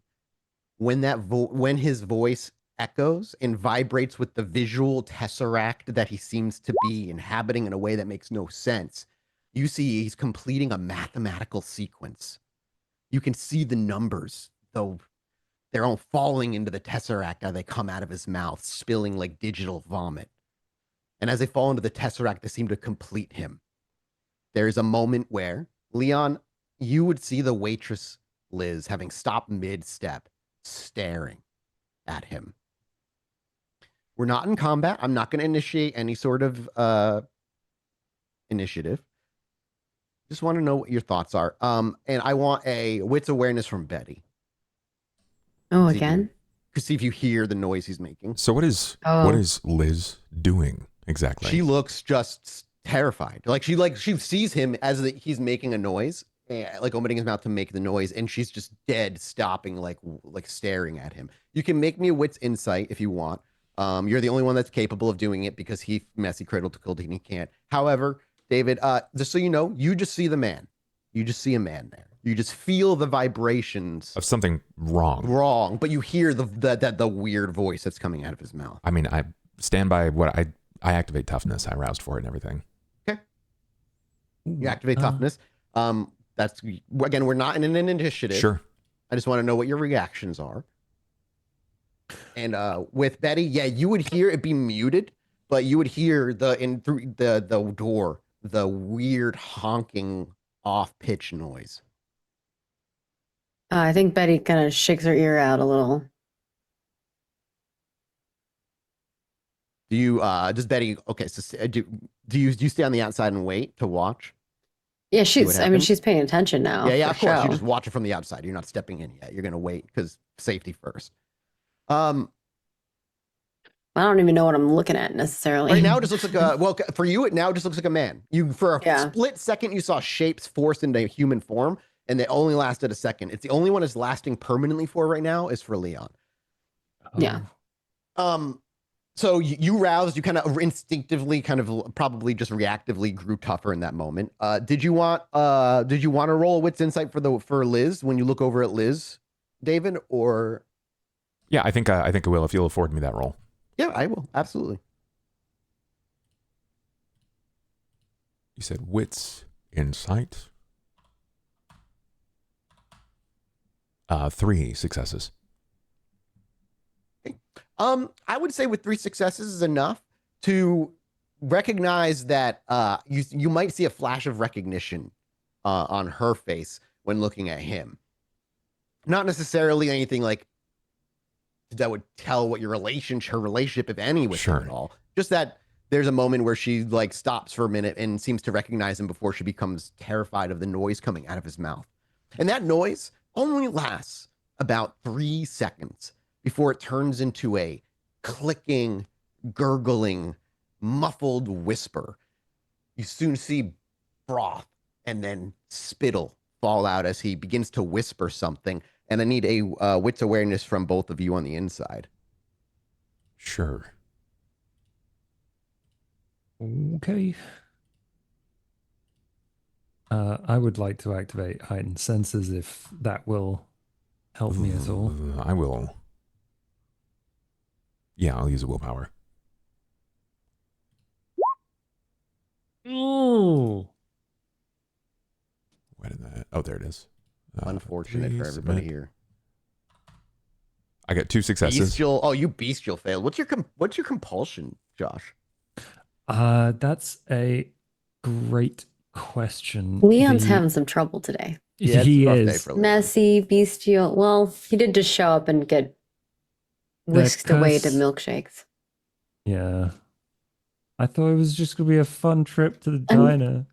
Speaker 3: when his voice echoes and vibrates with the visual tesseract that he seems to be inhabiting in a way that makes no sense, you see he's completing a mathematical sequence. You can see the numbers, though they're all falling into the tesseract as they come out of his mouth, spilling like digital vomit. And as they fall into the tesseract, they seem to complete him. There's a moment where, Leon, you would see the waitress, Liz, having stopped mid-step, staring at him. We're not in combat. I'm not going to initiate any sort of initiative. Just want to know what your thoughts are. And I want a wits awareness from Betty.
Speaker 2: Oh,
Speaker 3: See if you-
Speaker 2: again?
Speaker 3: To see if you hear the noise he's making.
Speaker 1: So what is Liz doing exactly?
Speaker 3: She looks just terrified. She sees him as he's making a noise, like opening his mouth to make the noise, and she's just dead stopping, like staring at him. You can make me a wits insight if you want. You're the only one that's capable of doing it because he messy cradle to cold and he can't. However, David, just so you know, you just see the man. You just see a man there. You just feel the vibrations
Speaker 1: of something wrong.
Speaker 3: but you hear the weird voice that's coming out of his mouth.
Speaker 1: I mean, I stand by what I activate toughness. I roused for it and everything.
Speaker 3: Okay. You activate toughness. That's, again, we're not in an initiative.
Speaker 1: Sure.
Speaker 3: I just want to know what your reactions are. And with Betty, yeah, you would hear it be muted, but you would hear through the door the weird honking off-pitch noise.
Speaker 2: I think Betty kind of shakes her ear out a little.
Speaker 3: Do you does Betty okay, so do you stay on the outside and wait to watch?
Speaker 2: Yeah,
Speaker 3: See what
Speaker 2: she's
Speaker 3: happens?
Speaker 2: she's paying attention now.
Speaker 3: Yeah,
Speaker 2: for
Speaker 3: of course.
Speaker 2: show.
Speaker 3: You just watch it from the outside. You're not stepping in yet. You're gonna wait because safety first.
Speaker 2: I don't even know what I'm looking at necessarily.
Speaker 3: Right now it just looks like for you it now just looks like a man. You for a split second you saw shapes forced into human form, and they only lasted a second. It's the only one that's lasting permanently for right now is for Leon.
Speaker 2: Yeah.
Speaker 3: So you roused, you kind of instinctively, kind of probably just reactively grew tougher in that moment. Did you want to roll a wits insight for Liz when you look over at Liz, David, or?
Speaker 1: Yeah, I think I will if you'll afford me that roll.
Speaker 3: Yeah, I will. Absolutely.
Speaker 1: You said wits insight. 3 successes.
Speaker 3: I would say with 3 successes is enough to recognize that you might see a flash of recognition on her face when looking at him. Not necessarily anything like that would tell what her relationship, if any, with him at all. Just that there's a moment where she like stops for a minute and seems to recognize him before she becomes terrified of the noise coming out of his mouth. And that noise only lasts about 3 seconds before it turns into a clicking, gurgling, muffled whisper. You soon see broth and then spittle fall out as he begins to whisper something. And I need a wits awareness from both of you on the inside.
Speaker 1: Sure.
Speaker 4: Okay. I would like to activate heightened senses if that will help me at all.
Speaker 1: I will. Yeah, I'll use a willpower.
Speaker 4: Ooh.
Speaker 1: Where did that? Oh, there it is.
Speaker 3: Unfortunate for everybody here.
Speaker 1: I got 2 successes.
Speaker 3: Bestial. Oh, you bestial failed. What's your compulsion, Josh?
Speaker 4: That's a great question.
Speaker 2: Leon's having some trouble today.
Speaker 3: Yeah, it's
Speaker 4: He
Speaker 3: a rough day
Speaker 4: is.
Speaker 3: for Leon.
Speaker 2: Messy, bestial. Well, he did just show up and get whisked away to
Speaker 4: curse-
Speaker 2: milkshakes.
Speaker 4: Yeah. I thought it was just gonna be a fun trip to the diner.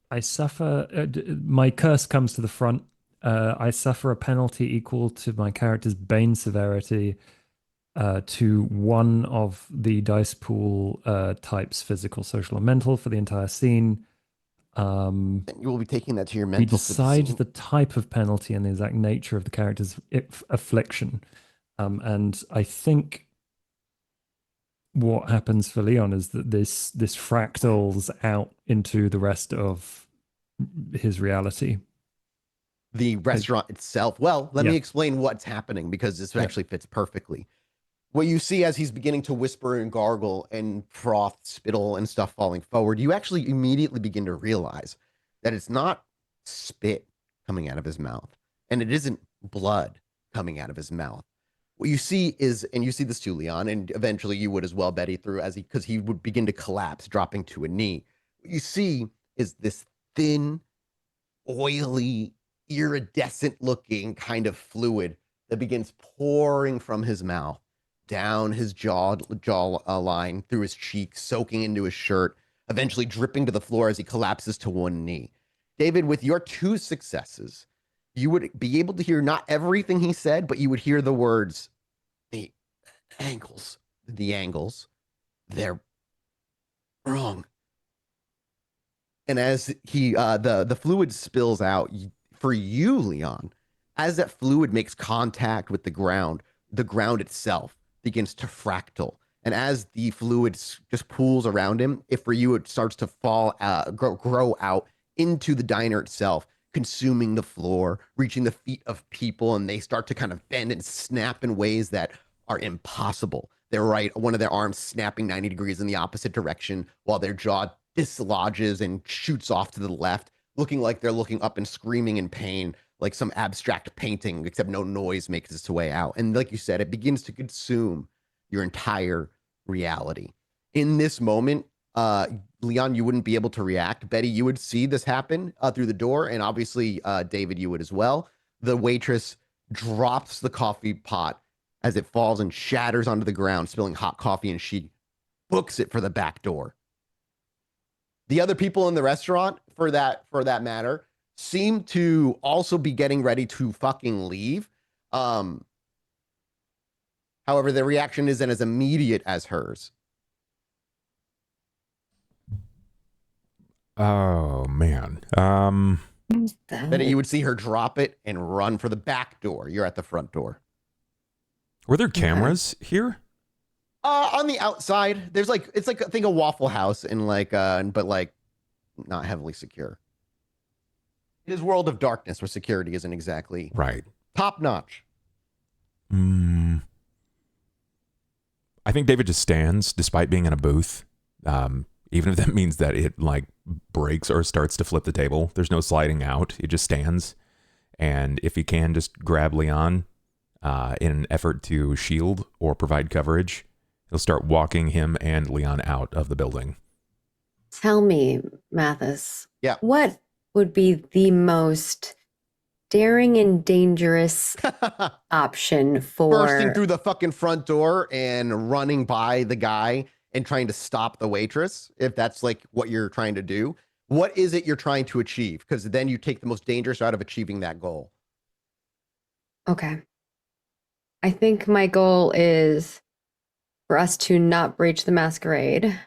Speaker 4: I suffer. My curse comes to the front. I suffer a penalty equal to my character's bane severity to one of the dice pool types: physical, social, or mental, for the entire scene.
Speaker 3: And you will be taking that to your
Speaker 4: We
Speaker 3: mental. for
Speaker 4: decide
Speaker 3: scene.
Speaker 4: the type of penalty and the exact nature of the character's affliction. And I think what happens for Leon is that this fractals out into the rest of his reality.
Speaker 3: The restaurant itself. Well, let me
Speaker 4: Yeah.
Speaker 3: explain what's happening because this
Speaker 4: Yeah.
Speaker 3: actually fits perfectly. What you see as he's beginning to whisper and gargle and froth, spittle, and stuff falling forward, you actually immediately begin to realize that it's not spit coming out of his mouth, and it isn't blood coming out of his mouth. What you see is, and you see this too, Leon, and eventually you would as well, Betty, because he would begin to collapse, dropping to a knee. What you see is this thin, oily, iridescent looking kind of fluid that begins pouring from his mouth down his jaw line, through his cheeks, soaking into his shirt, eventually dripping to the floor as he collapses to one knee. David, with your 2 successes, you would be able to hear not everything he said, but you would hear the words, the angles, they're wrong. And as he the fluid spills out for you, Leon, as that fluid makes contact with the ground itself begins to fractal. And as the fluid just pools around him, if for you it starts to fall grow out into the diner itself, consuming the floor, reaching the feet of people, and they start to kind of bend and snap in ways that are impossible. They're right, one of their arms snapping 90 degrees in the opposite direction while their jaw dislodges and shoots off to the left, looking like they're looking up and screaming in pain, like some abstract painting, except no noise makes its way out. And like you said, it begins to consume your entire reality. In this moment, Leon, you wouldn't be able to react. Betty, you would see this happen through the door, and obviously, David, you would as well. The waitress drops the coffee pot as it falls and shatters onto the ground, spilling hot coffee, and she books it for the back door. The other people in the restaurant, for that matter, seem to also be getting ready to fucking leave. However, their reaction isn't as immediate as hers.
Speaker 1: Oh man.
Speaker 3: Betty, you would see her drop it and run for the back door. You're at the front door.
Speaker 1: Were there cameras here?
Speaker 3: On the outside, there's it's like I think a Waffle House and but like not heavily secure. It is World of Darkness where security isn't exactly
Speaker 1: Right.
Speaker 3: top notch.
Speaker 1: I think David just stands despite being in a booth. Even if that means that it like breaks or starts to flip the table, there's no sliding out. It just stands. And if he can just grab Leon in an effort to shield or provide coverage, he'll start walking him and Leon out of the building.
Speaker 2: Tell me, Mathis.
Speaker 3: Yeah.
Speaker 2: What would be the most daring and dangerous option for
Speaker 3: Bursting through the fucking front door and running by the guy and trying to stop the waitress, if that's like what you're trying to do? What is it you're trying to achieve? Because then you take the most dangerous route of achieving that goal.
Speaker 2: Okay. I think my goal is for us to not breach the masquerade.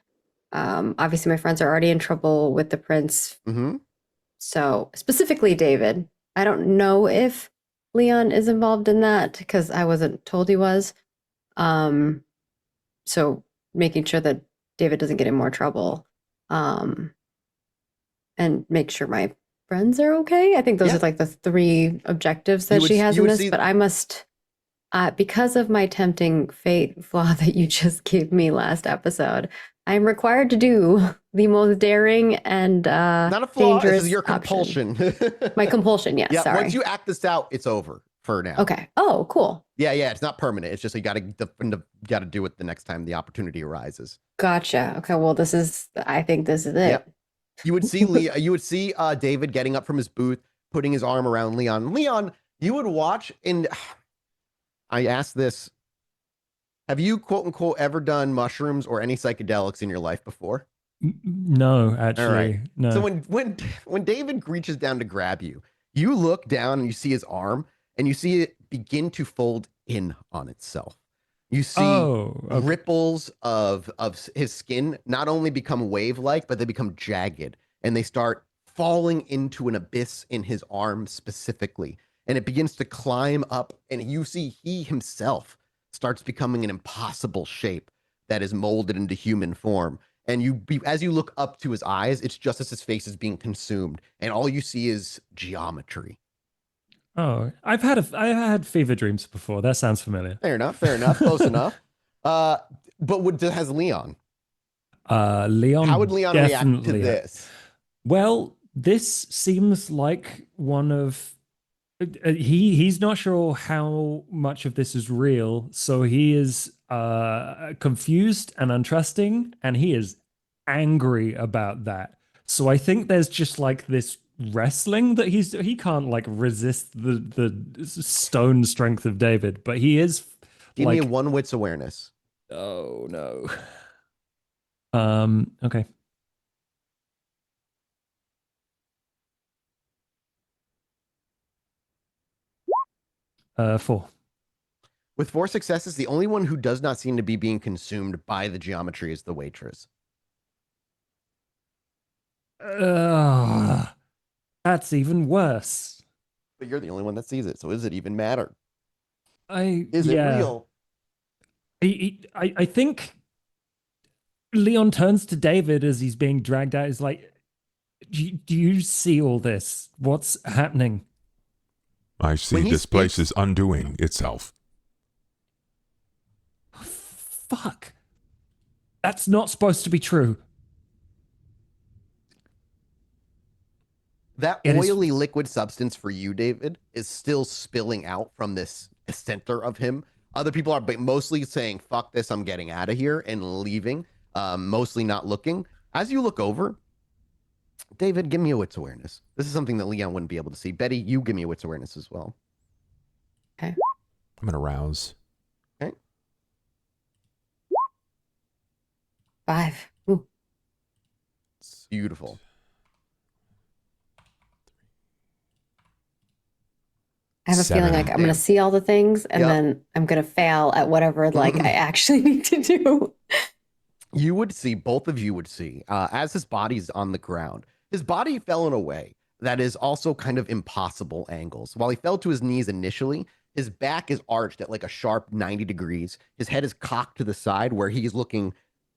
Speaker 2: Obviously, my friends are already in trouble with the prince.
Speaker 3: Mm-hmm.
Speaker 2: So, specifically David. I don't know if Leon is involved in that because I wasn't told he was. So, making sure that David doesn't get in more trouble. And make sure my friends are okay. I think those are like the 3 objectives that she has in this, but I must, because of my tempting fate flaw that you just gave me last episode, I'm required to do the most daring and
Speaker 3: Not a flaw. This
Speaker 2: dangerous
Speaker 3: is your
Speaker 2: option.
Speaker 3: compulsion.
Speaker 2: My compulsion, yes.
Speaker 3: Yeah.
Speaker 2: Sorry.
Speaker 3: Once you act this out, it's over for now.
Speaker 2: Okay. Oh, cool.
Speaker 3: Yeah. It's not permanent. It's just you got to do it the next time the opportunity arises.
Speaker 2: Gotcha. Okay. Well, I think this is it.
Speaker 3: Yep. You would see David getting up from his booth, putting his arm around Leon. Leon, you would watch, and I asked this: have you quote unquote ever done mushrooms or any psychedelics in your life before?
Speaker 4: No, actually,
Speaker 3: All right.
Speaker 4: no.
Speaker 3: So when David reaches down to grab you, you look down and you see his arm, and you see it begin to fold in on itself. You see ripples of his skin not only become wave-like, but they become jagged, and they start falling into an abyss in his arm specifically. And it begins to climb up, and you see he himself starts becoming an impossible shape that is molded into human form. And as you look up to his eyes, it's just as his face is being consumed, and all you see is geometry.
Speaker 4: Oh, I've had fever dreams before. That sounds familiar.
Speaker 3: Fair enough. Close enough. But has Leon?
Speaker 4: Leon.
Speaker 3: How would Leon react to this?
Speaker 4: Well, this seems like one of he's not sure how much of this is real, so he is confused and untrusting, and he is angry about that. So I think there's just like this wrestling that he can't like resist the stone strength of David, but he is
Speaker 3: Give me a one wits awareness.
Speaker 4: Oh no. Okay. Four.
Speaker 3: With 4 successes, the only one who does not seem to be being consumed by the geometry is the waitress.
Speaker 4: That's even worse.
Speaker 3: But you're the only one that sees it, so does it even matter?
Speaker 4: Is
Speaker 3: it real?
Speaker 4: I think Leon turns to David as he's being dragged out. He's like, do you see all this? What's happening?
Speaker 1: I see this place is undoing itself.
Speaker 4: Fuck. That's not supposed to be true.
Speaker 3: That oily liquid substance for you, David, is still spilling out from this center of him. Other people are mostly saying, fuck this, I'm getting out of here, and leaving, mostly not looking. As you look over, David, give me a wits awareness. This is something that Leon wouldn't be able to see. Betty, you give me a wits awareness as well.
Speaker 2: Okay.
Speaker 1: I'm going to rouse.
Speaker 3: Okay.
Speaker 2: 5. Ooh.
Speaker 3: Beautiful.
Speaker 2: I have a feeling like I'm going to see all the things and then I'm going to fail at whatever I actually need to do.
Speaker 3: You would see, both of you would see, as his body's on the ground, his body fell in a way that is also kind of impossible angles. While he fell to his knees initially, his back is arched at like a sharp 90 degrees. His head is cocked to the side where he's looking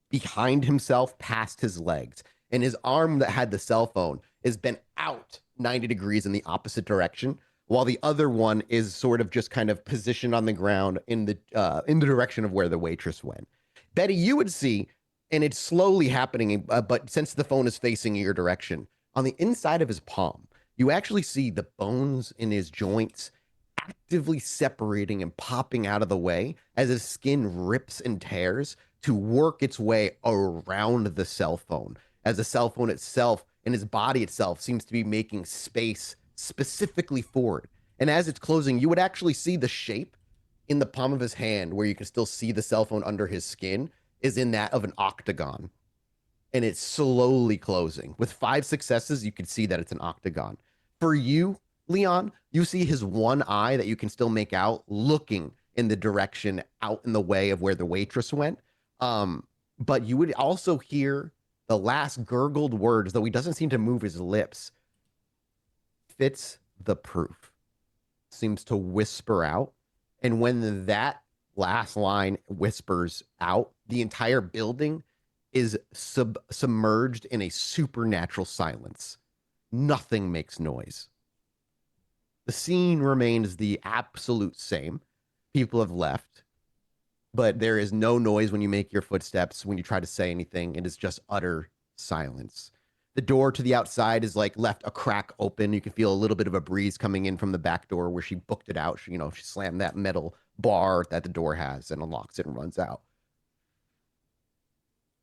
Speaker 3: behind himself past his legs. And his arm that had the cell phone is bent out 90 degrees in the opposite direction, while the other one is sort of just kind of positioned on the ground in the direction of where the waitress went. Betty, you would see, and it's slowly happening, but since the phone is facing your direction, on the inside of his palm, you actually see the bones in his joints actively separating and popping out of the way as his skin rips and tears to work its way around the cell phone, as the cell phone itself and his body itself seems to be making space specifically for it. And as it's closing, you would actually see the shape in the palm of his hand, where you can still see the cell phone under his skin, is in that of an octagon. And it's slowly closing. With 5 successes, you can see that it's an octagon. For you, Leon, you see his one eye that you can still make out looking in the direction out in the way of where the waitress went. But you would also hear the last gurgled words, though he doesn't seem to move his lips. Fits the proof. Seems to whisper out. And when that last line whispers out, the entire building is submerged in a supernatural silence. Nothing makes noise. The scene remains the absolute same. People have left. but there is no noise when you make your footsteps, when you try to say anything. It is just utter silence. The door to the outside is like left a crack open. You can feel a little bit of a breeze coming in from the back door where she booked it out. She slammed that metal bar that the door has and unlocks it and runs out.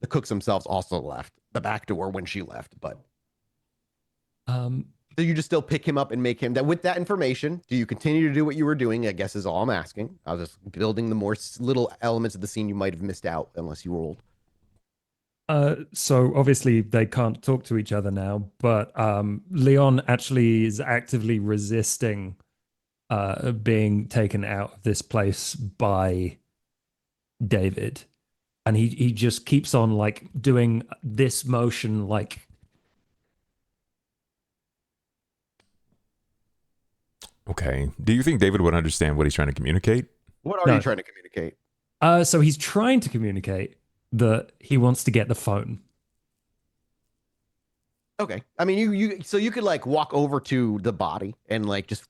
Speaker 3: The cooks themselves also left the back door when she left, but do you just still pick him up and make him that with that information? Do you continue to do what you were doing? I guess is all I'm asking. I was just building the more little elements of the scene you might have missed out unless you rolled.
Speaker 4: So obviously they can't talk to each other now, but Leon actually is actively resisting being taken out of this place by David. And he just keeps on like doing this motion like
Speaker 1: Okay. Do you think David would understand what he's trying to communicate?
Speaker 3: What are you trying to communicate?
Speaker 4: So he's trying to communicate that he wants to get the phone.
Speaker 3: Okay. I mean, you could like walk over to the body and like just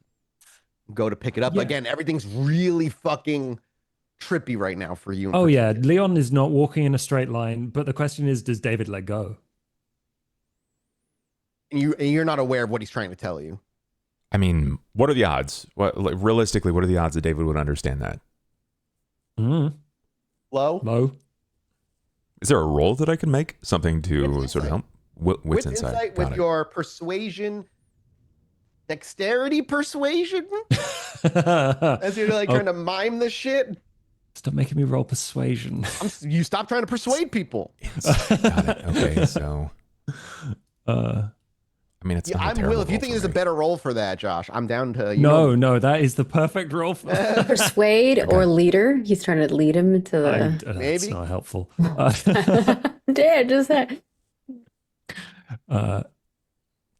Speaker 3: go to pick it up.
Speaker 4: Yeah.
Speaker 3: Again, everything's really fucking trippy right now for you.
Speaker 4: Oh yeah, Leon is not walking in a straight line, but the question is, does David let go?
Speaker 3: And you're not aware of what he's trying to tell you.
Speaker 1: I mean, what are the odds? Realistically, what are the odds that David would understand that?
Speaker 3: Low?
Speaker 1: Is there a roll that I can make? Something to
Speaker 3: Wits
Speaker 1: sort of
Speaker 3: insight.
Speaker 1: help? Wits insight. Got
Speaker 3: with
Speaker 1: it.
Speaker 3: your persuasion, dexterity persuasion? As you're like trying to mime the shit?
Speaker 4: Stop making me roll persuasion.
Speaker 3: You stop trying to persuade people.
Speaker 1: Got it. Okay, so... I mean, it's not a
Speaker 3: I'm
Speaker 1: terrible
Speaker 3: Will. If you
Speaker 1: roll
Speaker 3: think
Speaker 1: for
Speaker 3: there's a
Speaker 1: me.
Speaker 3: better roll for that, Josh, I'm down to.
Speaker 4: No, that is the perfect roll for that.
Speaker 2: Persuade
Speaker 1: Okay.
Speaker 2: or leader. He's trying to lead him to the.
Speaker 4: That's
Speaker 3: Maybe.
Speaker 4: not helpful.
Speaker 2: Yeah, just that.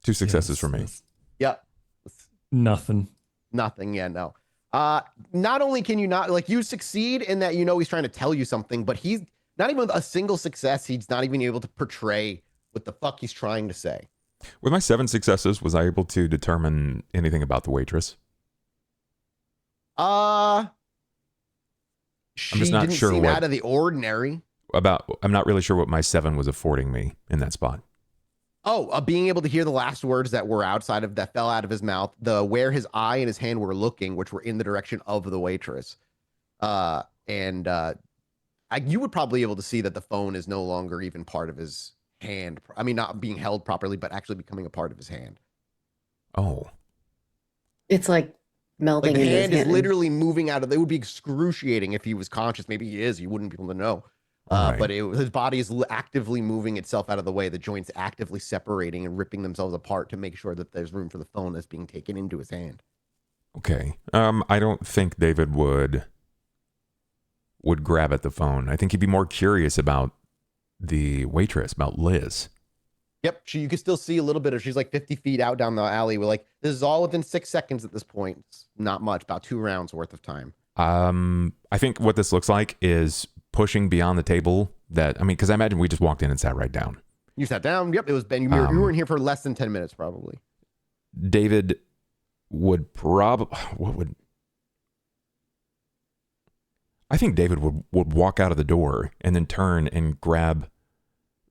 Speaker 1: 2 successes
Speaker 4: yes,
Speaker 1: for me.
Speaker 3: Yep.
Speaker 4: Nothing.
Speaker 3: Nothing. Yeah, no. Not only can you not like you succeed in that he's trying to tell you something, but he's not even a single success. He's not even able to portray what the fuck he's trying to say.
Speaker 1: With my 7 successes, was I able to determine anything about the waitress?
Speaker 3: She
Speaker 1: just not
Speaker 3: didn't
Speaker 1: sure
Speaker 3: seem
Speaker 1: what-
Speaker 3: out of the ordinary.
Speaker 1: I'm not really sure what my 7 was affording me in that spot.
Speaker 3: Oh, being able to hear the last words that fell out of his mouth, where his eye and his hand were looking, which were in the direction of the waitress. You would probably be able to see that the phone is no longer even part of his hand. I mean, not being held properly, but actually becoming a part of his hand.
Speaker 1: Oh,
Speaker 2: It's like melting
Speaker 3: Like the
Speaker 2: into his
Speaker 3: hand is
Speaker 2: hand.
Speaker 3: literally moving out of. It would be excruciating if he was conscious. Maybe he is. You wouldn't be able to know.
Speaker 1: Right.
Speaker 3: But his body is actively moving itself out of the way. The joints actively separating and ripping themselves apart to make sure that there's room for the phone that's being taken into his hand.
Speaker 1: okay. I don't think David would grab at the phone. I think he'd be more curious about the waitress, about Liz.
Speaker 3: Yep, you can still see a little bit of. She's like 50 feet out down the alley. We're like, this is all within 6 seconds at this point. It's not much, about 2 rounds worth of time.
Speaker 1: I think what this looks like is pushing beyond the table. Because I imagine we just walked in and sat right down.
Speaker 3: You sat down. Yep, it was Ben. You were in here for less than 10 minutes, probably.
Speaker 1: David would I think David would walk out of the door and then turn and grab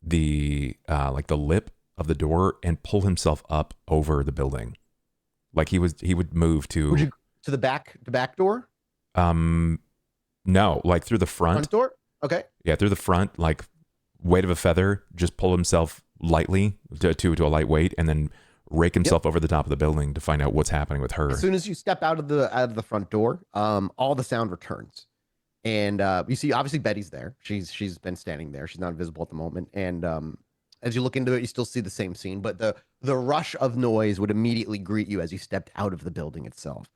Speaker 1: the the lip of the door and pull himself up over the building. Like he would move to
Speaker 3: the back door?
Speaker 1: No, like through the front
Speaker 3: door? Okay.
Speaker 1: Yeah, through the front, like weight of a feather, just pull himself lightly to a light weight and then rake himself over the top of the building to find out what's happening with her.
Speaker 3: As soon as you step out of the front door, all the sound returns. And you see, obviously, Betty's there. She's been standing there. She's not visible at the moment. And as you look into it, you still see the same scene. But the rush of noise would immediately greet you as you stepped out of the building itself.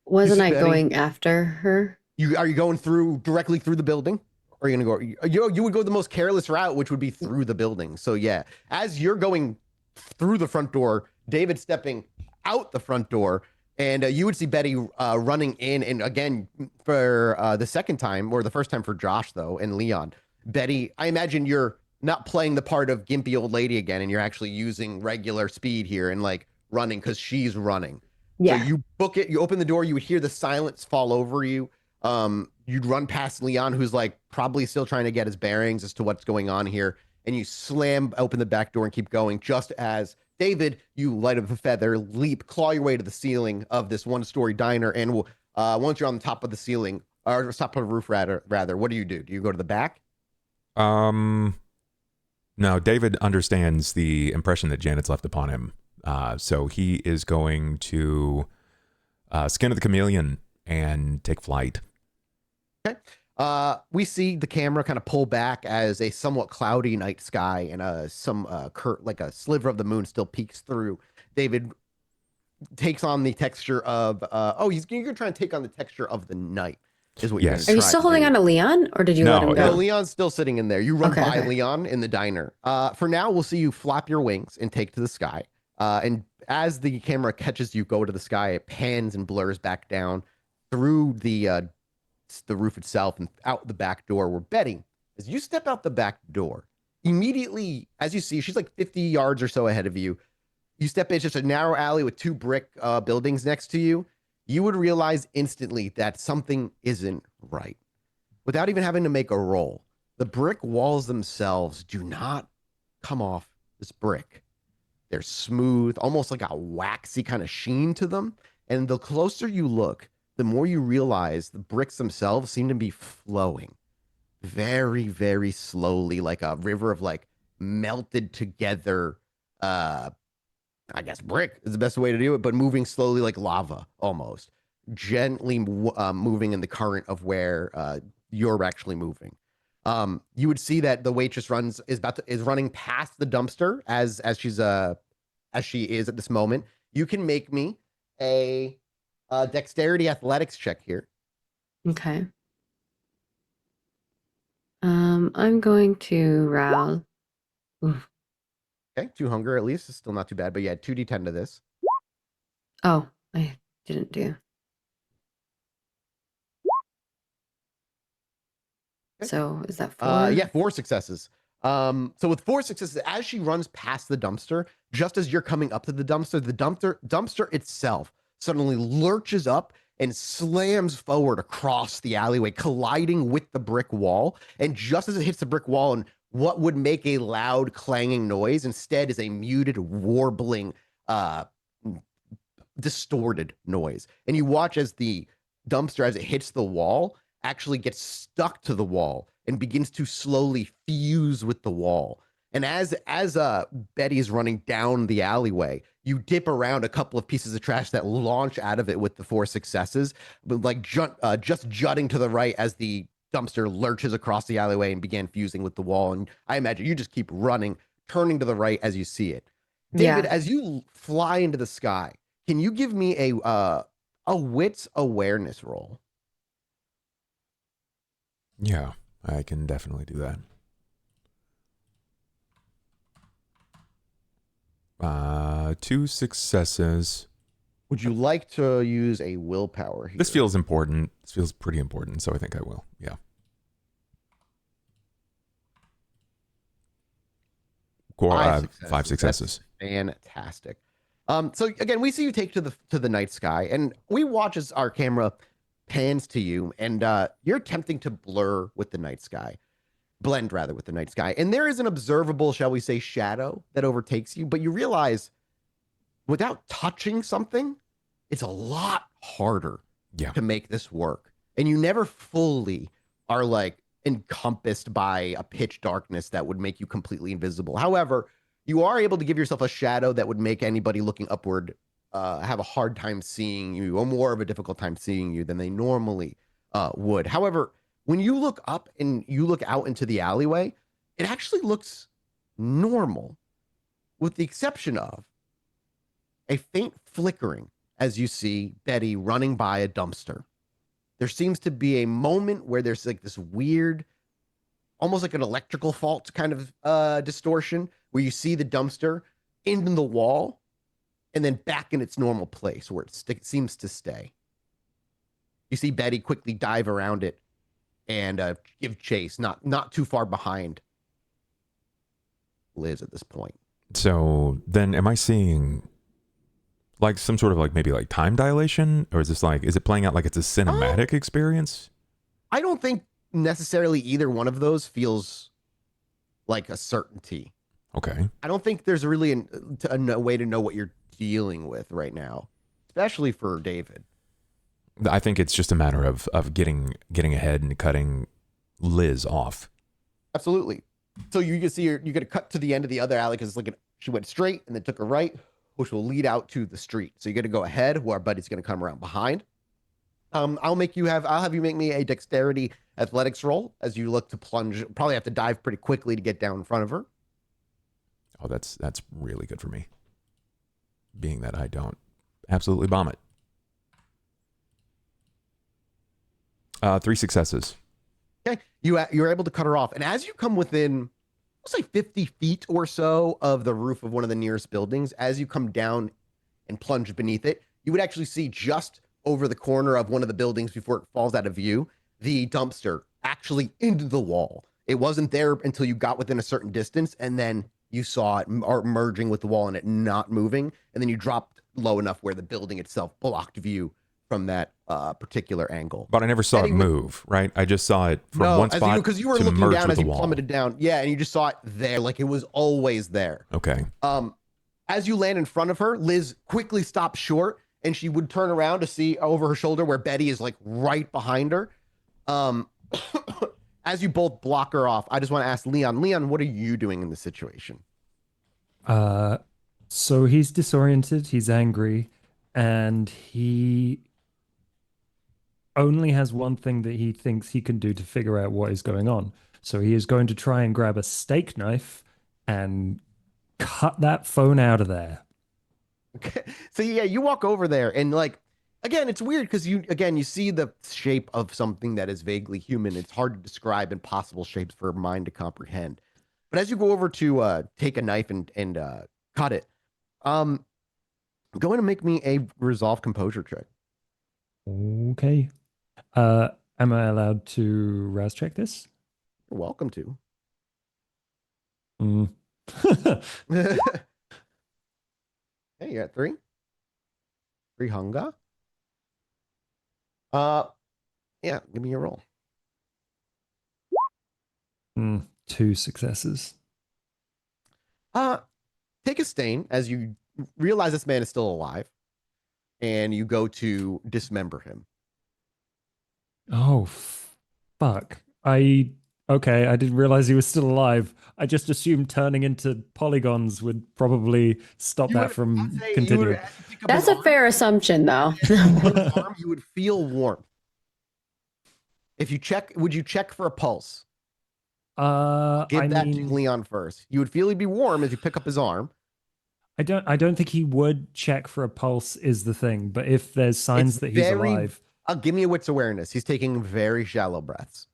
Speaker 2: Wasn't
Speaker 3: see
Speaker 2: I
Speaker 3: Betty?
Speaker 2: going after her?
Speaker 3: Are you going directly through the building? Or are you going to go? You would go the most careless route, which would be through the building. So yeah, as you're going through the front door, David stepping out the front door. And you would see Betty running in. And again, for the second time, or the first time for Josh, though, and Leon, Betty, I imagine you're not playing the part of gimpy old lady again, and you're actually using regular speed here and like running because she's running.
Speaker 2: Yeah.
Speaker 3: So you book it, you open the door, you would hear the silence fall over you. you'd run past Leon, who's like probably still trying to get his bearings as to what's going on here, and you slam open the back door and keep going. Just as David, you light up a feather, leap, claw your way to the ceiling of this one-story diner, and once you're on the top of the ceiling or top of the roof, rather, what do? Do you go to the back?
Speaker 1: No, David understands the impression that Janet's left upon him. So he is going to skin of the chameleon and take flight.
Speaker 3: Okay. We see the camera kind of pull back as a somewhat cloudy night sky and like a sliver of the moon still peeks through. David takes on the texture of you're gonna try and take on the texture of the night. Is what
Speaker 1: Yes.
Speaker 2: Are you still holding on to Leon, or did you let him go?
Speaker 3: No, Leon's still sitting in there. You run by Leon in the diner. For now, we'll see you flap your wings and take to the sky. And as the camera catches you go to the sky, it pans and blurs back down through the roof itself and out the back door. We're betting as you step out the back door, immediately, as you see, she's like 50 yards or so ahead of you. You step in, it's just a narrow alley with two brick buildings next to you. You would realize instantly that something isn't right without even having to make a roll. The brick walls themselves do not come off this brick. They're smooth, almost like a waxy kind of sheen to them. And the closer you look, the more you realize the bricks themselves seem to be flowing very, very slowly, like a river of like melted together, I guess brick is the best way to do it, but moving slowly like lava, almost gently moving in the current of where you're actually moving. You would see that the waitress is running past the dumpster as she is at this moment. You can make me a dexterity athletics check here.
Speaker 2: Okay. I'm going to rouse. Oof.
Speaker 3: Okay, 2 hunger at least is still not too bad, but yeah, 2d10 to this.
Speaker 2: Oh, I didn't do.
Speaker 3: Okay.
Speaker 2: So is that 4?
Speaker 3: Yeah, 4 successes. So with 4 successes, as she runs past the dumpster, just as you're coming up to the dumpster itself suddenly lurches up and slams forward across the alleyway, colliding with the brick wall. And just as it hits the brick wall, and what would make a loud clanging noise instead is a muted, warbling, distorted noise. And you watch as the dumpster, as it hits the wall, actually gets stuck to the wall and begins to slowly fuse with the wall. And as Betty is running down the alleyway, you dip around a couple of pieces of trash that launch out of it with the 4 successes, but like just jutting to the right as the dumpster lurches across the alleyway and began fusing with the wall. And I imagine you just keep running, turning to the right as you see it. David, as you fly into the sky, can you give me a wits awareness roll?
Speaker 1: Yeah, I can definitely do that. 2 successes.
Speaker 3: Would you like to use a willpower here?
Speaker 1: This feels important. This feels pretty important, so I think I will. Yeah. Five successes.
Speaker 3: That's fantastic. So again, we see you take to the night sky, and we watch as our camera pans to you, and you're attempting to blend with the night sky. And there is an observable, shall we say, shadow that overtakes you, but you realize without touching something, it's a lot harder to make this work. And you never fully are like encompassed by a pitch darkness that would make you completely invisible. However, you are able to give yourself a shadow that would make anybody looking upward have a hard time seeing you, or more of a difficult time seeing you than they normally would. However, when you look up and you look out into the alleyway, it actually looks normal, with the exception of a faint flickering as you see Betty running by a dumpster. There seems to be a moment where there's like this weird, almost like an electrical fault kind of distortion, where you see the dumpster into the wall and then back in its normal place where it seems to stay. You see Betty quickly dive around it and give chase, not too far behind Liz at this point.
Speaker 1: So then am I seeing like some sort of like maybe like time dilation, or is this like, is it playing out like it's a cinematic experience?
Speaker 3: I don't think necessarily either one of those feels like a certainty.
Speaker 1: Okay.
Speaker 3: I don't think there's really a way to know what you're dealing with right now, especially for David.
Speaker 1: I think it's just a matter of getting ahead and cutting Liz off.
Speaker 3: Absolutely. So you can see you're going to cut to the end of the other alley because it's like she went straight and then took a right, which will lead out to the street. So you're going to go ahead, where our buddy's going to come around behind. I'll have you make me a dexterity athletics roll as you look to plunge. Probably have to dive pretty quickly to get down in front of her.
Speaker 1: Oh, that's really good for me. Being that I don't absolutely bomb it. 3 successes.
Speaker 3: Okay, you're able to cut her off, and as you come within, let's say 50 feet or so of the roof of one of the nearest buildings, as you come down and plunge beneath it, you would actually see just over the corner of one of the buildings before it falls out of view, the dumpster actually into the wall. It wasn't there until you got within a certain distance, and then you saw it merging with the wall and it not moving, and then you dropped low enough where the building itself blocked view from that particular angle.
Speaker 1: But I never saw it move, right? I just saw it from one spot
Speaker 3: because you were
Speaker 1: to
Speaker 3: looking
Speaker 1: merge
Speaker 3: down
Speaker 1: with
Speaker 3: as
Speaker 1: the
Speaker 3: you
Speaker 1: wall.
Speaker 3: plummeted down. Yeah, and you just saw it there, like it was always there.
Speaker 1: Okay.
Speaker 3: As you land in front of her, Liz quickly stops short, and she would turn around to see over her shoulder where Betty is like right behind her. As you both block her off, I just want to ask Leon. Leon, what are you doing in this situation?
Speaker 4: So he's disoriented, he's angry, and he only has one thing that he thinks he can do to figure out what is going on. So he is going to try and grab a steak knife and cut that phone out of there.
Speaker 3: Okay. So yeah, you walk over there and like, again, it's weird because you see the shape of something that is vaguely human. It's hard to describe in possible shapes for a mind to comprehend. But as you go over to take a knife and cut it, go in and make me a resolve composure check.
Speaker 4: Okay. Am I allowed to rouse check this?
Speaker 3: You're welcome to.
Speaker 4: Mm.
Speaker 3: Hey, you're at 3. 3 hunger. Yeah, give me a roll.
Speaker 4: 2 successes.
Speaker 3: Take a stain as you realize this man is still alive, and you go to dismember him.
Speaker 4: Oh, fuck. I didn't realize he was still alive. I just assumed turning into polygons would probably stop that from continuing.
Speaker 2: That's a fair assumption, though.
Speaker 3: You would feel warmth. If you check, would you check for a pulse? Give that to Leon first. You would feel he'd be warm as you pick up his arm.
Speaker 4: I don't think he would check for a pulse is the thing, but if there's signs that he's alive.
Speaker 3: Give me a wit's awareness. He's taking very shallow breaths.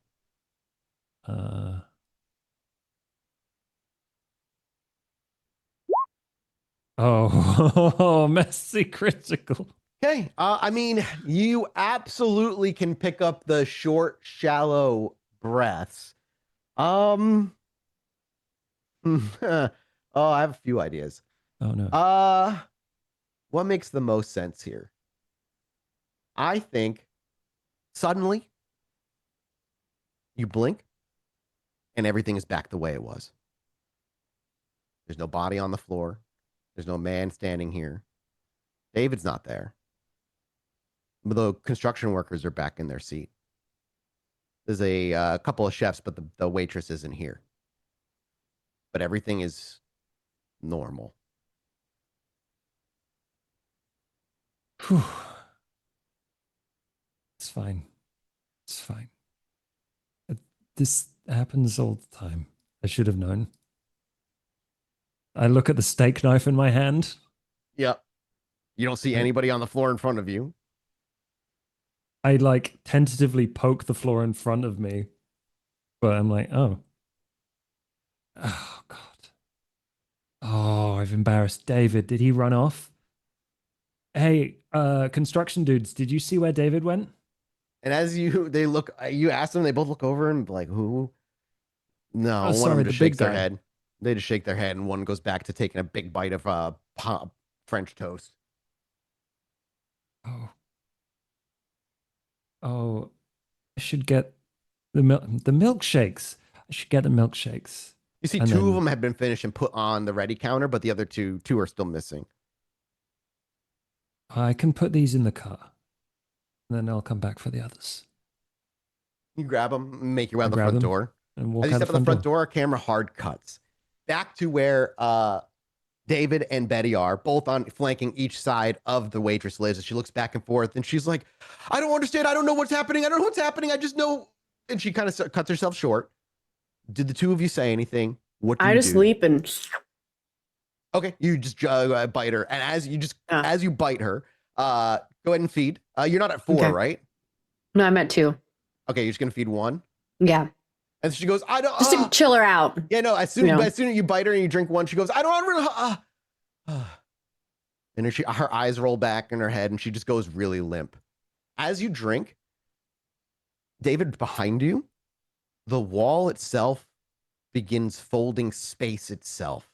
Speaker 4: Oh, messy critical.
Speaker 3: Okay. I mean, you absolutely can pick up the short, shallow breaths. Oh, I have a few ideas.
Speaker 4: Oh no.
Speaker 3: What makes the most sense here? I think suddenly you blink and everything is back the way it was. There's no body on the floor. There's no man standing here. David's not there. The construction workers are back in their seat. There's a couple of chefs, but the waitress isn't here. But everything is normal.
Speaker 4: Whew. It's fine. It's fine. This happens all the time. I should have known. I look at the steak knife in my hand.
Speaker 3: Yep. You don't see anybody on the floor in front of you.
Speaker 4: I like tentatively poke the floor in front of me, but I'm like, oh God. Oh, I've embarrassed David. Did he run off? Hey, construction dudes, did you see where David went?
Speaker 3: And as you ask them, they both look over and be like, who? No, one of them just shakes their head. They just shake their head, and one goes back to taking a big bite of French toast.
Speaker 4: Oh, I should get The milkshakes. I should get the milkshakes.
Speaker 3: You see,
Speaker 4: And
Speaker 3: two
Speaker 4: then-
Speaker 3: of them have been finished and put on the ready counter, but the other two are still missing.
Speaker 4: I can put these in the car. And then I'll come back for the others.
Speaker 3: You grab them, make your way out the
Speaker 4: Grab
Speaker 3: front
Speaker 4: them
Speaker 3: door.
Speaker 4: and walk
Speaker 3: As you
Speaker 4: out
Speaker 3: step
Speaker 4: the
Speaker 3: out the front
Speaker 4: door.
Speaker 3: door, camera hard cuts back to where David and Betty are, both on flanking each side of the waitress Liz. As she looks back and forth, and she's like, "I don't understand. I don't know what's happening. I don't know what's happening. I just know." And she kind of cuts herself short. Did the two of you say anything? What do
Speaker 2: I
Speaker 3: you
Speaker 2: just
Speaker 3: do?
Speaker 2: leap and
Speaker 3: Okay, you just bite her, and as you bite her, go ahead and feed. You're not at 4,
Speaker 2: Okay.
Speaker 3: right?
Speaker 2: no, I'm at 2.
Speaker 3: Okay, you're just gonna feed 1,
Speaker 2: Yeah,
Speaker 3: and she goes, "I don't."
Speaker 2: just to chill her out.
Speaker 3: Yeah, no. As soon
Speaker 2: You know.
Speaker 3: as you bite her and you drink 1, she goes, "I don't really." And her eyes roll back in her head, and she just goes really limp. As you drink, David, behind you, the wall itself begins folding space itself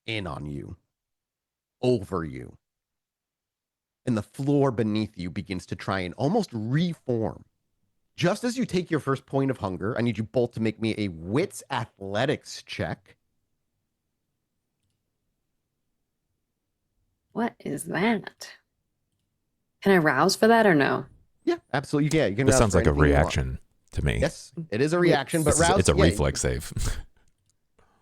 Speaker 3: in on you, over you. And the floor beneath you begins to try and almost reform. Just as you take your first point of hunger, I need you both to make me a wits athletics check.
Speaker 2: What is that? Can I rouse for that or no?
Speaker 3: Yeah, absolutely. Yeah, you can.
Speaker 1: This
Speaker 3: rouse
Speaker 1: sounds
Speaker 3: for
Speaker 1: like a
Speaker 3: anything you want.
Speaker 1: reaction to me.
Speaker 3: Yes, it is a reaction, but rouse.
Speaker 1: It's a
Speaker 3: yeah,
Speaker 1: reflex save.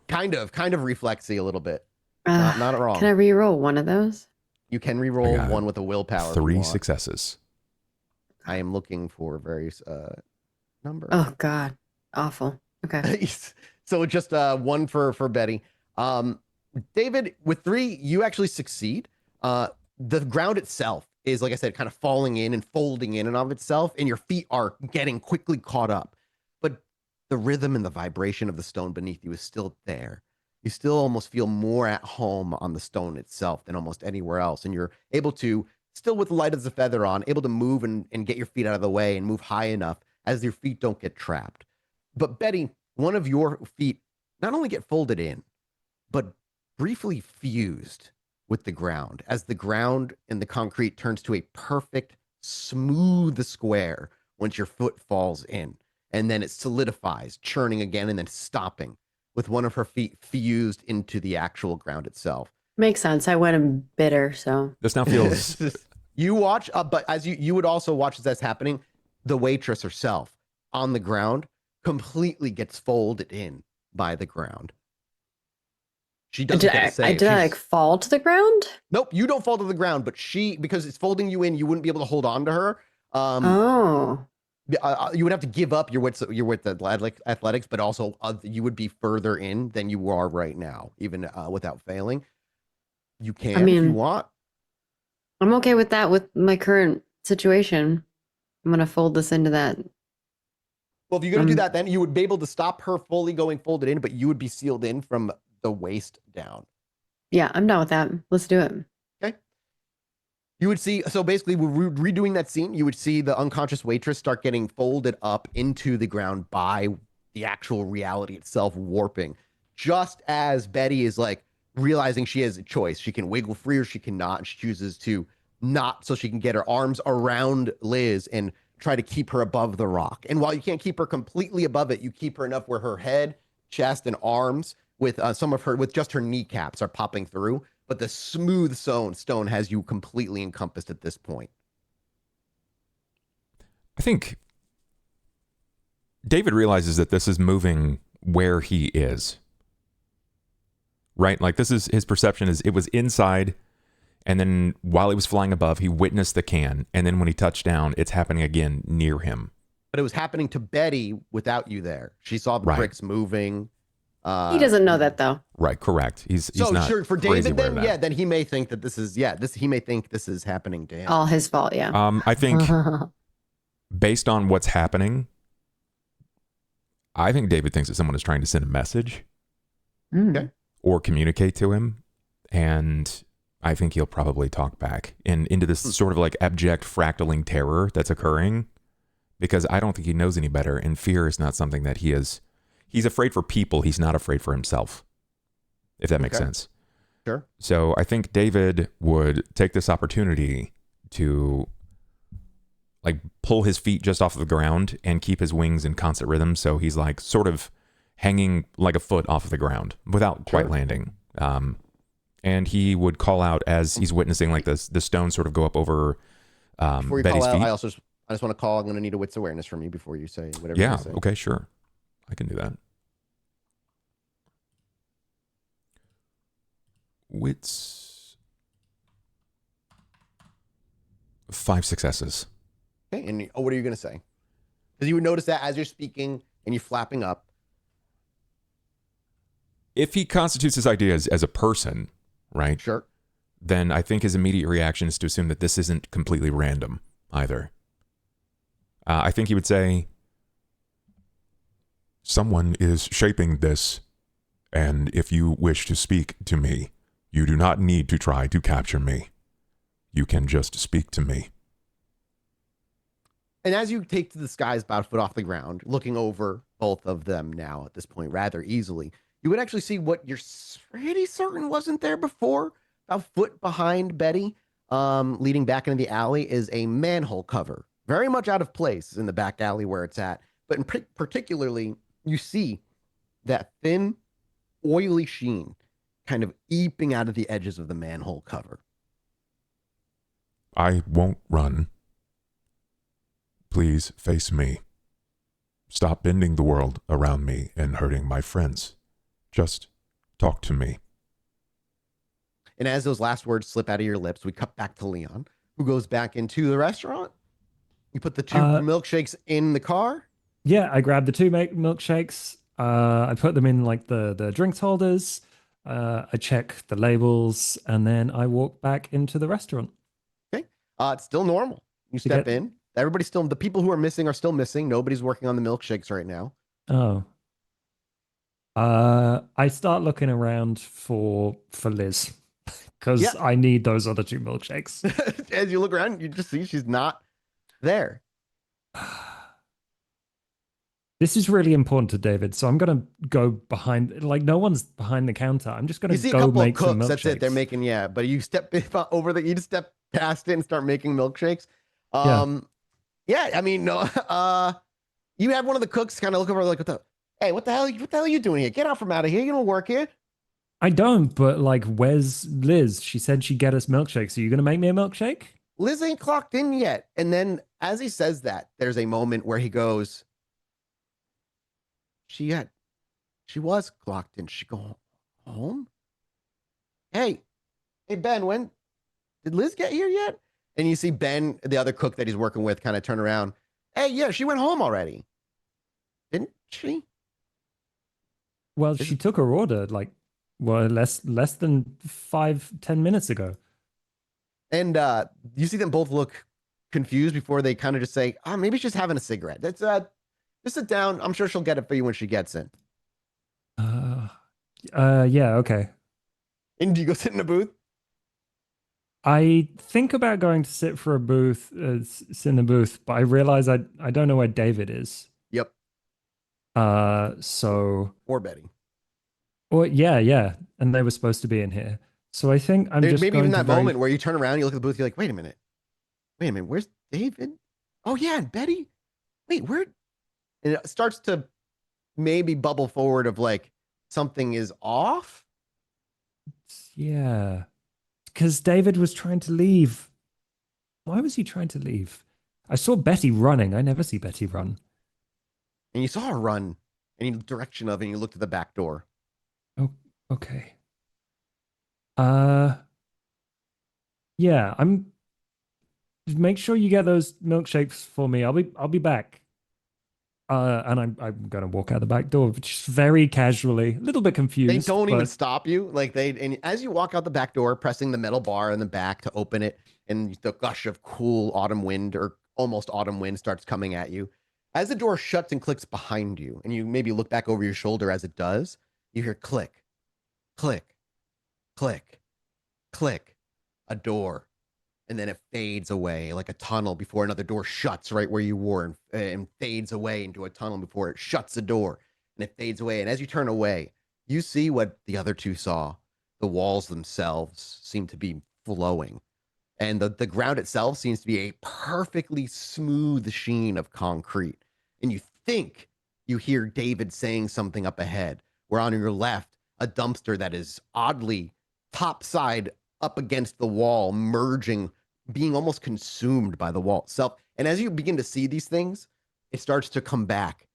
Speaker 3: Kind of reflexy a little bit.
Speaker 2: Uh,
Speaker 3: Not wrong.
Speaker 2: Can I re-roll one of those?
Speaker 3: You can re-roll
Speaker 1: I got
Speaker 3: one with a willpower. if you
Speaker 1: 3
Speaker 3: want.
Speaker 1: successes.
Speaker 3: I am looking for various numbers.
Speaker 2: Oh God, awful. Okay.
Speaker 3: So just 1 for Betty. David, with 3, you actually succeed. The ground itself is, like I said, kind of falling in and folding in and of itself, and your feet are getting quickly caught up. But the rhythm and the vibration of the stone beneath you is still there. You still almost feel more at home on the stone itself than almost anywhere else. And you're able to, still with light as a feather on, able to move and get your feet out of the way and move high enough as your feet don't get trapped. But Betty, one of your feet not only get folded in, but briefly fused with the ground as the ground and the concrete turns to a perfect, smooth square once your foot falls in. And then it solidifies, churning again and then stopping with one of her feet fused into the actual ground itself.
Speaker 2: Makes sense. I went and bit her, so
Speaker 1: This now feels
Speaker 3: You watch, but as you would also watch as that's happening, the waitress herself on the ground completely gets folded in by the ground. She doesn't get a save.
Speaker 2: did I
Speaker 3: She's-
Speaker 2: like fall to the ground?
Speaker 3: Nope, you don't fall to the ground, but because it's folding you in, you wouldn't be able to hold on to her.
Speaker 2: Oh,
Speaker 3: You would have to give up your with the athletics, but also you would be further in than you are right now, even without failing. You can if you
Speaker 2: mean-
Speaker 3: want.
Speaker 2: I'm okay with that with my current situation. I'm gonna fold this into that.
Speaker 3: Well, if you're going to do that, then you would be able to stop her fully going folded in, but you would be sealed in from the waist down.
Speaker 2: Yeah, I'm done with that. Let's do it.
Speaker 3: You would see, so basically, we're redoing that scene. You would see the unconscious waitress start getting folded up into the ground by the actual reality itself warping. Just as Betty is like realizing she has a choice. She can wiggle free or she cannot. And she chooses to not, so she can get her arms around Liz and try to keep her above the rock. And while you can't keep her completely above it, you keep her enough where her head, chest, and arms with with just her kneecaps are popping through. But the smooth stone has you completely encompassed at this point.
Speaker 1: I think David realizes that this is moving where he is. Right? Like this is his perception is it was inside, and then while he was flying above, he witnessed the can, and then when he touched down, it's happening again near him.
Speaker 3: But it was happening to Betty without you there. She saw the
Speaker 1: Right.
Speaker 3: bricks moving.
Speaker 2: He doesn't know that though.
Speaker 1: Right, correct. He's
Speaker 3: So
Speaker 1: not
Speaker 3: sure for
Speaker 1: crazy
Speaker 3: David
Speaker 1: aware of
Speaker 3: then,
Speaker 1: that.
Speaker 3: yeah, then he may think that he may think this is happening to him.
Speaker 2: All his fault. Yeah.
Speaker 1: I think based on what's happening, I think David thinks that someone is trying to send a message
Speaker 3: Okay.
Speaker 1: or communicate to him, and I think he'll probably talk back into this sort of like abject fractaling terror that's occurring, because I don't think he knows any better, and fear is not something that he is. He's afraid for people. He's not afraid for himself, if that makes
Speaker 3: Okay.
Speaker 1: sense.
Speaker 3: Sure.
Speaker 1: So I think David would take this opportunity to like pull his feet just off of the ground and keep his wings in constant rhythm. So he's like sort of hanging like a foot off of the ground without quite landing. And he would call out as he's witnessing like the stones sort of go up over
Speaker 3: Before you
Speaker 1: Betty's
Speaker 3: call out,
Speaker 1: feet.
Speaker 3: I just want to call. I'm going to need a wits awareness from you before you say whatever
Speaker 1: Yeah.
Speaker 3: you say.
Speaker 1: Okay. Sure. I can do that. Wits. 5 successes.
Speaker 3: Okay. And what are you going to say? Because you would notice that as you're speaking and you're flapping up.
Speaker 1: If he constitutes his ideas as a person, right?
Speaker 3: Sure.
Speaker 1: Then I think his immediate reaction is to assume that this isn't completely random either. I think he would say, someone is shaping this, and if you wish to speak to me, you do not need to try to capture me. You can just speak to me.
Speaker 3: And as you take to the skies about a foot off the ground, looking over both of them now at this point rather easily, you would actually see what you're pretty certain wasn't there before. A foot behind Betty, leading back into the alley, is a manhole cover. Very much out of place in the back alley where it's at. But particularly, you see that thin, oily sheen kind of eeping out of the edges of the manhole cover.
Speaker 1: I won't run. Please face me. Stop bending the world around me and hurting my friends. Just talk to me.
Speaker 3: And as those last words slip out of your lips, we cut back to Leon, who goes back into the restaurant. You put the 2 milkshakes in the car.
Speaker 4: Yeah, I grabbed the 2 milkshakes. I put them in like the drinks holders. I check the labels, and then I walk back into the restaurant.
Speaker 3: Okay. It's still normal. You step in. Everybody's still, the people who are missing are still missing. Nobody's working on the milkshakes right now.
Speaker 4: Oh. I start looking around for Liz because I need those other 2 milkshakes.
Speaker 3: As you look around, you just see she's not there.
Speaker 4: This is really important to David, so I'm gonna go behind. Like no one's behind the counter. I'm just gonna
Speaker 3: You see a
Speaker 4: go
Speaker 3: couple
Speaker 4: make
Speaker 3: of cooks.
Speaker 4: some milkshakes.
Speaker 3: That's it. They're making but you step over you just step past it and start making milkshakes. Yeah. I mean, no. You have one of the cooks kind of look over like, what the hell are you doing here? Get out from out of here. You don't work here.
Speaker 4: I don't, but like, where's Liz? She said she'd get us milkshakes. Are you gonna make me a milkshake?
Speaker 3: Liz ain't clocked in yet. And then as he says that, there's a moment where he goes, she was clocked in. She go home? Hey, Ben, when did Liz get here yet? And you see Ben, the other cook that he's working with, kind of turn around. Hey, yeah, she went home already. Didn't she?
Speaker 4: Well, she took her order like less than 5-10 minutes ago.
Speaker 3: And you see them both look confused before they kind of just say, maybe she's having a cigarette. That's just sit down. I'm sure she'll get it for you when she gets in.
Speaker 4: Yeah, okay.
Speaker 3: And do you go sit in a booth?
Speaker 4: I think about going to sit for a booth, sit in a booth, but I realize I don't know where David is.
Speaker 3: Yep.
Speaker 4: So.
Speaker 3: Or Betty.
Speaker 4: Well, yeah, and they were supposed to be in here. So I think I'm just
Speaker 3: maybe
Speaker 4: going
Speaker 3: even
Speaker 4: to
Speaker 3: that moment where you turn around, you look at the booth, you're like, wait a minute, where's David? Oh yeah, and Betty. Wait, where? And it starts to maybe bubble forward of like something is off.
Speaker 4: Yeah, because David was trying to leave. Why was he trying to leave? I saw Betty running. I never see Betty run.
Speaker 3: And you saw her run any direction of it, and you looked at the back door.
Speaker 4: Oh, okay. Yeah, make sure you get those milkshakes for me. I'll be back. And I'm gonna walk out the back door, just very casually, a little bit confused.
Speaker 3: They don't even stop you. Like and as you walk out the back door, pressing the metal bar in the back to open it, and the gush of cool autumn wind or almost autumn wind starts coming at you. As the door shuts and clicks behind you, and you maybe look back over your shoulder as it does, you hear click, click, click, click, a door. And then it fades away like a tunnel before another door shuts right where you were and fades away into a tunnel before it shuts the door and it fades away. And as you turn away, you see what the other 2 saw. The walls themselves seem to be flowing. and the ground itself seems to be a perfectly smooth sheen of concrete. And you think you hear David saying something up ahead, where on your left, a dumpster that is oddly topside up against the wall, merging, being almost consumed by the wall itself. And as you begin to see these things, it starts to come back.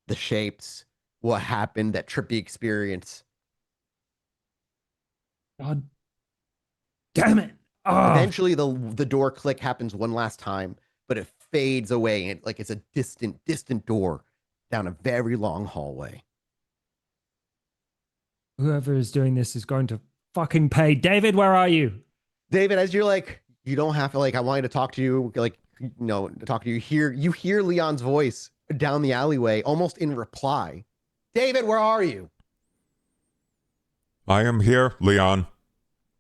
Speaker 3: The shapes, what happened, that trippy experience.
Speaker 4: God damn it. Oh,
Speaker 3: Eventually, the door click happens one last time, but it fades away, and like it's a distant door down a very long hallway.
Speaker 4: whoever is doing this is going to fucking pay. David, where are you?
Speaker 3: David, as you're like, you don't have to like, I wanted to talk to you, like, talk to you. You hear Leon's voice down the alleyway, almost in reply. David, where are you?
Speaker 1: I am here, Leon.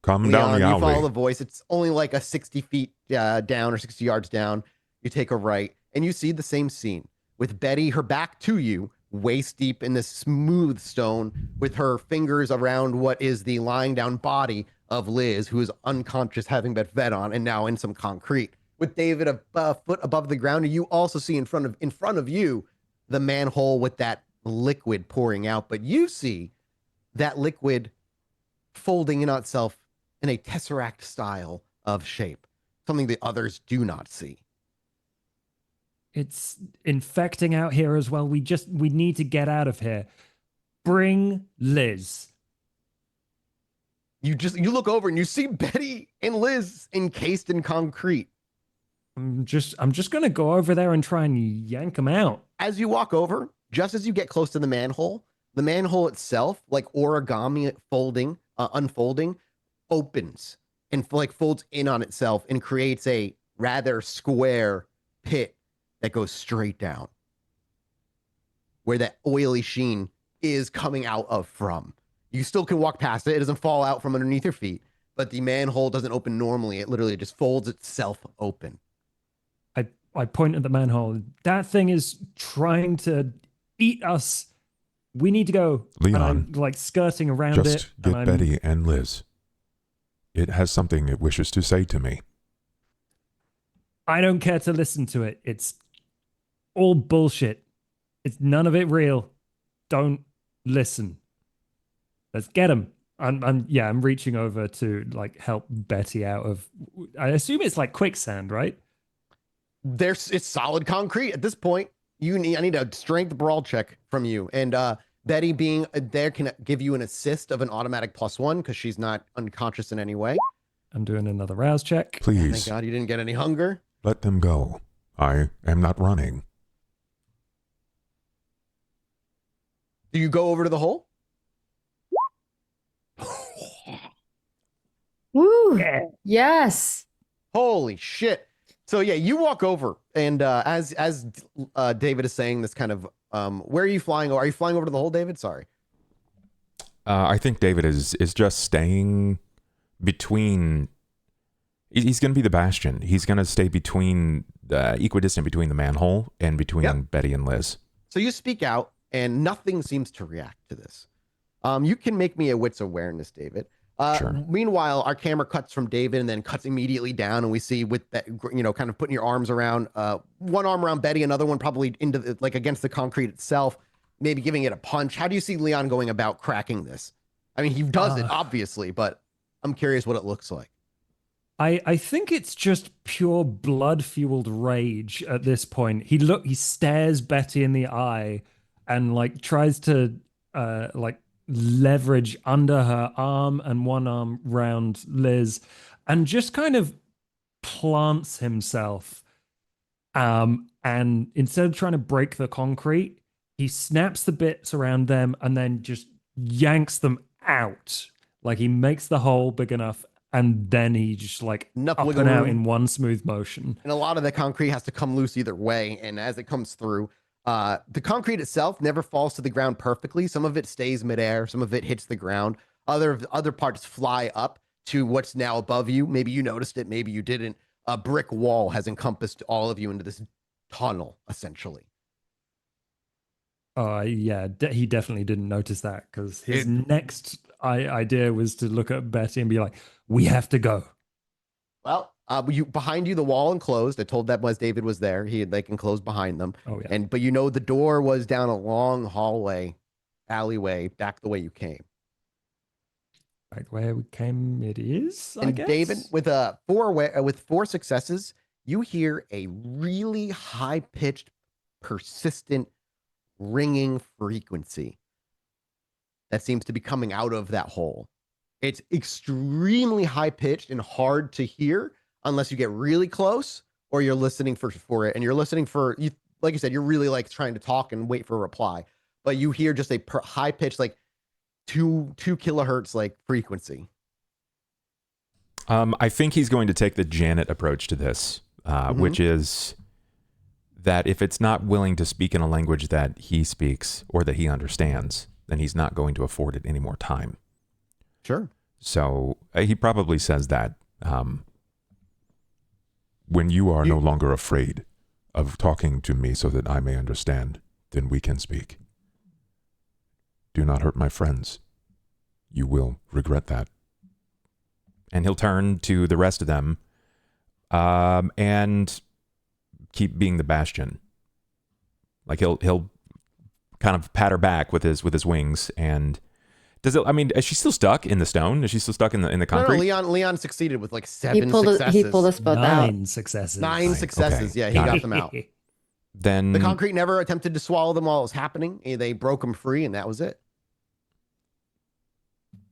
Speaker 1: Come down
Speaker 3: Leon,
Speaker 1: the
Speaker 3: you
Speaker 1: alley.
Speaker 3: follow the voice. It's only like a 60 feet down or 60 yards down. You take a right and you see the same scene with Betty, her back to you, waist deep in this smooth stone with her fingers around what is the lying down body of Liz, who is unconscious, having been fed on, and now in some concrete. With David a foot above the ground, and you also see in front of you the manhole with that liquid pouring out. But you see that liquid folding in on itself in a tesseract style of shape, something the others do not see.
Speaker 4: It's infecting out here as well. We need to get out of here. Bring Liz.
Speaker 3: You look over and you see Betty and Liz encased in concrete.
Speaker 4: I'm just gonna go over there and try and yank them out.
Speaker 3: As you walk over, just as you get close to the manhole itself, like origami unfolding, opens and like folds in on itself and creates a rather square pit that goes straight down, where that oily sheen is coming out of from. You still can walk past it. It doesn't fall out from underneath your feet, but the manhole doesn't open normally. It literally just folds itself open.
Speaker 4: I point at the manhole. That thing is trying to eat us. We need to go.
Speaker 1: Leon,
Speaker 4: and I'm like skirting around
Speaker 1: Just
Speaker 4: it.
Speaker 1: get
Speaker 4: and
Speaker 1: Betty and Liz. It has something it wishes to say to me.
Speaker 4: I don't care to listen to it. It's all bullshit. It's none of it real. Don't listen. Let's get him. I'm reaching over to like help Betty out of. I assume it's like quicksand, right?
Speaker 3: It's solid concrete at this point. I need a strength brawl check from you, and Betty being there can give you an assist of an automatic +1 because she's not unconscious in any way.
Speaker 4: I'm doing another rouse check.
Speaker 1: Please,
Speaker 3: Thank God you didn't get any hunger.
Speaker 1: let them go. I am not running.
Speaker 3: Do you go over to the hole?
Speaker 2: Woo! Yes.
Speaker 3: Holy shit! So yeah, you walk over, and as David is saying this kind of, where are you flying? Are you flying over to the hole, David? Sorry.
Speaker 1: I think David is just staying between. He's going to be the bastion. He's going to stay between, equidistant between the manhole and between Betty and Liz.
Speaker 3: So you speak out, and nothing seems to react to this. You can make me a wits awareness, David.
Speaker 1: Sure.
Speaker 3: Meanwhile, our camera cuts from David and then cuts immediately down, and we see with that, kind of putting your arms around, one arm around Betty, another one probably into against the concrete itself, maybe giving it a punch. How do you see Leon going about cracking this? I mean, he does it obviously, but I'm curious what it looks like.
Speaker 4: I think it's just pure blood-fueled rage at this point. He stares Betty in the eye and like tries to like leverage under her arm and one arm round Liz and just kind of plants himself. And instead of trying to break the concrete, he snaps the bits around them and then just yanks them out. Like he makes the hole big enough and then he just like
Speaker 3: Enough
Speaker 4: up
Speaker 3: wiggle
Speaker 4: and out
Speaker 3: room.
Speaker 4: in one smooth motion.
Speaker 3: And a lot of the concrete has to come loose either way. And as it comes through, the concrete itself never falls to the ground perfectly. Some of it stays midair. Some of it hits the ground. Other parts fly up to what's now above you. Maybe you noticed it. Maybe you didn't. A brick wall has encompassed all of you into this tunnel, essentially.
Speaker 4: Yeah, he definitely didn't notice that because his next idea was to look at Betty and be like, "We have to go."
Speaker 3: Well, behind you, the wall enclosed. I told that was David was there. They can close behind them.
Speaker 4: Oh yeah.
Speaker 3: But the door was down a long hallway, alleyway, back the way you came.
Speaker 4: Right where we came, it is. I
Speaker 3: And
Speaker 4: guess.
Speaker 3: David, with four successes, you hear a really high pitched, persistent, ringing frequency that seems to be coming out of that hole. It's extremely high pitched and hard to hear unless you get really close or you're listening for it. And you're listening for you, like you said, you're really like trying to talk and wait for a reply, but you hear just a high pitched, like 2 kilohertz like frequency.
Speaker 1: I think he's going to take the Janet approach to this, which is that if it's not willing to speak in a language that he speaks or that he understands, then he's not going to afford it any more time.
Speaker 3: Sure.
Speaker 1: So he probably says that when you are no longer afraid of talking to me so that I may understand, then we can speak. Do not hurt my friends. You will regret that. And he'll turn to the rest of them and keep being the bastion. Like he'll kind of pat her back with his wings. And is she still stuck in the stone? Is she still stuck in the concrete?
Speaker 3: No, Leon succeeded with like 7 successes.
Speaker 2: He pulled us both out.
Speaker 4: 9 successes.
Speaker 3: 9 successes.
Speaker 1: Okay.
Speaker 3: Yeah, he
Speaker 1: Got
Speaker 3: got
Speaker 1: it.
Speaker 3: them out.
Speaker 1: Then
Speaker 3: The concrete never attempted to swallow them while it was happening. They broke them free, and that was it.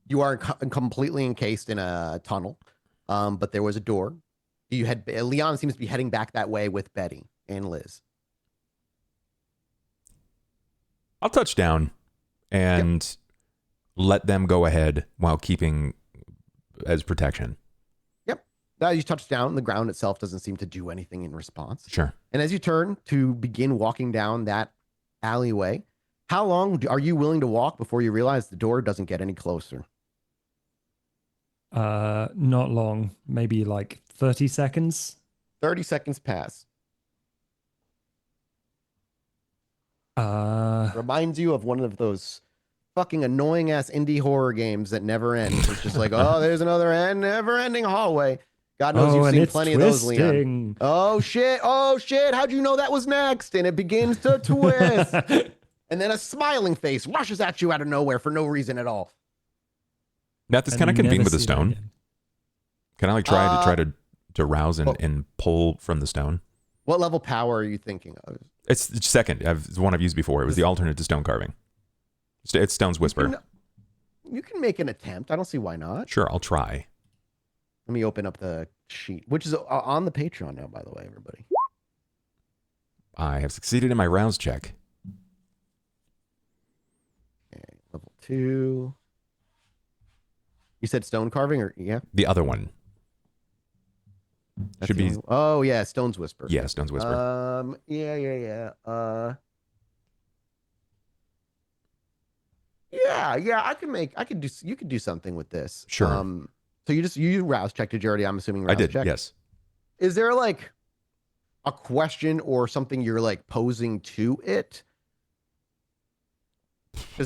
Speaker 3: You are completely encased in a tunnel, but there was a door. Leon seems to be heading back that way with Betty and Liz.
Speaker 1: I'll touch down and let them go ahead while keeping as protection.
Speaker 3: Yep. As you touch down, the ground itself doesn't seem to do anything in response.
Speaker 1: Sure.
Speaker 3: And as you turn to begin walking down that alleyway, how long are you willing to walk before you realize the door doesn't get any closer?
Speaker 4: Not long. Maybe like 30 seconds.
Speaker 3: 30 seconds pass. Reminds you of one of those fucking annoying ass indie horror games that never end. It's just like, oh, there's another never ending hallway. God knows you've seen plenty of those, Leon. Oh shit. How'd you know that was next? And it begins to twist. And then a smiling face rushes at you out of nowhere for no reason at all.
Speaker 1: Matt, can I convene with the stone? Can I like try to rouse and pull from the stone?
Speaker 3: What level power are you thinking of?
Speaker 1: It's second. It's one I've used before. It was the alternate to stone carving. It's Stone's Whisper.
Speaker 3: You can make an attempt. I don't see why not.
Speaker 1: Sure, I'll try.
Speaker 3: Let me open up the sheet, which is on the Patreon now, by the way, everybody.
Speaker 1: I have succeeded in my rouse check.
Speaker 3: Okay, level 2. You said stone carving, or yeah?
Speaker 1: The other one.
Speaker 3: That's
Speaker 1: Should be.
Speaker 3: Oh yeah, Stone's Whisper.
Speaker 1: Yeah, Stone's Whisper.
Speaker 3: Yeah. You could do something with this.
Speaker 1: Sure.
Speaker 3: So you rouse checked it already. I'm assuming rouse
Speaker 1: I did.
Speaker 3: checked.
Speaker 1: Yes.
Speaker 3: Is there like a question or something you're like posing to it?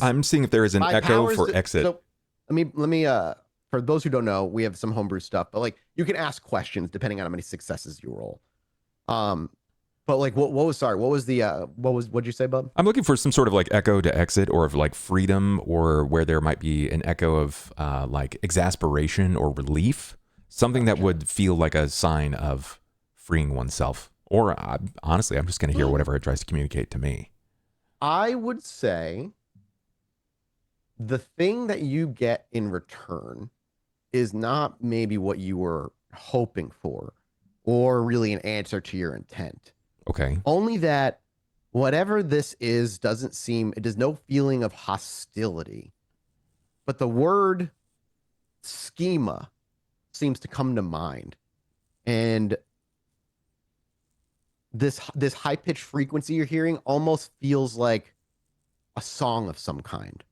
Speaker 1: I'm seeing if there is an echo for exit.
Speaker 3: So let me for those who don't know, we have some homebrew stuff, but like you can ask questions depending on how many successes you roll. But like what'd you say, bub?
Speaker 1: I'm looking for some sort of like echo to exit, or of like freedom, or where there might be an echo of like exasperation or relief, something that would feel like a sign of freeing oneself. Or honestly, I'm just going to hear whatever it tries to communicate to me.
Speaker 3: I would say the thing that you get in return is not maybe what you were hoping for, or really an answer to your intent.
Speaker 1: Okay.
Speaker 3: Only that whatever this is there's no feeling of hostility, but the word schema seems to come to mind. And this high-pitched frequency you're hearing almost feels like a song of some kind.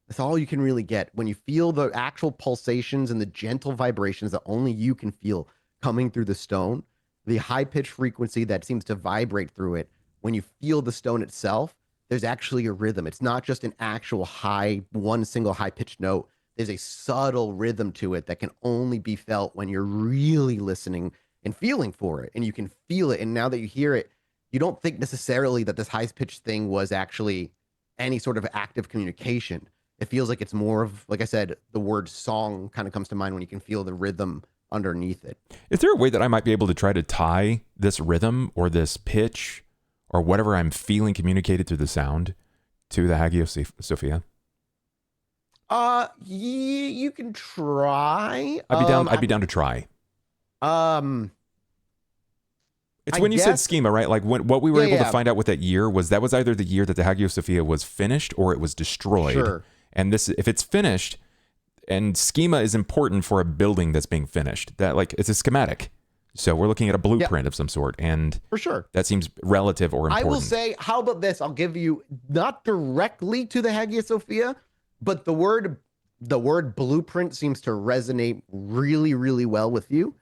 Speaker 3: That's all you can really get when you feel the actual pulsations and the gentle vibrations that only you can feel coming through the stone. The high-pitched frequency that seems to vibrate through it. When you feel the stone itself, there's actually a rhythm. It's not just an actual one single high-pitched note. there's a subtle rhythm to it that can only be felt when you're really listening and feeling for it, and you can feel it. And now that you hear it, you don't think necessarily that this high pitched thing was actually any sort of active communication. It feels like it's more of, like I said, the word song kind of comes to mind when you can feel the rhythm underneath it.
Speaker 1: Is there a way that I might be able to try to tie this rhythm or this pitch or whatever I'm feeling communicated through the sound to the Hagia Sophia?
Speaker 3: You can try.
Speaker 1: I'd be down to try. It's
Speaker 3: I
Speaker 1: when you said
Speaker 3: guess-
Speaker 1: schema, right? Like what we were
Speaker 3: Yeah,
Speaker 1: able
Speaker 3: yeah.
Speaker 1: to find out what that year was. That was either the year that the Hagia Sophia was finished or it was destroyed.
Speaker 3: Sure.
Speaker 1: And this, if it's finished, and schema is important for a building that's being finished. That like it's a schematic. So we're looking at a blueprint of some sort, and
Speaker 3: For sure.
Speaker 1: that seems relative or
Speaker 3: I
Speaker 1: important.
Speaker 3: will say, how about this? I'll give you not directly to the Hagia Sophia, but the word blueprint seems to resonate really, really well with you.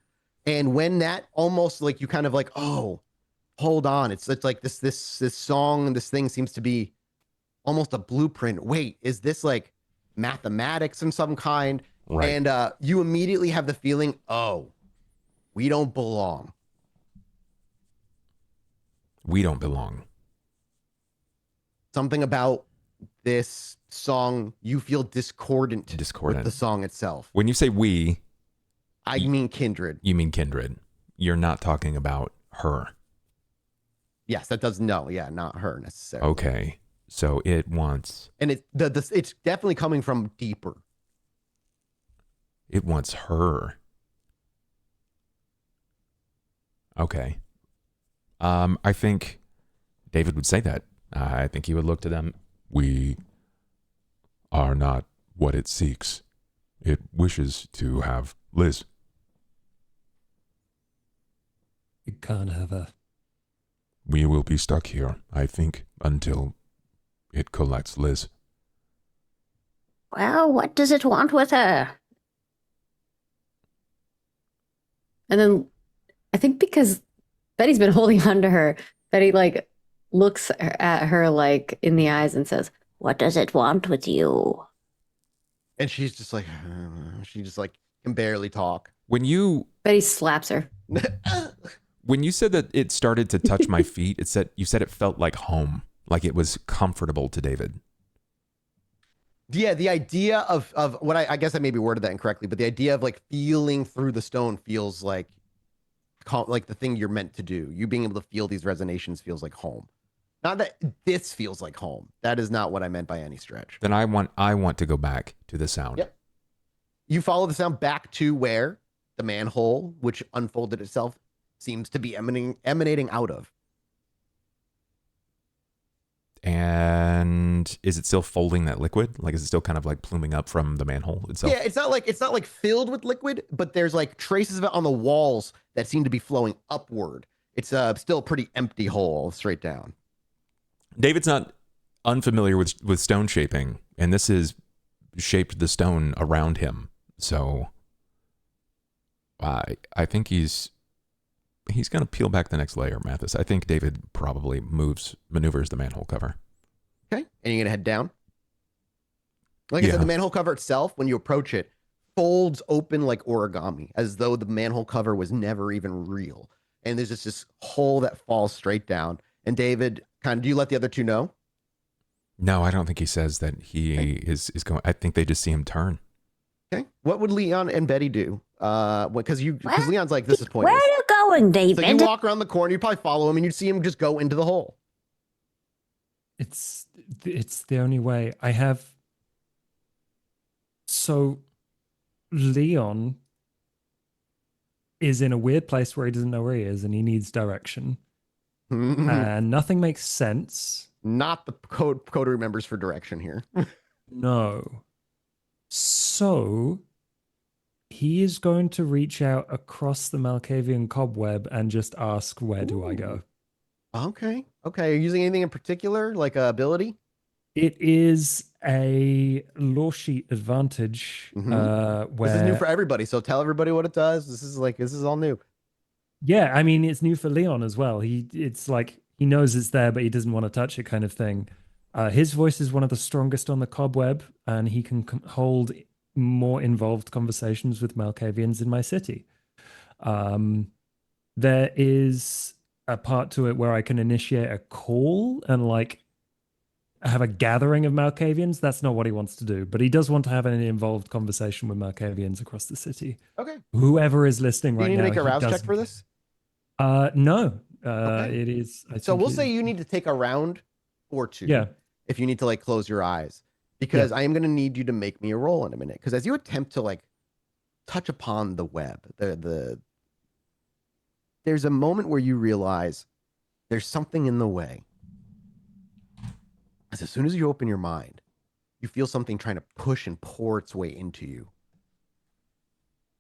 Speaker 3: And when that almost like you kind of like, oh, hold on, it's like this song and this thing seems to be almost a blueprint. Wait, is this like mathematics in some kind?
Speaker 1: Right.
Speaker 3: And you immediately have the feeling, oh, we don't belong.
Speaker 1: We don't belong.
Speaker 3: Something about this song, you feel discordant
Speaker 1: Discordant.
Speaker 3: with the song itself.
Speaker 1: When you say we,
Speaker 3: I mean kindred.
Speaker 1: you mean kindred. You're not talking about her.
Speaker 3: Yes, that does not her necessarily.
Speaker 1: Okay. So it wants
Speaker 3: And it's definitely coming from deeper.
Speaker 1: her. Okay. I think David would say that. I think he would look to them. We are not what it seeks. It wishes to have Liz.
Speaker 4: You can't have her.
Speaker 1: We will be stuck here, I think, until it collects Liz.
Speaker 5: Well, what does it want with her?
Speaker 2: And then I think because Betty's been holding on to her, Betty like looks at her like in the eyes and says,
Speaker 5: What does it want with you?
Speaker 3: And she's just like, she just like can barely talk.
Speaker 1: When you
Speaker 2: Betty slaps her.
Speaker 1: said that it started to touch my feet, you said it felt like home, like it was comfortable to David.
Speaker 3: Yeah, the idea of what I guess I maybe worded that incorrectly, but the idea of like feeling through the stone feels like the thing you're meant to do. You being able to feel these resonations feels like home. Not that this feels like home. That is not what I meant by any stretch.
Speaker 1: Then I want to go back to the sound.
Speaker 3: Yep. You follow the sound back to where the manhole, which unfolded itself, seems to be emanating out of.
Speaker 1: And is it still folding that liquid? Like, is it still kind of like pluming up from the manhole itself?
Speaker 3: Yeah, it's not like filled with liquid, but there's like traces of it on the walls that seem to be flowing upward. It's still a pretty empty hole straight down.
Speaker 1: David's not unfamiliar with stone shaping, and this has shaped the stone around him. So I think he's going to peel back the next layer, Mathis. I think David probably maneuvers the manhole cover.
Speaker 3: Okay. And you're going to head down. Like I
Speaker 1: Yeah.
Speaker 3: said, the manhole cover itself, when you approach it, folds open like origami, as though the manhole cover was never even real. And there's just this hole that falls straight down. And David, do you let the other two know?
Speaker 1: No, I don't think he says that he is going. I think they just see him turn.
Speaker 3: Okay. What would Leon and Betty do? Because Leon's like, this is
Speaker 5: Where
Speaker 3: pointless.
Speaker 5: are you going,
Speaker 3: So you
Speaker 5: David?
Speaker 3: walk around the corner, you probably follow him, and you'd see him just go into the hole.
Speaker 4: It's the only way. I have. So Leon is in a weird place where he doesn't know where he is and he needs direction. And nothing makes sense.
Speaker 3: Not the code remembers for direction here.
Speaker 4: No. So he is going to reach out across the Malkavian cobweb and just ask, where do I go?
Speaker 3: Okay. Are you using anything in particular, like a ability?
Speaker 4: It is a law sheet advantage where
Speaker 3: This is new for everybody, so tell everybody what it does. This is all new.
Speaker 4: yeah, I mean it's new for Leon as well. It's like he knows it's there, but he doesn't want to touch it, kind of thing. His voice is one of the strongest on the cobweb, and he can hold more involved conversations with Malkavians in my city. There is a part to it where I can initiate a call and like have a gathering of Malkavians. That's not what he wants to do, but he does want to have an involved conversation with Malkavians across the city.
Speaker 3: Okay.
Speaker 4: Whoever is listening
Speaker 3: Do you
Speaker 4: right
Speaker 3: need to
Speaker 4: now,
Speaker 3: make a
Speaker 4: he
Speaker 3: rouse check
Speaker 4: doesn't
Speaker 3: for
Speaker 4: care.
Speaker 3: this?
Speaker 4: No.
Speaker 3: Okay.
Speaker 4: It is. I
Speaker 3: So
Speaker 4: think
Speaker 3: we'll
Speaker 4: it
Speaker 3: say
Speaker 4: is-
Speaker 3: you need to take a round or two.
Speaker 4: Yeah.
Speaker 3: If you need to like close your eyes, because I am going to need you to make me a roll in a minute. Because as you attempt to like touch upon the web, there's a moment where you realize there's something in the way. As soon as you open your mind, you feel something trying to push and pour its way into you.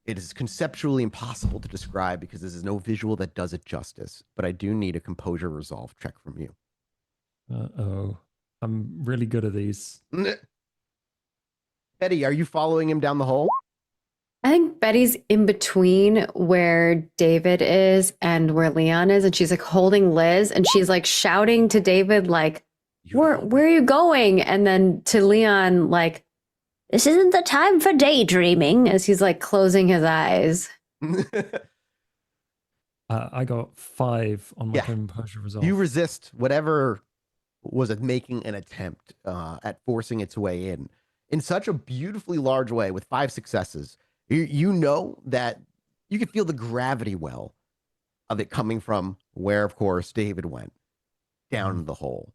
Speaker 3: It is conceptually impossible to describe because this is no visual that does it justice, but I do need a composure resolve check from you.
Speaker 4: Uh-oh. I'm really good at these.
Speaker 3: Betty, are you following him down the hole?
Speaker 2: I think Betty's in between where David is and where Leon is, and she's like holding Liz, and she's like shouting to David, like, where are you going? And then to Leon, like,
Speaker 5: This isn't the time for daydreaming.
Speaker 2: as he's like closing his eyes.
Speaker 4: I got 5 on my
Speaker 3: Yeah.
Speaker 4: composure resolve.
Speaker 3: You resist whatever was making an attempt at forcing its way in such a beautifully large way with 5 successes. You know that you can feel the gravity well of it coming from where, of course, David went down the hole.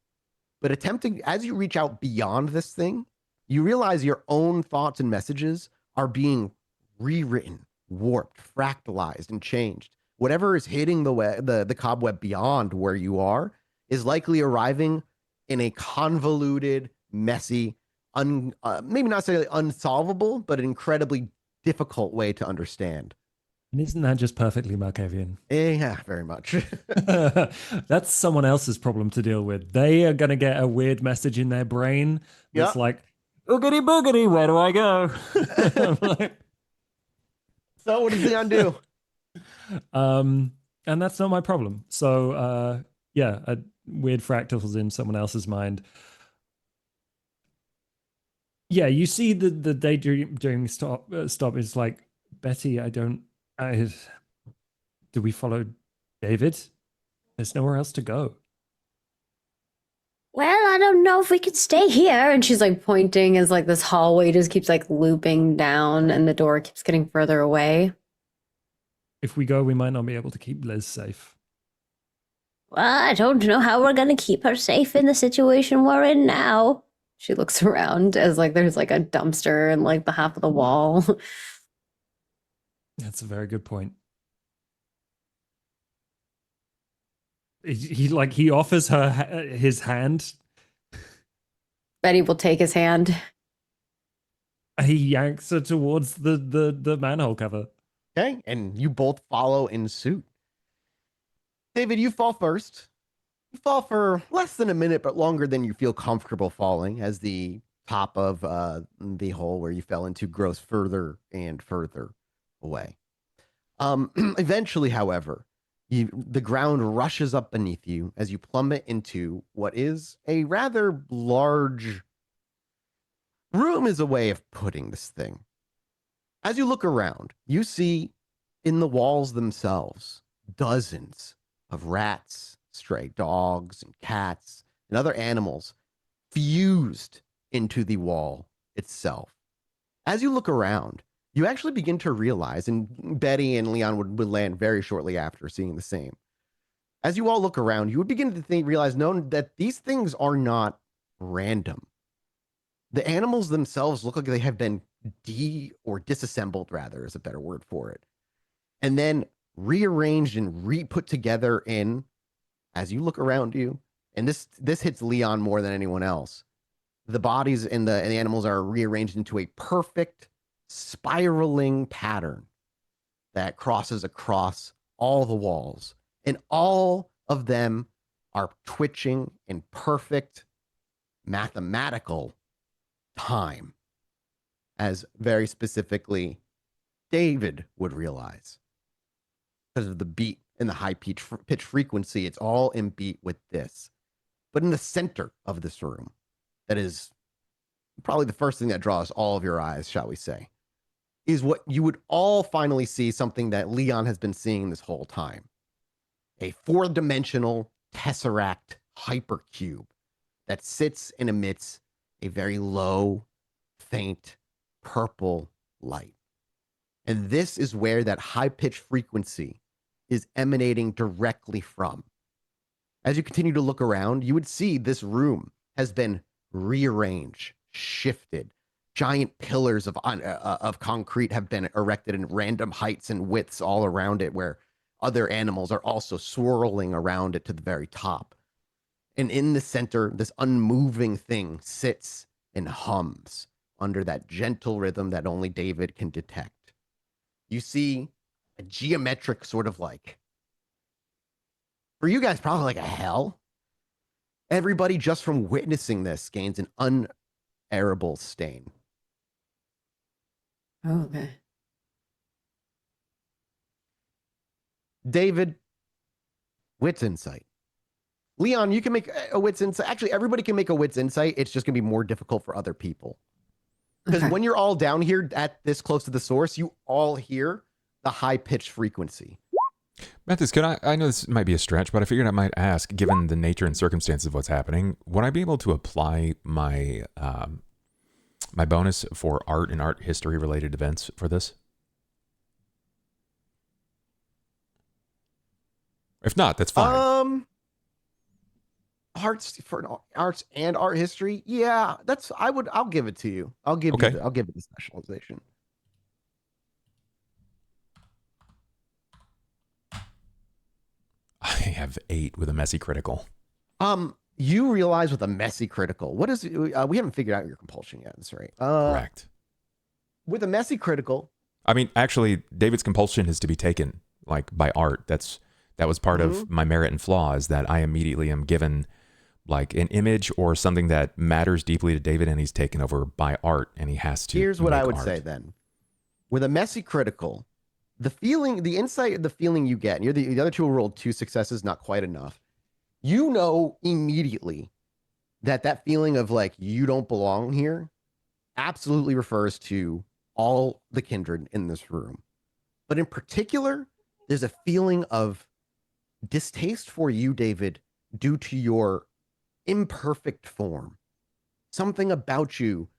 Speaker 3: But attempting, as you reach out beyond this thing, you realize your own thoughts and messages are being rewritten, warped, fractalized, and changed. Whatever is hitting the cobweb beyond where you are is likely arriving in a convoluted, messy, maybe not necessarily unsolvable, but an incredibly difficult way to understand.
Speaker 4: And isn't that just perfectly Malkavian?
Speaker 3: Yeah, very much.
Speaker 4: That's someone else's problem to deal with. They are going to get a weird message in their brain that's like, oogity boogity, where do I go? Like,
Speaker 3: so what does Leon do?
Speaker 4: and that's not my problem. So, yeah, weird fractals in someone else's mind. Yeah, you see the daydreaming stop is like, Betty, do we follow David? There's nowhere else to go.
Speaker 5: Well, I don't know if we could stay here.
Speaker 2: And she's like pointing as like this hallway just keeps like looping down and the door keeps getting further away.
Speaker 4: If we go, we might not be able to keep Liz safe.
Speaker 5: Well, I don't know how we're going to keep her safe in the situation we're in now.
Speaker 2: She looks around as like there's like a dumpster in like the half of the wall.
Speaker 4: That's a very good point. He offers her his hand.
Speaker 2: Betty will take his hand.
Speaker 4: He yanks her towards the manhole cover.
Speaker 3: Okay, and you both follow in suit. David, you fall first. You fall for less than a minute, but longer than you feel comfortable falling, as the top of the hole where you fell into grows further and further away. Eventually, however, the ground rushes up beneath you as you plummet into what is a rather large room, is a way of putting this thing. As you look around, you see in the walls themselves dozens of rats, stray dogs, and cats, and other animals fused into the wall itself. As you look around, you actually begin to realize, and Betty and Leon would land very shortly after seeing the same. As you all look around, you would begin to realize that these things are not random. The animals themselves look like they have been disassembled, rather, is a better word for it. And then rearranged and re-put together in, as you look around you, and this hits Leon more than anyone else. The bodies and the animals are rearranged into a perfect spiraling pattern that crosses across all the walls, and all of them are twitching in perfect mathematical time, as very specifically David would realize, because of the beat and the high pitch frequency. It's all in beat with this. But in the center of this room, that is probably the first thing that draws all of your eyes, shall we say, is what you would all finally see, something that Leon has been seeing this whole time. A 4-dimensional tesseract hypercube that sits and emits a very low, faint, purple light. And this is where that high-pitched frequency is emanating directly from. As you continue to look around, you would see this room has been rearranged, shifted. Giant pillars of concrete have been erected in random heights and widths all around it, where other animals are also swirling around it to the very top. And in the center, this unmoving thing sits and hums under that gentle rhythm that only David can detect. You see a geometric sort of like, for you guys, probably like a hell. Everybody just from witnessing this gains an unerrable stain.
Speaker 2: Oh, okay.
Speaker 3: David, wits insight. Leon, you can make a wits insight. Actually, everybody can make a wits insight. It's just going to be more difficult for other people. Because
Speaker 2: Okay.
Speaker 3: when you're all down here at this close to the source, you all hear the high-pitched frequency.
Speaker 1: Mathis, I know this might be a stretch, but I figured I might ask, given the nature and circumstances of what's happening, would I be able to apply my my bonus for art and art history related events for this? If not, that's fine.
Speaker 3: Arts and art history. Yeah, I'll give it to you. I'll give
Speaker 1: Okay.
Speaker 3: I'll give it the specialization.
Speaker 1: I have 8 with a messy critical.
Speaker 3: You realize with a messy critical, what is we haven't figured out your compulsion yet. That's right.
Speaker 1: Correct.
Speaker 3: With a messy critical,
Speaker 1: I mean, actually, David's compulsion is to be taken like by art. That was part of my merit and flaw, is that I immediately am given like an image or something that matters deeply to David, and he's taken over by art, and he has to.
Speaker 3: here's what I
Speaker 1: make
Speaker 3: would
Speaker 1: art.
Speaker 3: say then. With a messy critical, the insight, the feeling you get, and you're the other two will roll 2 successes, not quite enough. You know immediately that feeling of like you don't belong here absolutely refers to all the kindred in this room. But in particular, there's a feeling of distaste for you, David, due to your imperfect form. Something about you,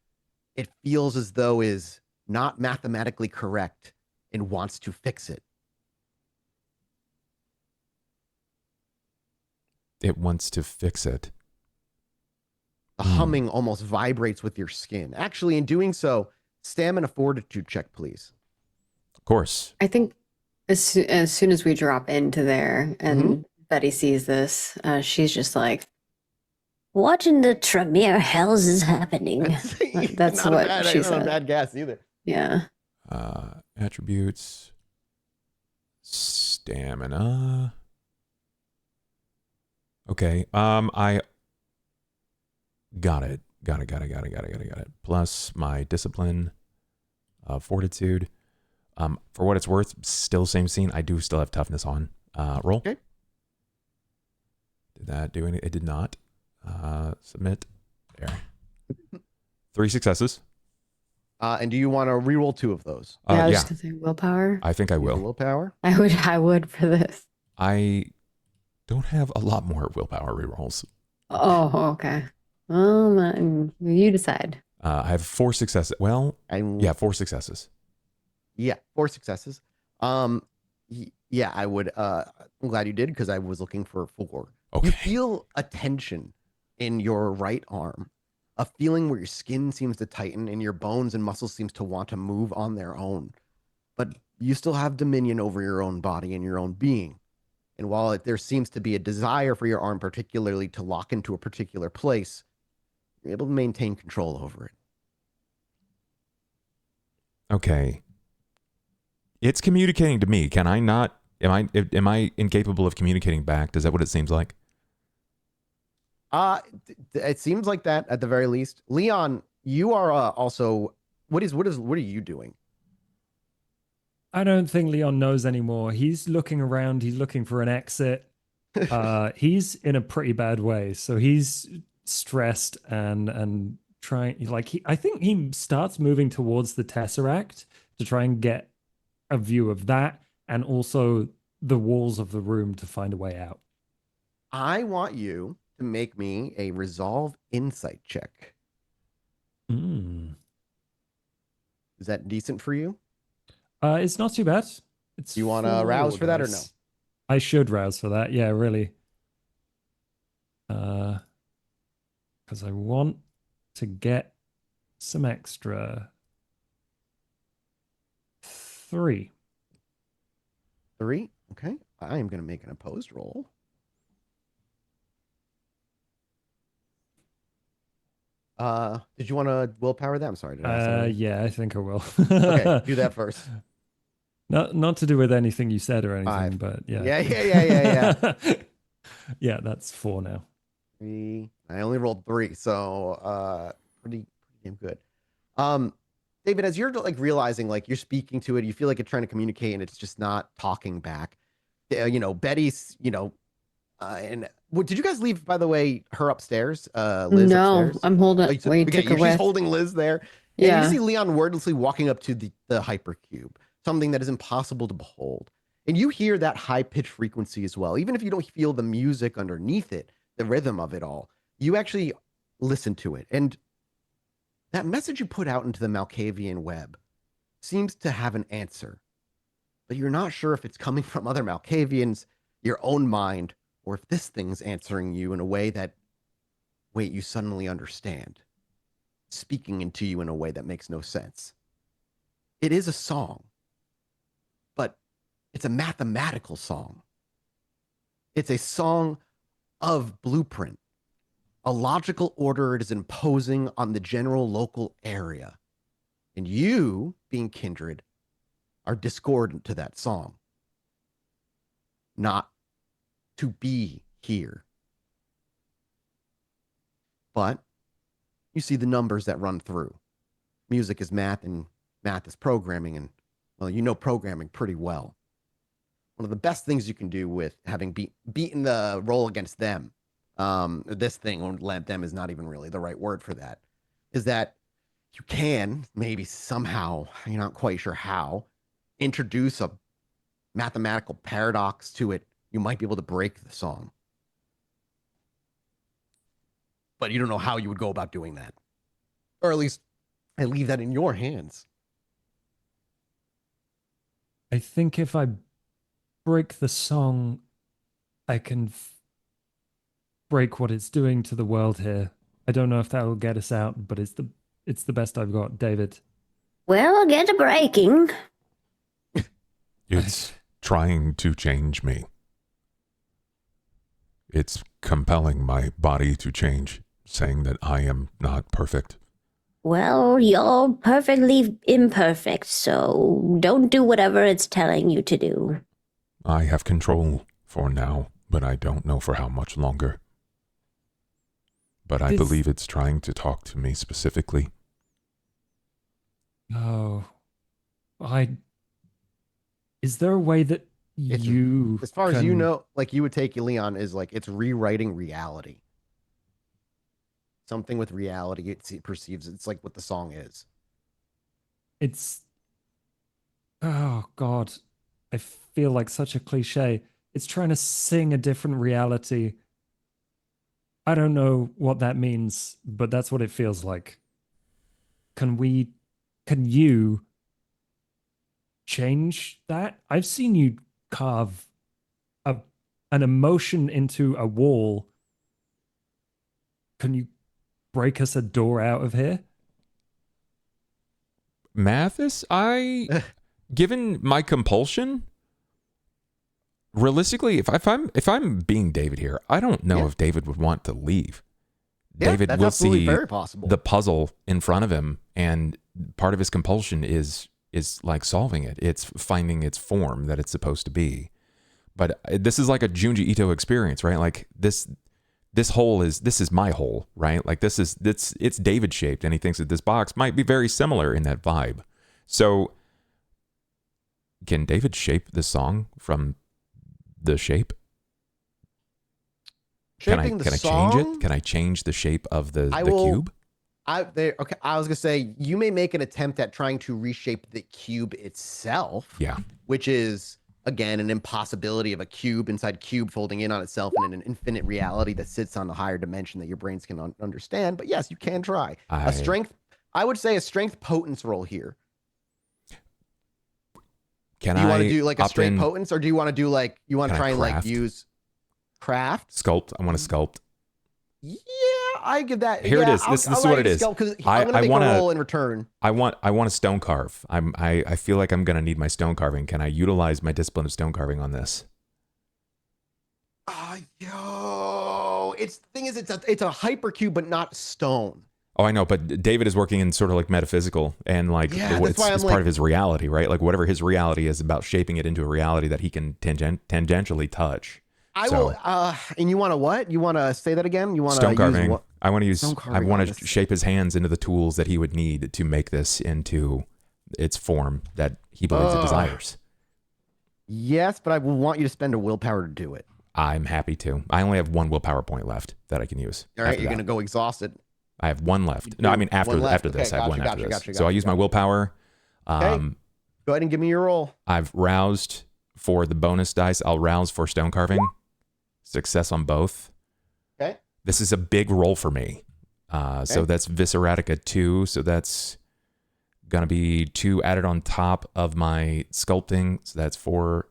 Speaker 3: it feels as though is not mathematically correct and wants to fix it.
Speaker 1: It wants to fix it.
Speaker 3: The humming almost vibrates with your skin. Actually, in doing so, stamina fortitude check, please.
Speaker 1: Of course.
Speaker 2: I think as soon as we drop into there and Betty sees this, she's just like,
Speaker 5: What in the Tremere hells is happening?
Speaker 2: That's
Speaker 3: not
Speaker 2: what
Speaker 3: a bad,
Speaker 2: she
Speaker 3: not
Speaker 2: said.
Speaker 3: a bad guess either.
Speaker 2: yeah.
Speaker 1: Attributes. Stamina. Okay. I got it. Got it. Plus my discipline, fortitude. For what it's worth, still same scene. I do still have toughness on. Roll.
Speaker 3: Okay.
Speaker 1: Did that do any? It did not. Submit. There. 3 successes.
Speaker 3: And do you want to reroll 2 of those?
Speaker 2: Yeah, I was
Speaker 1: Yeah.
Speaker 2: just gonna say willpower.
Speaker 1: I think I
Speaker 3: Your
Speaker 1: will.
Speaker 3: willpower.
Speaker 2: I would for this.
Speaker 1: I don't have a lot more willpower rerolls.
Speaker 2: Oh, okay. You decide.
Speaker 1: I have 4 successes. Well, yeah, 4 successes.
Speaker 3: Yeah, 4 successes. Yeah, I would. I'm glad you did, because I was looking for 4.
Speaker 1: Okay.
Speaker 3: You feel a tension in your right arm, a feeling where your skin seems to tighten and your bones and muscles seems to want to move on their own. But you still have dominion over your own body and your own being. And while there seems to be a desire for your arm particularly to lock into a particular place, you're able to maintain control over it.
Speaker 1: Okay. It's communicating to me. Can I not? Am I incapable of communicating back? Is that what it seems like?
Speaker 3: It seems like that at the very least. Leon, you are also. What are you doing?
Speaker 4: I don't think Leon knows anymore. He's looking around. He's looking for an exit. He's in a pretty bad way. So he's stressed and trying, like, I think he starts moving towards the Tesseract to try and get a view of that, and also the walls of the room to find a way out.
Speaker 3: I want you to make me a resolve insight check.
Speaker 4: Mm.
Speaker 3: Is that decent for you?
Speaker 4: It's not too bad. It's
Speaker 3: You want to rouse for that or no?
Speaker 4: dice. I should rouse for that. Yeah, really. Because I want to get some extra. 3.
Speaker 3: 3. Okay. I am going to make an opposed roll. Did you want to willpower that? I'm sorry. Did I ask that already?
Speaker 4: Yeah, I think I will.
Speaker 3: Okay, do that first.
Speaker 4: Not to do with anything you said or anything,
Speaker 3: 5.
Speaker 4: but yeah.
Speaker 3: Yeah.
Speaker 4: Yeah, that's 4 now.
Speaker 3: 3. I only rolled 3, so pretty damn good. David, as you're like realizing, like you're speaking to it, you feel like you're trying to communicate, and it's just not talking back. Betty's, and did you guys leave, by the way, her upstairs? Liz
Speaker 2: No,
Speaker 3: upstairs?
Speaker 2: I'm holding.
Speaker 3: Oh,
Speaker 2: Wait,
Speaker 3: okay,
Speaker 2: took her
Speaker 3: she's
Speaker 2: with.
Speaker 3: holding Liz there.
Speaker 2: Yeah.
Speaker 3: And you see Leon wordlessly walking up to the hypercube, something that is impossible to behold. And you hear that high-pitched frequency as well. Even if you don't feel the music underneath it, the rhythm of it all, you actually listen to it. And that message you put out into the Malkavian web seems to have an answer. But you're not sure if it's coming from other Malkavians, your own mind, or if this thing's answering you in a way that, wait, you suddenly understand. Speaking into you in a way that makes no sense. It is a song, but it's a mathematical song. It's a song of blueprint, a logical order it is imposing on the general local area. And you, being kindred, are discordant to that song. Not to be here. But you see the numbers that run through. Music is math and math is programming, and well, you know programming pretty well. One of the best things you can do with having beaten the roll against them, this thing, or them is not even really the right word for that, is that you can maybe somehow, you're not quite sure how, introduce a mathematical paradox to it. You might be able to break the song. But you don't know how you would go about doing that. Or at least I leave that in your hands.
Speaker 4: I think if I break the song, I can break what it's doing to the world here. I don't know if that will get us out, but it's the best I've got, David.
Speaker 5: Well, get to breaking.
Speaker 1: It's trying to change me. It's compelling my body to change, saying that I am not perfect.
Speaker 5: Well, you're perfectly imperfect, so don't do whatever it's telling you to do.
Speaker 1: I have control for now, but I don't know for how much longer. But I believe it's trying to talk to me specifically.
Speaker 4: Oh, is there a way that
Speaker 3: as far as you know, like you would take Leon, is like it's rewriting reality. Something with reality it perceives. It's like what the song is.
Speaker 4: Oh God, I feel like such a cliche. It's trying to sing a different reality. I don't know what that means, but that's what it feels like. Can you change that? I've seen you carve an emotion into a wall. Can you break us a door out of here?
Speaker 1: Mathis, given my compulsion, realistically, if I'm being David here, I don't know if David would want to leave.
Speaker 3: Yeah,
Speaker 1: David
Speaker 3: that's
Speaker 1: will
Speaker 3: absolutely
Speaker 1: see
Speaker 3: very possible.
Speaker 1: The puzzle in front of him, and part of his compulsion is like solving it. It's finding its form that it's supposed to be. But this is like a Junji Ito experience, right? Like this hole is my hole, right? Like it's David shaped, and he thinks that this box might be very similar in that vibe. So can David shape the song from the shape? Can I change it? Can I change the shape of the cube?
Speaker 3: Okay, I was gonna say you may make an attempt at trying to reshape the cube itself.
Speaker 1: Yeah.
Speaker 3: Which is again an impossibility of a cube inside cube folding in on itself in an infinite reality that sits on a higher dimension that your brains can understand. But yes, you can try a strength. I would say a strength potence roll here.
Speaker 1: Can
Speaker 3: do you want
Speaker 1: I
Speaker 3: to do like a straight potence, or do you want to do like you want to try and like use craft?
Speaker 1: Sculpt. I want to sculpt.
Speaker 3: Yeah, I give that.
Speaker 1: Here it is. This is what it is.
Speaker 3: Because I'm gonna make a roll in return.
Speaker 1: I want a stone carve. I feel like I'm gonna need my stone carving. Can I utilize my discipline of stone carving on this?
Speaker 3: Yo, the thing is, it's a hypercube, but not stone.
Speaker 1: Oh, I know, but David is working in sort of like metaphysical and like it's part of his reality, right? Like whatever his reality is about shaping it into a reality that he can tangentially touch.
Speaker 3: I will. And you want to what? You want to say that again? You want to
Speaker 1: stone carving? I want to use.
Speaker 3: I
Speaker 1: want to shape his hands into the tools that he would need to make this into its form that he believes it desires.
Speaker 3: Yes, but I will want you to spend a willpower to do it.
Speaker 1: I'm happy to. I only have one willpower point left that I can use.
Speaker 3: All right, you're going to go exhausted.
Speaker 1: I have one left. No, I mean after this, I have one after this. So I'll use my willpower.
Speaker 3: Okay. Go ahead and give me your roll.
Speaker 1: I've roused for the bonus dice. I'll rouse for stone carving. Success on both.
Speaker 3: Okay.
Speaker 1: This is a big roll for me. So that's Visceratica 2. So that's going to be 2 added on top of my sculpting. So that's 4,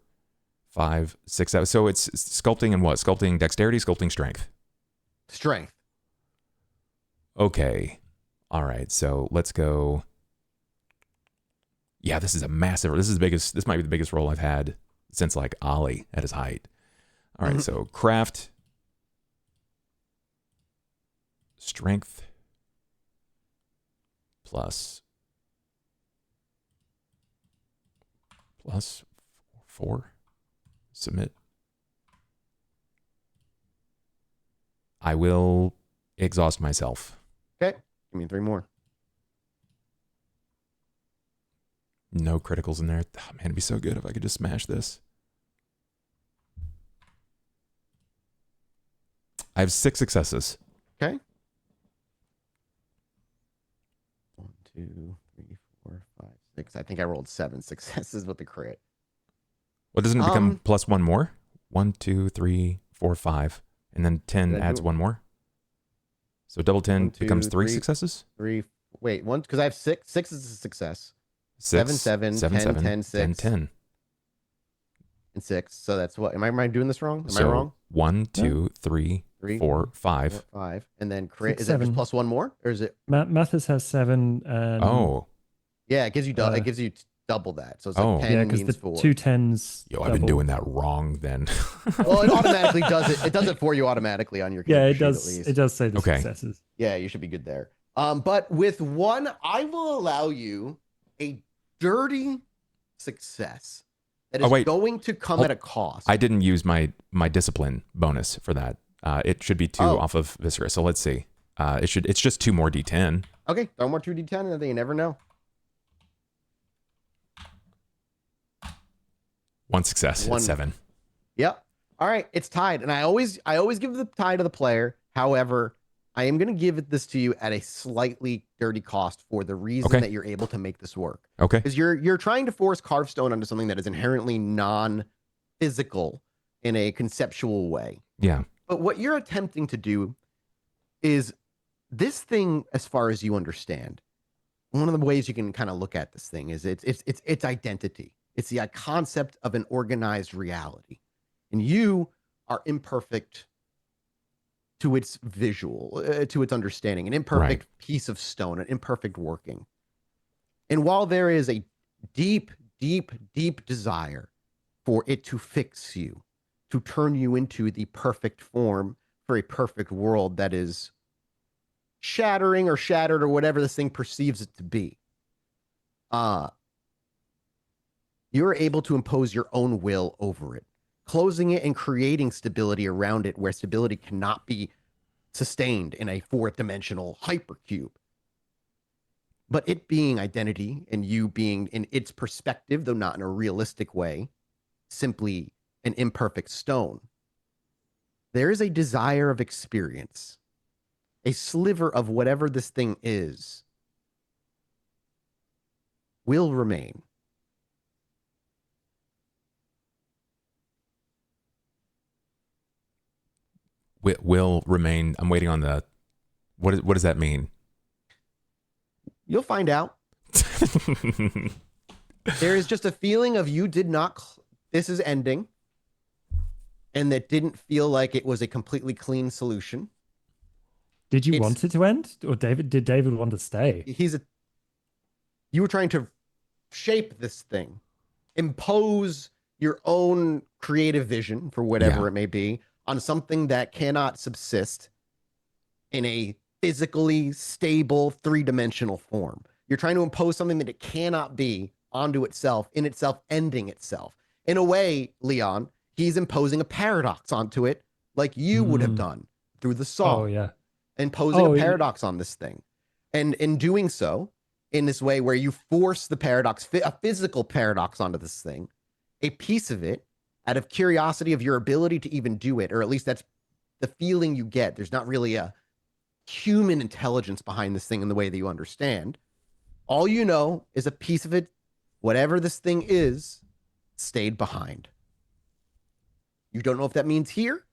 Speaker 1: 5, 6, 7. So it's sculpting and what? Sculpting dexterity, sculpting strength.
Speaker 3: Strength.
Speaker 1: Okay. All right. So let's go. Yeah, this is a massive. This might be the biggest roll I've had since like Ollie at his height. All right. So craft, strength plus 4. Submit. I will exhaust myself.
Speaker 3: Okay. Give me 3 more.
Speaker 1: No criticals in there. Oh, man, it'd be so good if I could just smash this. I have 6 successes.
Speaker 3: Okay. 1, 2, 3, 4, 5, 6. I think I rolled 7 successes with the crit.
Speaker 1: Well, doesn't it become plus 1 more? 1, 2, 3, 4, 5. And then 10 adds 1 more. So double 10
Speaker 3: 1, 2,
Speaker 1: becomes 3
Speaker 3: 3,
Speaker 1: successes?
Speaker 3: 3. Wait, 1, because I have 6. 6 is a success.
Speaker 1: 6,
Speaker 3: 7, 10, 6.
Speaker 1: 10.
Speaker 3: And 6. So that's what? Am I doing this wrong? Am
Speaker 1: I
Speaker 3: wrong?
Speaker 1: 1, 2, 3, 4, 5.
Speaker 3: 4, 5. And then crit.
Speaker 4: 6,
Speaker 3: is that just
Speaker 4: 7.
Speaker 3: plus 1 more? Or is it?
Speaker 4: Mathis has 7. And,
Speaker 3: Yeah, it gives you double that. So it's like 10
Speaker 4: yeah, because
Speaker 3: means
Speaker 4: the
Speaker 3: 4.
Speaker 4: 2 10s.
Speaker 1: Yo, I've been doing that wrong then.
Speaker 3: Well, it automatically does it. It does it for you automatically on your
Speaker 4: Yeah, it
Speaker 3: sheet,
Speaker 4: does.
Speaker 3: at least.
Speaker 4: It does say the
Speaker 1: Okay.
Speaker 4: successes.
Speaker 3: Yeah, you should be good there. But with 1, I will allow you a dirty success that is going to come at a cost.
Speaker 1: I didn't use my discipline bonus for that. It should be 2 off of Viscera. So let's see. It's just 2 more D10.
Speaker 3: Okay, throw more 2d10 and then you never know.
Speaker 1: 1 success.
Speaker 3: 1.
Speaker 1: It's 7.
Speaker 3: Yep. All right, it's tied, and I always give the tie to the player. However, I am going to give this to you at a slightly dirty cost for the reason that you're able to make this work.
Speaker 1: Okay.
Speaker 3: Because you're trying to force carved stone onto something that is inherently non-physical in a conceptual way.
Speaker 1: Yeah.
Speaker 3: But what you're attempting to do is this thing, as far as you understand, one of the ways you can kind of look at this thing is its identity. It's the concept of an organized reality. And you are imperfect to its visual, to its understanding, an imperfect piece of stone, an imperfect working. And while there is a deep, deep, deep desire for it to fix you, to turn you into the perfect form for a perfect world that is shattering or shattered or whatever this thing perceives it to be, you're able to impose your own will over it, closing it and creating stability around it where stability cannot be sustained in a 4th-dimensional hypercube. But it being identity and you being in its perspective, though not in a realistic way, simply an imperfect stone, there is a desire of experience a sliver of whatever this thing is will remain.
Speaker 1: Will remain. I'm waiting on the. What does that mean?
Speaker 3: You'll find out. There is just a feeling of you did not. This is ending, and that didn't feel like it was a completely clean solution.
Speaker 4: Did you want it to end, or did David want to stay?
Speaker 3: You were trying to shape this thing, impose your own creative vision for whatever it may be on something that cannot subsist in a physically stable 3-dimensional form. You're trying to impose something that it cannot be onto itself, in itself ending itself. In a way, Leon, he's imposing a paradox onto it like you would have done through the song.
Speaker 4: Oh, yeah.
Speaker 3: Imposing a paradox on this thing. And in doing so, in this way where you force the paradox, a physical paradox onto this thing, a piece of it, out of curiosity of your ability to even do it, or at least that's the feeling you get. There's not really a human intelligence behind this thing in the way that you understand. All you know is a piece of it, whatever this thing is, stayed behind. You don't know if that means here.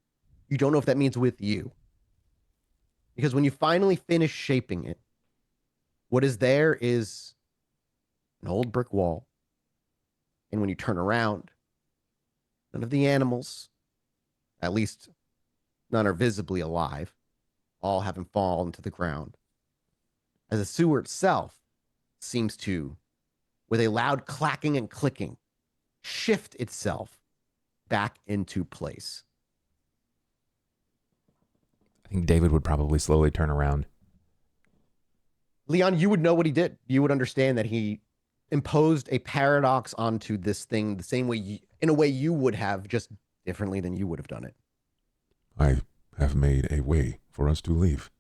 Speaker 3: You don't know if that means with you. Because when you finally finish shaping it, what is there is an old brick wall. And when you turn around, none of the animals, at least none are visibly alive, all having fallen to the ground. As the sewer itself seems to, with a loud clacking and clicking, shift itself back into place.
Speaker 1: I think David would probably slowly turn around.
Speaker 3: Leon, you would know what he did. You would understand that he imposed a paradox onto this thing the same way, in a way you would have, just differently than you would have done it.
Speaker 1: I have made a way for us to leave.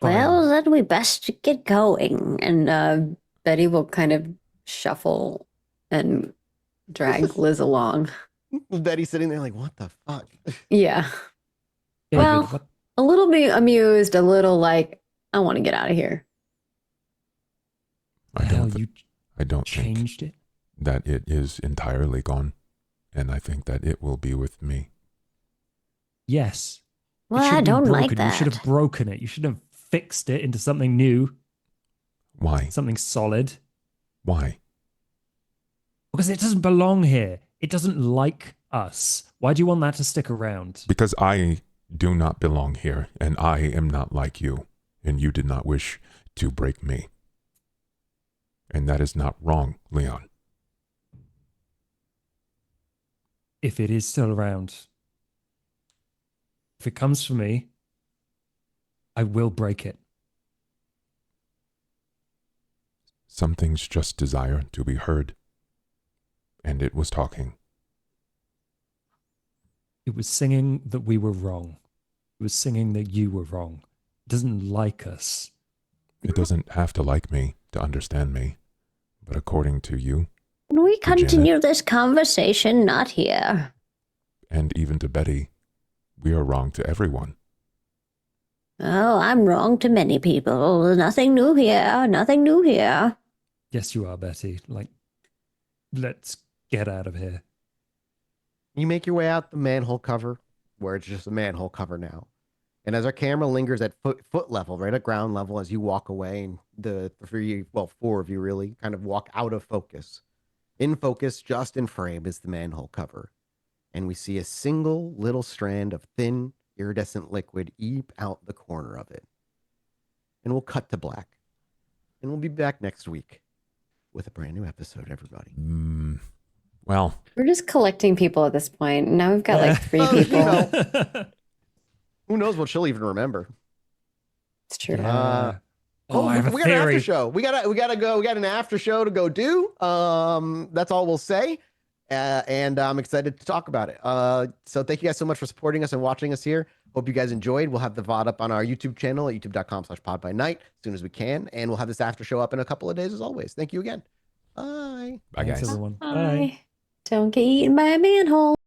Speaker 5: Well, then we best get going.
Speaker 2: And Betty will kind of shuffle and drag Liz along.
Speaker 3: Betty's sitting there like, what the fuck?
Speaker 2: Yeah.
Speaker 4: David,
Speaker 2: Well, a little bit amused, a little like, I want to get out of here.
Speaker 1: I don't
Speaker 4: changed
Speaker 1: think
Speaker 4: it?
Speaker 1: that it is entirely gone, and I think that it will be with me.
Speaker 4: Yes.
Speaker 5: Well,
Speaker 4: It should
Speaker 5: I
Speaker 4: have been
Speaker 5: don't like
Speaker 4: broken. You should
Speaker 5: that.
Speaker 4: have broken it. You should have fixed it into something new,
Speaker 1: Why?
Speaker 4: something solid.
Speaker 1: Why?
Speaker 4: Because it doesn't belong here. It doesn't like us. Why do you want that to stick around?
Speaker 1: Because I do not belong here, and I am not like you, and you did not wish to break me. And that is not wrong, Leon.
Speaker 4: If it is still around, if it comes for me, I will break it.
Speaker 1: Some things just desire to be heard. And it was talking.
Speaker 4: It was singing that we were wrong. It was singing that you were wrong. It doesn't like us.
Speaker 1: It doesn't have to like me to understand me. But according to you,
Speaker 5: Can we
Speaker 1: Janet.
Speaker 5: continue this conversation not here?
Speaker 1: and even to Betty, we are wrong to everyone.
Speaker 5: Oh, I'm wrong to many people. Nothing new here. Nothing new here.
Speaker 4: Yes, you are, Betty. Like, let's get out of here.
Speaker 3: You make your way out the manhole cover, where it's just a manhole cover now. And as our camera lingers at foot level, right at ground level, as you walk away, and the four of you really kind of walk out of focus. In focus, just in frame, is the manhole cover. And we see a single little strand of thin, iridescent liquid eep out the corner of it. And we'll cut to black. And we'll be back next week with a brand new episode, everybody.
Speaker 1: Well,
Speaker 2: We're just collecting people at this point. Now we've got like 3
Speaker 3: Oh, you
Speaker 2: people.
Speaker 3: know. Who knows what she'll even remember?
Speaker 2: It's true.
Speaker 4: Yeah.
Speaker 3: I have we got an after
Speaker 4: theory.
Speaker 3: show. We gotta go. We got an after show to go do. That's all we'll say. And I'm excited to talk about it. So thank you guys so much for supporting us and watching us here. Hope you guys enjoyed. We'll have the VOD up on our YouTube channel at youtube.com/podbynight as soon as we can. And we'll have this after show up in a couple of days as always. Thank you again. Bye.
Speaker 1: bye
Speaker 4: Thanks,
Speaker 1: guys.
Speaker 4: everyone.
Speaker 2: Bye. Don't get eaten by a manhole.